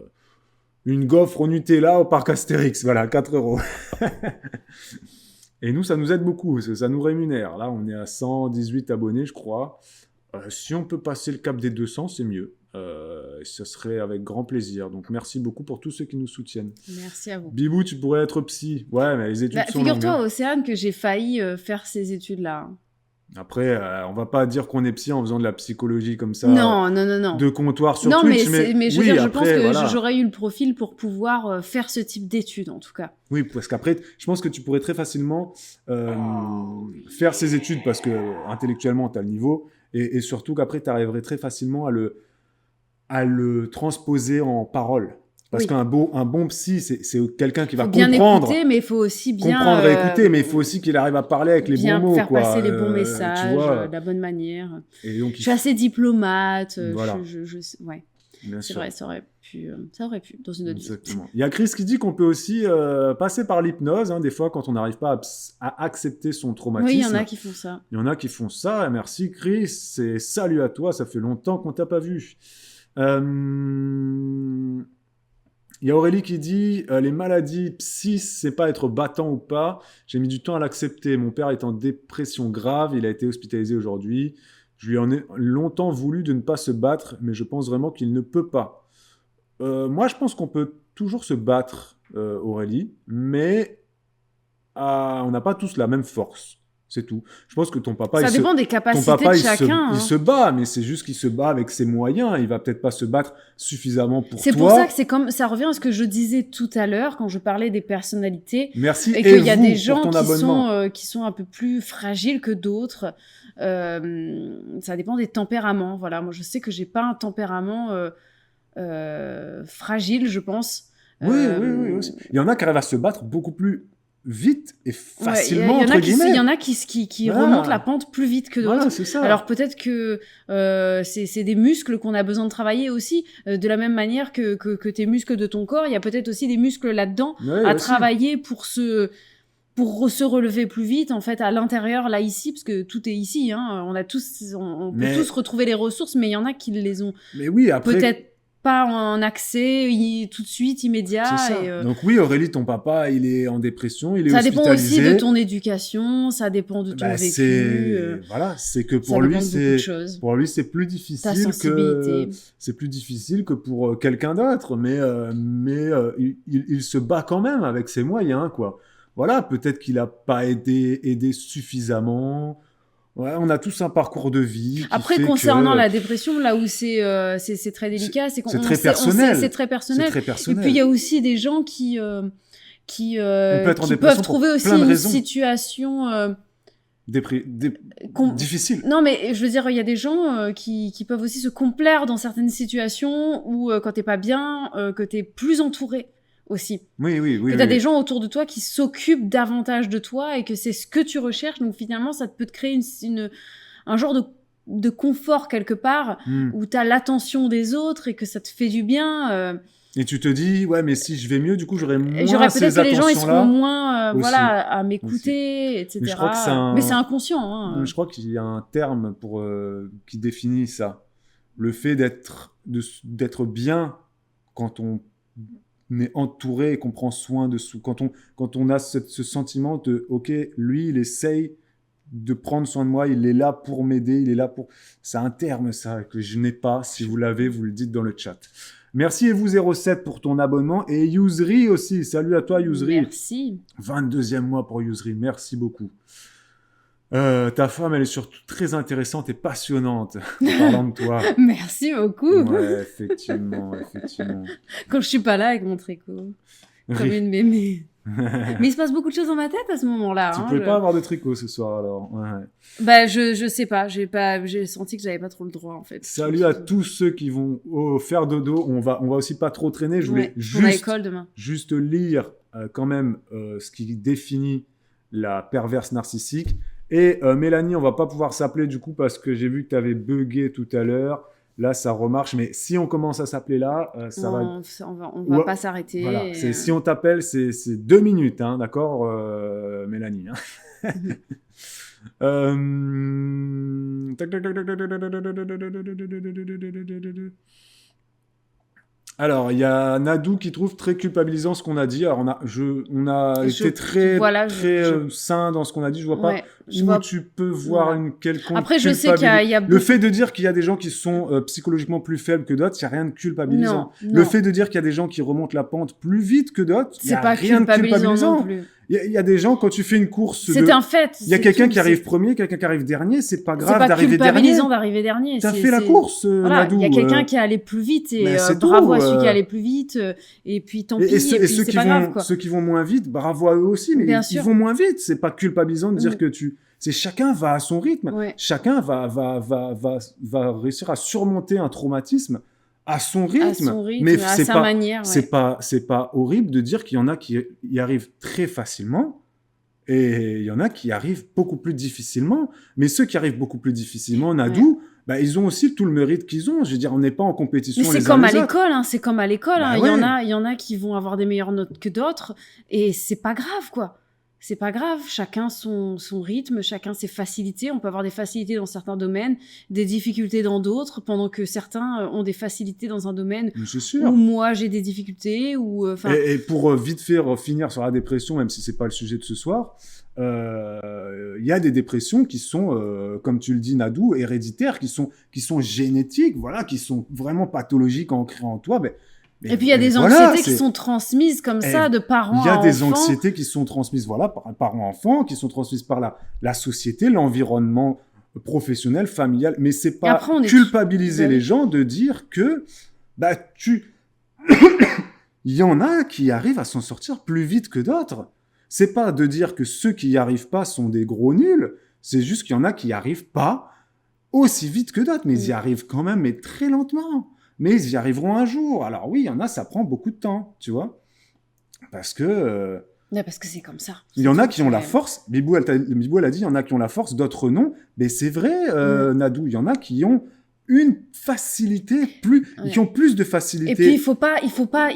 une gaufre au Nutella au parc Astérix. Voilà, 4 €. Et nous, ça nous aide beaucoup, parce que ça nous rémunère. Là, on est à 118 abonnés, je crois. Si on peut passer le cap des 200, c'est mieux. Ce serait avec grand plaisir. Donc, merci beaucoup pour tous ceux qui nous soutiennent.
Merci à vous.
Bibou, tu pourrais être psy. Ouais, mais les études sont longues.
Figure-toi,
Hein.
Océane, que j'ai failli faire ces études-là.
Après, on va pas dire qu'on est psy en faisant de la psychologie comme ça.
Non.
De comptoir sur
Non,
Twitch.
mais je veux
oui,
dire, je
après,
pense que
voilà.
j'aurais eu le profil pour pouvoir faire ce type d'études, en tout cas.
Oui, parce qu'après, je pense que tu pourrais très facilement faire ces études parce que intellectuellement, tu as le niveau. Et surtout qu'après, tu arriverais très facilement à le transposer en parole. Parce
Oui.
qu'un bon psy, c'est quelqu'un qui va
Faut bien
comprendre.
écouter, mais il faut aussi bien...
comprendre et écouter, mais il faut aussi qu'il arrive à parler avec les
bien
bons mots.
faire
quoi.
passer les bons
Tu
messages
vois.
de la bonne manière.
Et donc,
Je suis assez diplomate.
Voilà.
Ouais,
bien
c'est
sûr.
vrai, ça aurait pu dans une autre vie.
Exactement. Il y a Chris qui dit qu'on peut aussi passer par l'hypnose, hein, des fois, quand on n'arrive pas à accepter son traumatisme.
Oui, il y en a qui font ça.
Il y en a qui font ça. Merci Chris. Et salut à toi. Ça fait longtemps qu'on t'a pas vu. Il y a Aurélie qui dit les maladies psy, c'est pas être battant ou pas. J'ai mis du temps à l'accepter. Mon père est en dépression grave. Il a été hospitalisé aujourd'hui. Je lui en ai longtemps voulu de ne pas se battre, mais je pense vraiment qu'il ne peut pas. Moi, je pense qu'on peut toujours se battre, Aurélie, mais on n'a pas tous la même force. C'est tout. Je pense que ton papa,
Ça dépend des
ton
capacités
papa,
de
il
chacun.
se bat, mais c'est juste qu'il se bat avec ses moyens. Il va peut-être pas se battre suffisamment pour toi.
C'est pour ça que c'est comme ça revient à ce que je disais tout à l'heure quand je parlais des personnalités.
Merci
Et qu'il y a
vous
des
pour
gens
ton abonnement.
qui sont un peu plus fragiles que d'autres. Ça dépend des tempéraments. Voilà, moi je sais que j'ai pas un tempérament fragile, je pense.
Oui, aussi. Il y en a qui arrivent à se battre beaucoup plus vite et facilement,
il y en
entre guillemets.
il y en a qui
Voilà.
remontent la pente plus vite que d'autres.
Voilà, c'est ça.
Alors peut-être que c'est des muscles qu'on a besoin de travailler aussi, de la même manière que tes muscles de ton corps, il y a peut-être aussi des muscles là-dedans
Ouais,
à
aussi.
travailler pour se relever plus vite, en fait, à l'intérieur, là, ici, parce que tout est ici, hein, on peut tous retrouver les ressources, mais il y en a qui les ont
Mais oui, après...
peut-être pas en accès tout de suite, immédiat.
C'est ça.
Et,
Donc oui, Aurélie, ton papa, il est en dépression, il est
ça dépend
hospitalisé.
aussi de ton éducation, ça dépend de ton vécu.
Voilà, c'est que
Ça
pour lui,
dépend de beaucoup de choses.
pour lui, c'est plus
Ta
difficile
sensibilité.
que pour quelqu'un d'autre. Mais il se bat quand même avec ses moyens, quoi. Voilà, peut-être qu'il n'a pas aidé suffisamment. Ouais, on a tous un parcours de vie.
Après,
qui fait
concernant
que
la dépression, là où c'est très délicat, c'est qu'on
c'est très
sait-
personnel.
c'est très personnel.
c'est très
Et
personnel.
puis il y a aussi des gens qui
peut être en
qui
dépression
peuvent
pour
trouver aussi
plein de
une
raisons.
situation qu'on-
difficile.
Non, mais je veux dire, il y a des gens qui peuvent aussi se complaire dans certaines situations où quand t'es pas bien, que t'es plus entouré aussi.
Oui.
Que t'as des gens autour de toi qui s'occupent davantage de toi et que c'est ce que tu recherches. Donc finalement, ça peut te créer un genre de confort quelque part
Hmm.
où t'as l'attention des autres et que ça te fait du bien.
Et tu te dis, ouais, mais si je vais mieux, du coup, j'aurai moins
Et j'aurais peut-être
ces
que les gens ils
attentions-là.
seront moins
aussi.
voilà, à m'écouter, etc.
Mais je crois que c'est un-
Mais c'est inconscient. Hein.
Je crois qu'il y a un terme qui définit ça. Le fait d'être bien quand on est entouré et qu'on prend soin de soi. Quand on a ce sentiment de, OK, lui, il essaye de prendre soin de moi, il est là pour m'aider, il est là pour... C'est un terme, ça, que je n'ai pas. Si vous l'avez, vous le dites dans le chat. Merci et vous 07 pour ton abonnement. Et Yousri aussi. Salut à toi, Yousri.
Merci.
22e mois pour Yousri. Merci beaucoup. Ta femme, elle est surtout très intéressante et passionnante, en parlant de toi.
Merci beaucoup.
Ouais, effectivement, effectivement.
Quand je suis pas là avec mon tricot. Comme une mémé. Mais il se passe beaucoup de choses dans ma tête à ce moment-là.
Tu
hein,
pouvais pas avoir de tricot ce soir, alors. Ouais.
Bah, je sais pas. J'ai senti que j'avais pas trop le droit, en fait.
Salut à tous ceux qui vont faire dodo. On va aussi pas trop traîner. Je voulais
On a école demain.
juste lire quand même ce qui définit la perverse narcissique. Et Mélanie, on va pas pouvoir s'appeler du coup parce que j'ai vu que tu avais bugué tout à l'heure. Là, ça remarche. Mais si on commence à s'appeler là, ça va...
On va pas s'arrêter.
Voilà. Si on t'appelle, c'est 2 minutes, hein, d'accord, Mélanie. Hein. Alors, il y a Nadou qui trouve très culpabilisant ce qu'on a dit. Alors, on a été très sain dans ce qu'on a dit. Je vois pas où tu peux voir une quelconque
Après, je sais qu'il y a
Le fait de dire qu'il y a des gens qui sont psychologiquement plus faibles que d'autres, il n'y a rien de culpabilisant.
Non.
Le fait de dire qu'il y a des gens qui remontent la pente plus vite que d'autres, il n'y a rien de culpabilisant.
Non plus.
Il y a des gens, quand tu fais une course...
C'est un fait.
Il y a quelqu'un qui arrive premier, quelqu'un qui arrive dernier, c'est pas grave d'arriver dernier.
C'est pas culpabilisant d'arriver dernier.
T'as fait la course, Nadou.
Il y a quelqu'un qui est allé plus vite et bravo à celui qui est allé plus vite. Et puis tant pis, et
ceux
c'est pas grave, quoi.
Ceux qui vont moins vite, bravo à eux aussi, mais ils vont moins vite. C'est pas culpabilisant de dire que c'est chacun va à son rythme.
Ouais.
Chacun va réussir à surmonter un traumatisme à son rythme,
mais à sa manière.
C'est pas horrible de dire qu'il y en a qui y arrivent très facilement et il y en a qui arrivent beaucoup plus difficilement. Mais ceux qui arrivent beaucoup plus difficilement, Nadou, bah, ils ont aussi tout le mérite qu'ils ont. Je veux dire, on n'est pas en compétition.
Mais c'est comme à l'école, hein. C'est comme à l'école.
Bah,
il y en a qui vont avoir des meilleures notes que d'autres et c'est pas grave, quoi. C'est pas grave, chacun son rythme, chacun ses facilités. On peut avoir des facilités dans certains domaines, des difficultés dans d'autres, pendant que certains ont des facilités dans un domaine où moi j'ai des difficultés. Et
pour vite faire finir sur la dépression, même si c'est pas le sujet de ce soir, il y a des dépressions qui sont, comme tu le dis, Nadou, héréditaires, qui sont génétiques, voilà, qui sont vraiment pathologiques, ancrées en toi.
Et puis il y a des anxiétés qui sont transmises comme ça de parents à enfants.
Il y a des anxiétés qui sont transmises par parents-enfants, qui sont transmises par la société, l'environnement professionnel, familial. Mais c'est pas culpabiliser les gens de dire que il y en a qui arrivent à s'en sortir plus vite que d'autres. C'est pas de dire que ceux qui y arrivent pas sont des gros nuls. C'est juste qu'il y en a qui y arrivent pas aussi vite que d'autres, mais ils y arrivent quand même, mais très lentement. Mais ils y arriveront un jour. Alors oui, il y en a, ça prend beaucoup de temps, tu vois. Parce que
c'est comme ça.
Il y en a qui ont la force. Bibou, elle a dit, il y en a qui ont la force, d'autres non. Mais c'est vrai, Nadou, il y en a qui ont une facilité qui ont plus de facilité.
Et puis il faut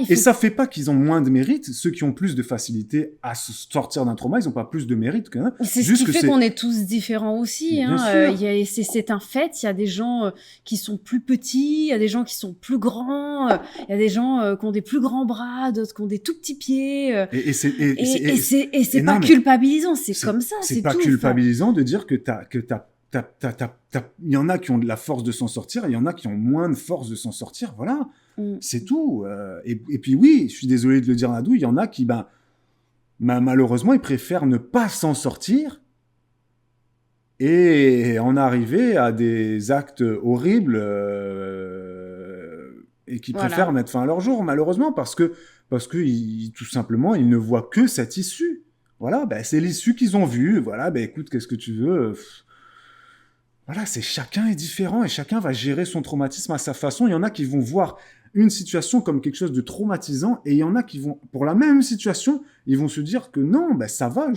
Et ça fait pas qu'ils ont moins de mérite. Ceux qui ont plus de facilité à se sortir d'un trauma, ils ont pas plus de mérite qu'un.
C'est ce qui fait qu'on est tous différents aussi. C'est un fait. Il y a des gens qui sont plus petits, il y a des gens qui sont plus grands, il y a des gens qui ont des plus grands bras, d'autres qui ont des tout petits pieds. Et c'est pas culpabilisant. C'est comme ça.
C'est pas culpabilisant de dire que il y en a qui ont de la force de s'en sortir, et il y en a qui ont moins de force de s'en sortir, voilà. C'est tout. Et puis oui, je suis désolé de le dire, Nadou, il y en a qui, malheureusement, ils préfèrent ne pas s'en sortir et en arriver à des actes horribles et qui préfèrent mettre fin à leur jour, malheureusement, parce que tout simplement, ils ne voient que cette issue. Voilà, c'est l'issue qu'ils ont vue. Voilà, écoute, qu'est-ce que tu veux ? Voilà, chacun est différent et chacun va gérer son traumatisme à sa façon. Il y en a qui vont voir une situation comme quelque chose de traumatisant et il y en a qui vont, pour la même situation, ils vont se dire que non, ça va,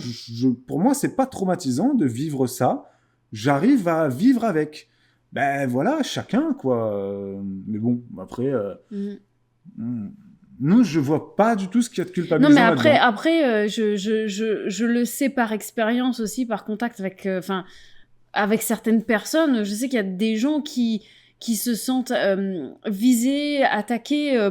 pour moi, c'est pas traumatisant de vivre ça. J'arrive à vivre avec. Voilà, chacun, quoi. Mais bon, après... Non, je vois pas du tout ce qu'il y a de culpabilisant.
Non, mais après, je le sais par expérience aussi, par contact avec certaines personnes. Je sais qu'il y a des gens qui se sentent visés, attaqués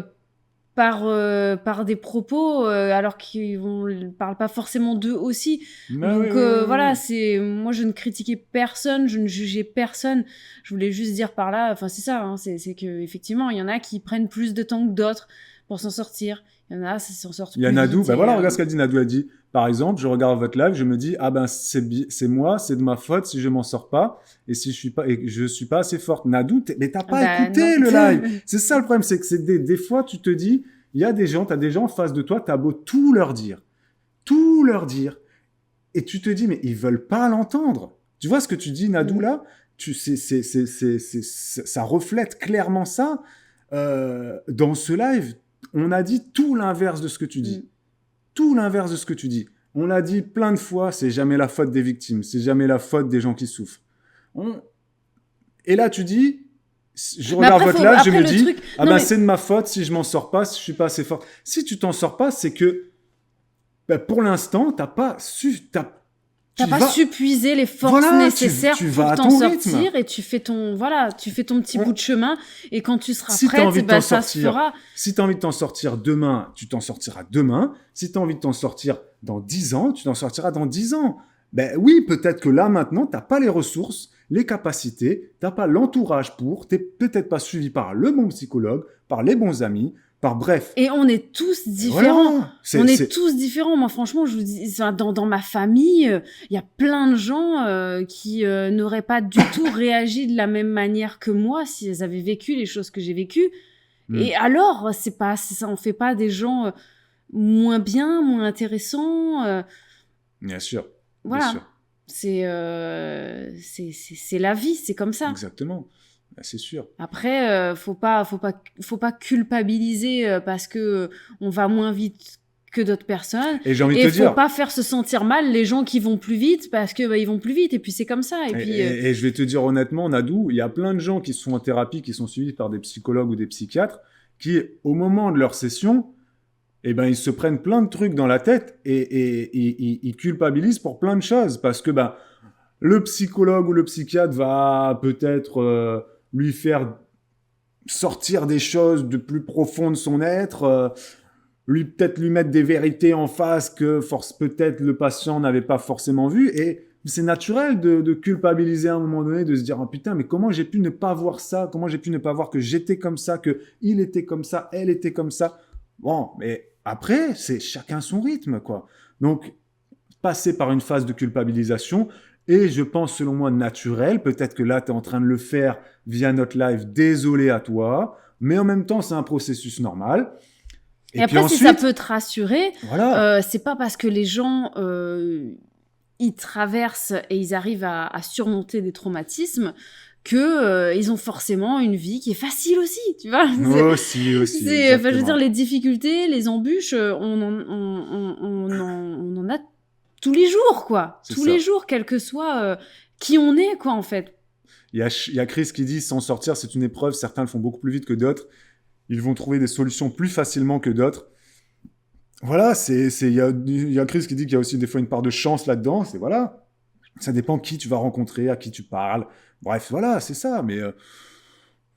par des propos alors qu'ils parlent pas forcément d'eux aussi. Donc voilà, moi je ne critiquais personne, je ne jugeais personne. Je voulais juste dire par là, c'est ça, hein, c'est que effectivement il y en a qui prennent plus de temps que d'autres pour s'en sortir. Il y en a, ça s'en sort
Il y a
plus
Nadou,
vite
ben
et,
voilà, regarde ce qu'elle dit. Nadou, elle dit, par exemple, je regarde votre live, je me dis, ah ben c'est moi, c'est de ma faute si je m'en sors pas et si je suis pas assez forte. Nadou, mais t'as pas
Bah,
écouté
non.
le live. C'est ça le problème, c'est que des fois tu te dis, il y a des gens, t'as des gens en face de toi, t'as beau tout leur dire, et tu te dis, mais ils veulent pas l'entendre. Tu vois ce que tu dis, Nadou, là? Ça reflète clairement ça. Dans ce live, on a dit tout l'inverse de ce que tu dis. Tout l'inverse de ce que tu dis. On l'a dit plein de fois, c'est jamais la faute des victimes, c'est jamais la faute des gens qui souffrent. Et là, tu dis, je regarde votre live, je me dis, c'est de ma faute si je m'en sors pas, si je suis pas assez fort. Si tu t'en sors pas, c'est que, pour l'instant, t'as pas su
puiser les forces nécessaires pour t'en sortir et tu fais ton petit bout de chemin et quand tu seras prête, ça se fera.
Si tu as envie de t'en sortir demain, tu t'en sortiras demain. Si tu as envie de t'en sortir dans 10 ans, tu t'en sortiras dans 10 ans. Oui, peut-être que là, maintenant, tu n'as pas les ressources, les capacités, tu n'as pas l'entourage tu n'es peut-être pas suivi par le bon psychologue, par les bons amis, bref.
Et on est tous différents. Voilà, tous différents. Moi, franchement, je vous dis, dans ma famille, il y a plein de gens qui n'auraient pas du tout réagi de la même manière que moi si elles avaient vécu les choses que j'ai vécues. Et alors, ça en fait pas des gens moins bien, moins intéressants.
Bien sûr.
Voilà.
Bien sûr.
C'est la vie, c'est comme ça.
Exactement. C'est sûr.
Après, faut pas culpabiliser parce que on va moins vite que d'autres personnes.
Et j'ai envie de te dire.
Faut pas faire se sentir mal les gens qui vont plus vite parce que ils vont plus vite et puis c'est comme ça.
Et je vais te dire honnêtement, Nadou, il y a plein de gens qui sont en thérapie, qui sont suivis par des psychologues ou des psychiatres, qui au moment de leur session, ils se prennent plein de trucs dans la tête et ils culpabilisent pour plein de choses parce que le psychologue ou le psychiatre va peut-être lui faire sortir des choses de plus profond de son être, peut-être lui mettre des vérités en face que peut-être le patient n'avait pas forcément vues. Et c'est naturel de culpabiliser à un moment donné, de se dire « Oh putain, mais comment j'ai pu ne pas voir ça? Comment j'ai pu ne pas voir que j'étais comme ça, qu'il était comme ça, elle était comme ça ?» Bon, mais après, c'est chacun son rythme, quoi. Donc, passer par une phase de culpabilisation... Et je pense, selon moi, naturel. Peut-être que là, tu es en train de le faire via notre live. Désolé à toi. Mais en même temps, c'est un processus normal.
Et après, ensuite, si ça peut te rassurer,
voilà.
C'est pas parce que les gens, ils traversent et ils arrivent à surmonter des traumatismes que ils ont forcément une vie qui est facile aussi, tu vois.
Aussi.
Je veux dire, les difficultés, les embûches, on en a tous les jours, quoi. Les jours, quel que soit qui on est, quoi, en fait.
Il y a Chris qui dit « S'en sortir, c'est une épreuve. Certains le font beaucoup plus vite que d'autres. Ils vont trouver des solutions plus facilement que d'autres. » Voilà, il y a Chris qui dit qu'il y a aussi des fois une part de chance là-dedans. Voilà. Ça dépend qui tu vas rencontrer, à qui tu parles. Bref, voilà, c'est ça. Mais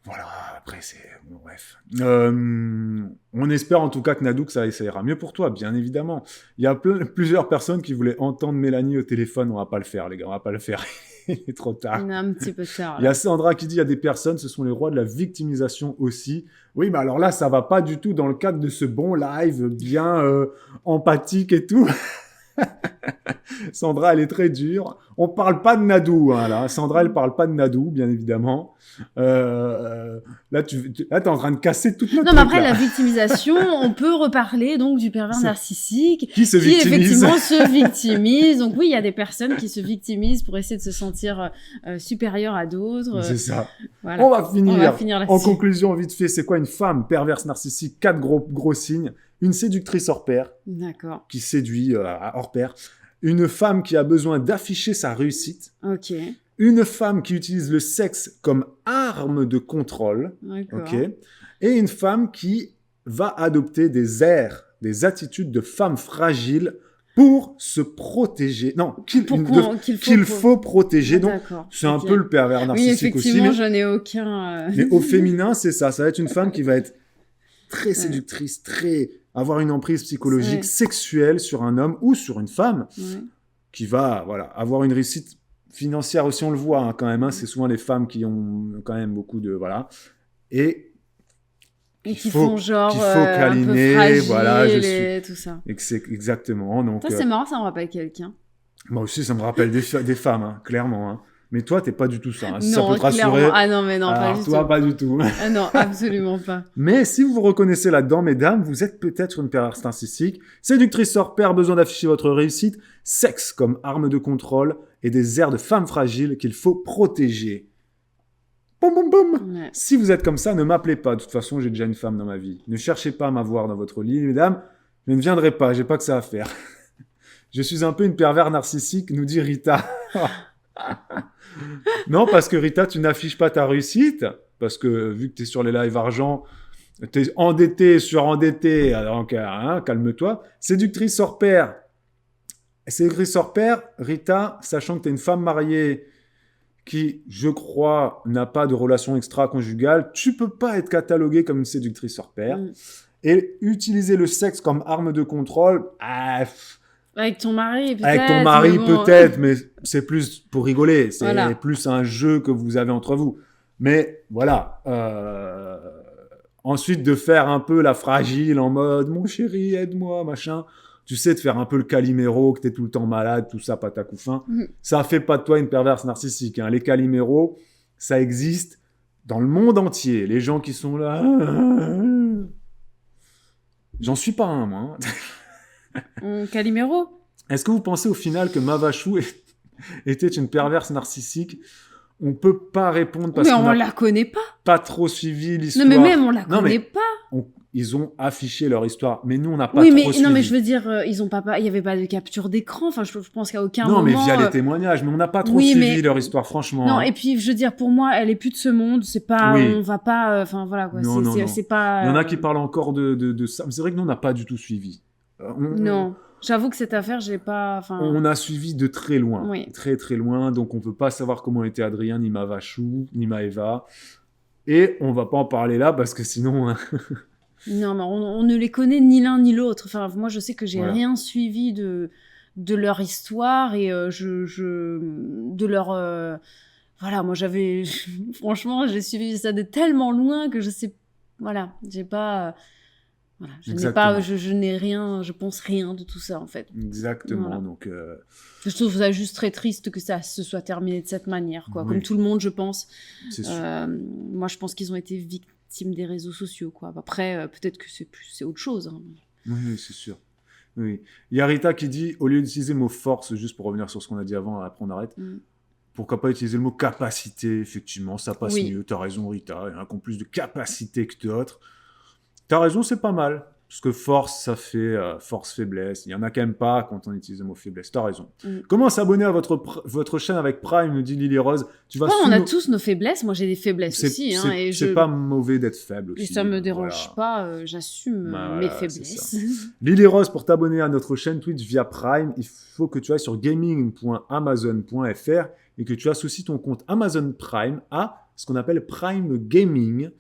voilà, après, bref. On espère en tout cas que Nadou, ça ira mieux pour toi, bien évidemment. Il y a plusieurs personnes qui voulaient entendre Mélanie au téléphone. On va pas le faire, les gars, on va pas le faire. Il est trop tard.
Il est un petit peu tard.
Il y a Sandra qui dit il y a des personnes, ce sont les rois de la victimisation aussi. Oui, mais alors là, ça va pas du tout dans le cadre de ce bon live bien empathique et tout. Sandra, elle est très dure. On parle pas de Nadou, hein, là. Sandra, elle parle pas de Nadou, bien évidemment. Là, t'es en train de casser toute notre.
Non, mais après, la victimisation, on peut reparler donc du pervers narcissique
qui
effectivement se victimise. Donc oui, il y a des personnes qui se victimisent pour essayer de se sentir supérieures à d'autres.
C'est ça.
Voilà.
On va finir
là-dessus.
En conclusion, vite fait, c'est quoi une femme perverse narcissique? 4 gros signes. Une séductrice hors pair.
D'accord.
Qui séduit hors pair. Une femme qui a besoin d'afficher sa réussite.
Ok.
Une femme qui utilise le sexe comme arme de contrôle.
D'accord.
Ok. Et une femme qui va adopter des airs, des attitudes de femme fragile pour se protéger. Non, qu'il faut protéger. Donc, c'est un peu le pervers narcissique aussi.
Oui, effectivement, je n'ai aucun...
Mais au féminin, c'est ça. Ça va être une femme qui va être très séductrice, avoir une emprise psychologique, sexuelle sur un homme ou sur une femme, qui va avoir une réussite financière aussi, on le voit quand même. C'est souvent les femmes qui ont quand même beaucoup de... Voilà. Et
Et qui
faut-
font genre
qu'il faut
un peu
câliner,
fragile
voilà,
et tout ça.
Et que c'est exactement. Donc,
Ça, c'est marrant, ça me rappelle quelqu'un.
moi aussi, ça me rappelle des femmes, hein, clairement. Hein. Mais toi, t'es pas du tout ça. Hein. Si ça
Non,
peut te rassurer.
clairement. Ah non, mais non, pas
Alors
du
toi,
tout.
pas du tout.
Ah non, absolument pas.
Mais si vous vous reconnaissez là-dedans, mesdames, vous êtes peut-être une perverse narcissique, séductrice hors pair, besoin d'afficher votre réussite, sexe comme arme de contrôle et des airs de femme fragile qu'il faut protéger. Boum, boum, boum.
Ouais.
Si vous êtes comme ça, ne m'appelez pas. De toute façon, j'ai déjà une femme dans ma vie. Ne cherchez pas à m'avoir dans votre lit, mesdames. Je ne viendrai pas, j'ai pas que ça à faire. Je suis un peu une perverse narcissique, nous dit Rita. Non, parce que Rita, tu n'affiches pas ta réussite. Parce que vu que tu es sur les lives argent, tu es endetté, surendetté. Donc, hein, calme-toi. Séductrice hors pair. Séductrice hors pair, Rita, sachant que tu es une femme mariée qui, je crois, n'a pas de relation extra-conjugale, tu peux pas être cataloguée comme une séductrice hors pair.
Mm.
Et utiliser le sexe comme arme de contrôle,
Avec ton mari, peut-être.
avec ton mari
mais bon.
peut-être, mais c'est plus pour rigoler. C'est
Voilà.
plus un jeu que vous avez entre vous. Mais voilà. Ensuite, de faire un peu la fragile en mode « Mon chéri, aide-moi, machin ». Tu sais, de faire un peu le Calimero, que tu es tout le temps malade, tout ça, patac ou fin. Ça fait pas de toi une perverse narcissique. Hein. Les Caliméros, ça existe dans le monde entier. Les gens qui sont là... J'en suis pas un, moi. Hein.
Calimero.
Est-ce que vous pensez au final que Mavachou était une perverse narcissique? On peut pas répondre parce
Mais
qu'on
on
n'a
la connaît pas.
pas trop suivi l'histoire.
Non, mais même on la
Non,
connaît
mais
pas.
ils ont affiché leur histoire, mais nous on n'a pas
Oui,
trop
mais
suivi.
non, mais je veux dire, ils ont pas, il y avait pas de capture d'écran. Enfin, je pense qu'à aucun
Non,
moment.
mais via les témoignages, mais on n'a pas trop
oui,
suivi
mais-
leur histoire, franchement.
Non,
hein.
et puis je veux dire, pour moi, elle est plus de ce monde. C'est pas,
Oui.
on va pas, enfin voilà quoi.
Non, non, non.
C'est pas.
Il y en a qui parlent encore de ça, mais c'est vrai que nous on n'a pas du tout suivi.
Non, j'avoue que cette affaire, j'ai pas. Enfin.
On a suivi de très loin,
Oui.
très très loin, donc on peut pas savoir comment était Adrien, ni Mavachou, ni Maëva. Et on va pas en parler là parce que sinon.
Non, mais on ne les connaît ni l'un ni l'autre. Enfin, moi, je sais que j'ai
Voilà.
rien suivi de leur histoire et de leur. Voilà, moi, j'avais. Franchement, j'ai suivi ça de tellement loin que je sais. Voilà, j'ai pas. Voilà, je n'ai pas.
Exactement.
Je n'ai rien. Je pense rien de tout ça, en fait.
Exactement,
Voilà.
donc.
Je trouve ça juste très triste que ça se soit terminé de cette manière, quoi.
Oui.
Comme tout le monde, je pense.
C'est sûr.
Moi, je pense qu'ils ont été victimes des réseaux sociaux, quoi. Après, peut-être que c'est autre chose. Hein.
Oui, c'est sûr. Oui. Il y a Rita qui dit, au lieu d'utiliser le mot force, juste pour revenir sur ce qu'on a dit avant, après on arrête, pourquoi pas utiliser le mot capacité, effectivement, ça passe
Oui.
mieux. T'as raison, Rita, il y en a qui ont plus de capacité que d'autres. T'as raison, c'est pas mal. Parce que force, ça fait force-faiblesse. Il y en a quand même pas quand on utilise le mot faiblesse. T'as raison. Comment s'abonner à votre chaîne avec Prime, nous dit Lily Rose. Tu vas
Ouais,
sous
on a
nos-
tous nos faiblesses. Moi, j'ai des faiblesses
C'est
aussi. Hein, et
c'est pas mauvais d'être faible aussi.
Et ça me dérange
voilà.
pas. J'assume
Bah,
mes
voilà, c'est
faiblesses.
Lily Rose, pour t'abonner à notre chaîne Twitch via Prime, il faut que tu ailles sur gaming.amazon.fr et que tu associes ton compte Amazon Prime à ce qu'on appelle Prime Gaming.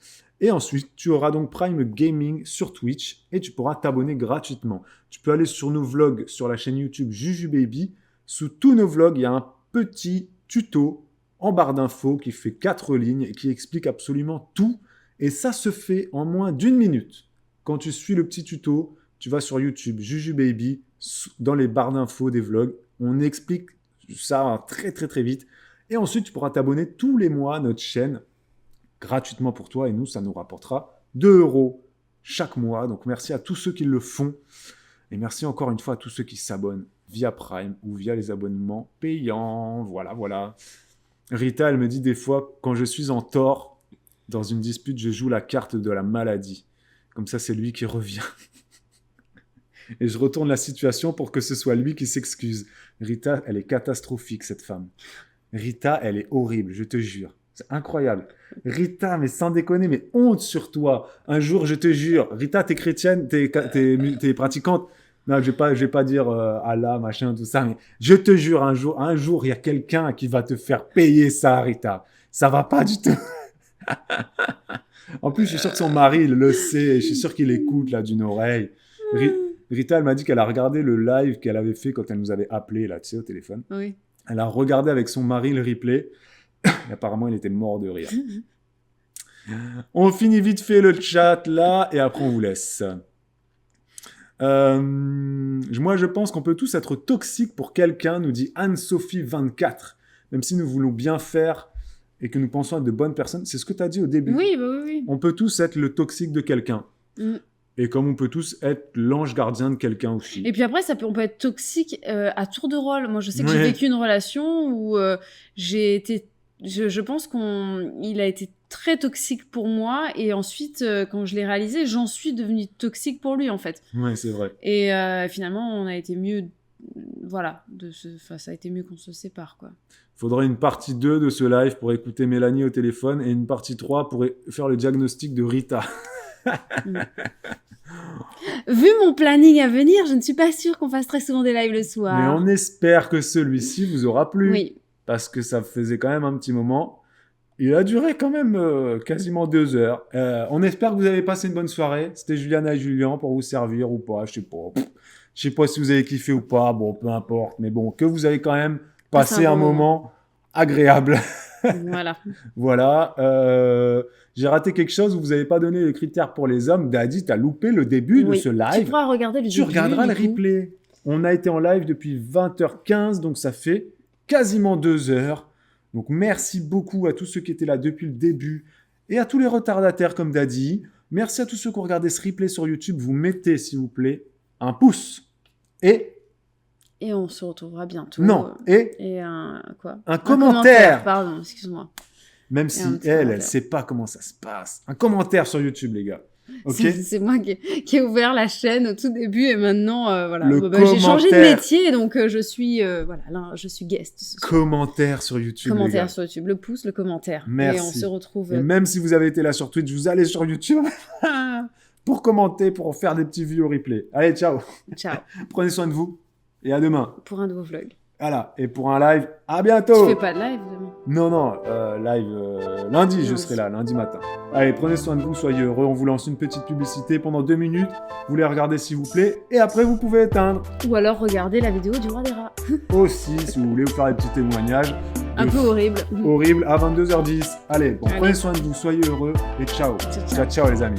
Et ensuite, tu auras donc Prime Gaming sur Twitch et tu pourras t'abonner gratuitement. Tu peux aller sur nos vlogs sur la chaîne YouTube Juju Baby. Sous tous nos vlogs, il y a un petit tuto en barre d'infos qui fait 4 lignes et qui explique absolument tout. Et ça se fait en moins d'1 minute. Quand tu suis le petit tuto, tu vas sur YouTube Juju Baby, dans les barres d'infos des vlogs. On explique ça très très très vite. Et ensuite, tu pourras t'abonner tous les mois à notre chaîne gratuitement pour toi et nous, ça nous rapportera 2 € chaque mois. Donc, merci à tous ceux qui le font et merci encore une fois à tous ceux qui s'abonnent via Prime ou via les abonnements payants. Voilà, voilà. Rita, elle me dit des fois, quand je suis en tort dans une dispute, je joue la carte de la maladie. Comme ça, c'est lui qui revient. Et je retourne la situation pour que ce soit lui qui s'excuse. Rita, elle est catastrophique, cette femme. Rita, elle est horrible, je te jure. C'est incroyable. Rita, mais sans déconner, mais honte sur toi. Un jour, je te jure, Rita, t'es chrétienne, t'es pratiquante. Non, je vais pas dire Allah, machin, tout ça, mais je te jure, un jour, il y a quelqu'un qui va te faire payer ça, Rita. Ça va pas du tout. En plus, je suis sûr que son mari, il le sait. Je suis sûr qu'il écoute là d'une oreille. Rita, elle m'a dit qu'elle a regardé le live qu'elle avait fait quand elle nous avait appelé là, tu sais, au téléphone.
Oui.
Elle a regardé avec son mari le replay. Et apparemment, il était mort de rire. On finit vite fait le chat là et après on vous laisse. Moi, je pense qu'on peut tous être toxiques pour quelqu'un, nous dit Anne-Sophie24. Même si nous voulons bien faire et que nous pensons être de bonnes personnes. C'est ce que tu as dit au début.
Oui, bah oui.
On peut tous être le toxique de quelqu'un.
Mm.
Et comme on peut tous être l'ange gardien de quelqu'un aussi.
Et puis après, on peut être toxique à tour de rôle. Moi, je sais que
Ouais.
j'ai vécu une relation où j'ai été... Je pense qu'il a été très toxique pour moi. Et ensuite, quand je l'ai réalisé, j'en suis devenue toxique pour lui, en fait.
Ouais, c'est vrai.
Et finalement, on a été mieux... Voilà. Ça a été mieux qu'on se sépare, quoi.
Faudrait une partie 2 de ce live pour écouter Mélanie au téléphone et une partie 3 pour faire le diagnostic de Rita.
Vu mon planning à venir, je ne suis pas sûre qu'on fasse très souvent des lives le soir.
Mais on espère que celui-ci vous aura plu.
Oui.
Parce que ça faisait quand même un petit moment. Il a duré quand même quasiment 2 heures. On espère que vous avez passé une bonne soirée. C'était Juliana et Julien pour vous servir ou pas, je sais pas. Je sais pas si vous avez kiffé ou pas, bon, peu importe. Mais bon, que vous avez quand même passé un moment agréable.
Voilà.
Voilà. J'ai raté quelque chose où vous n'avez pas donné les critères pour les hommes. Daddy, t'as loupé le début de ce
Tu
live.
pourras regarder le
Tu
début,
regarderas le
du coup.
replay. On a été en live depuis 20h15, donc ça fait quasiment 2 heures. Donc merci beaucoup à tous ceux qui étaient là depuis le début et à tous les retardataires comme Daddy. Merci à tous ceux qui ont regardé ce replay sur YouTube. Vous mettez, s'il vous plaît, un pouce. Et
on se retrouvera bientôt.
non,
Et un quoi
un commentaire.
Pardon, excuse-moi.
Même
Et
si
un petit
elle
commentaire.
sait pas comment ça se passe. Un commentaire sur YouTube, les gars. Ok.
C'est moi qui ai ouvert la chaîne au tout début et maintenant voilà.
Le
J'ai changé de
commentaire.
métier donc je suis voilà là, je suis guest. ce soir.
Commentaire sur YouTube, les
Commentaire
gars.
sur YouTube, le pouce, le commentaire.
Merci.
Et on se retrouve.
Et même si vous avez été là sur Twitch, vous allez sur YouTube pour commenter, pour faire des petits vues au replay. Allez, ciao.
Ciao
Prenez soin de vous et à demain.
pour un nouveau vlog.
Voilà. Et pour un live, à bientôt.
Tu fais pas de live demain.
Non, live lundi, je
Lundi.
serai là, lundi matin. Allez, prenez soin de vous, soyez heureux. On vous lance une petite publicité pendant 2 minutes. Vous les regardez s'il vous plaît. Et après, vous pouvez éteindre.
Ou alors regardez la vidéo du roi des rats.
Aussi, si vous voulez vous faire des petits témoignages.
Un peu horrible.
Horrible à 22h10. Allez, bon,
Allez.
prenez soin de vous, soyez heureux et ciao.
Ciao, ciao.
Ciao, ciao les amis.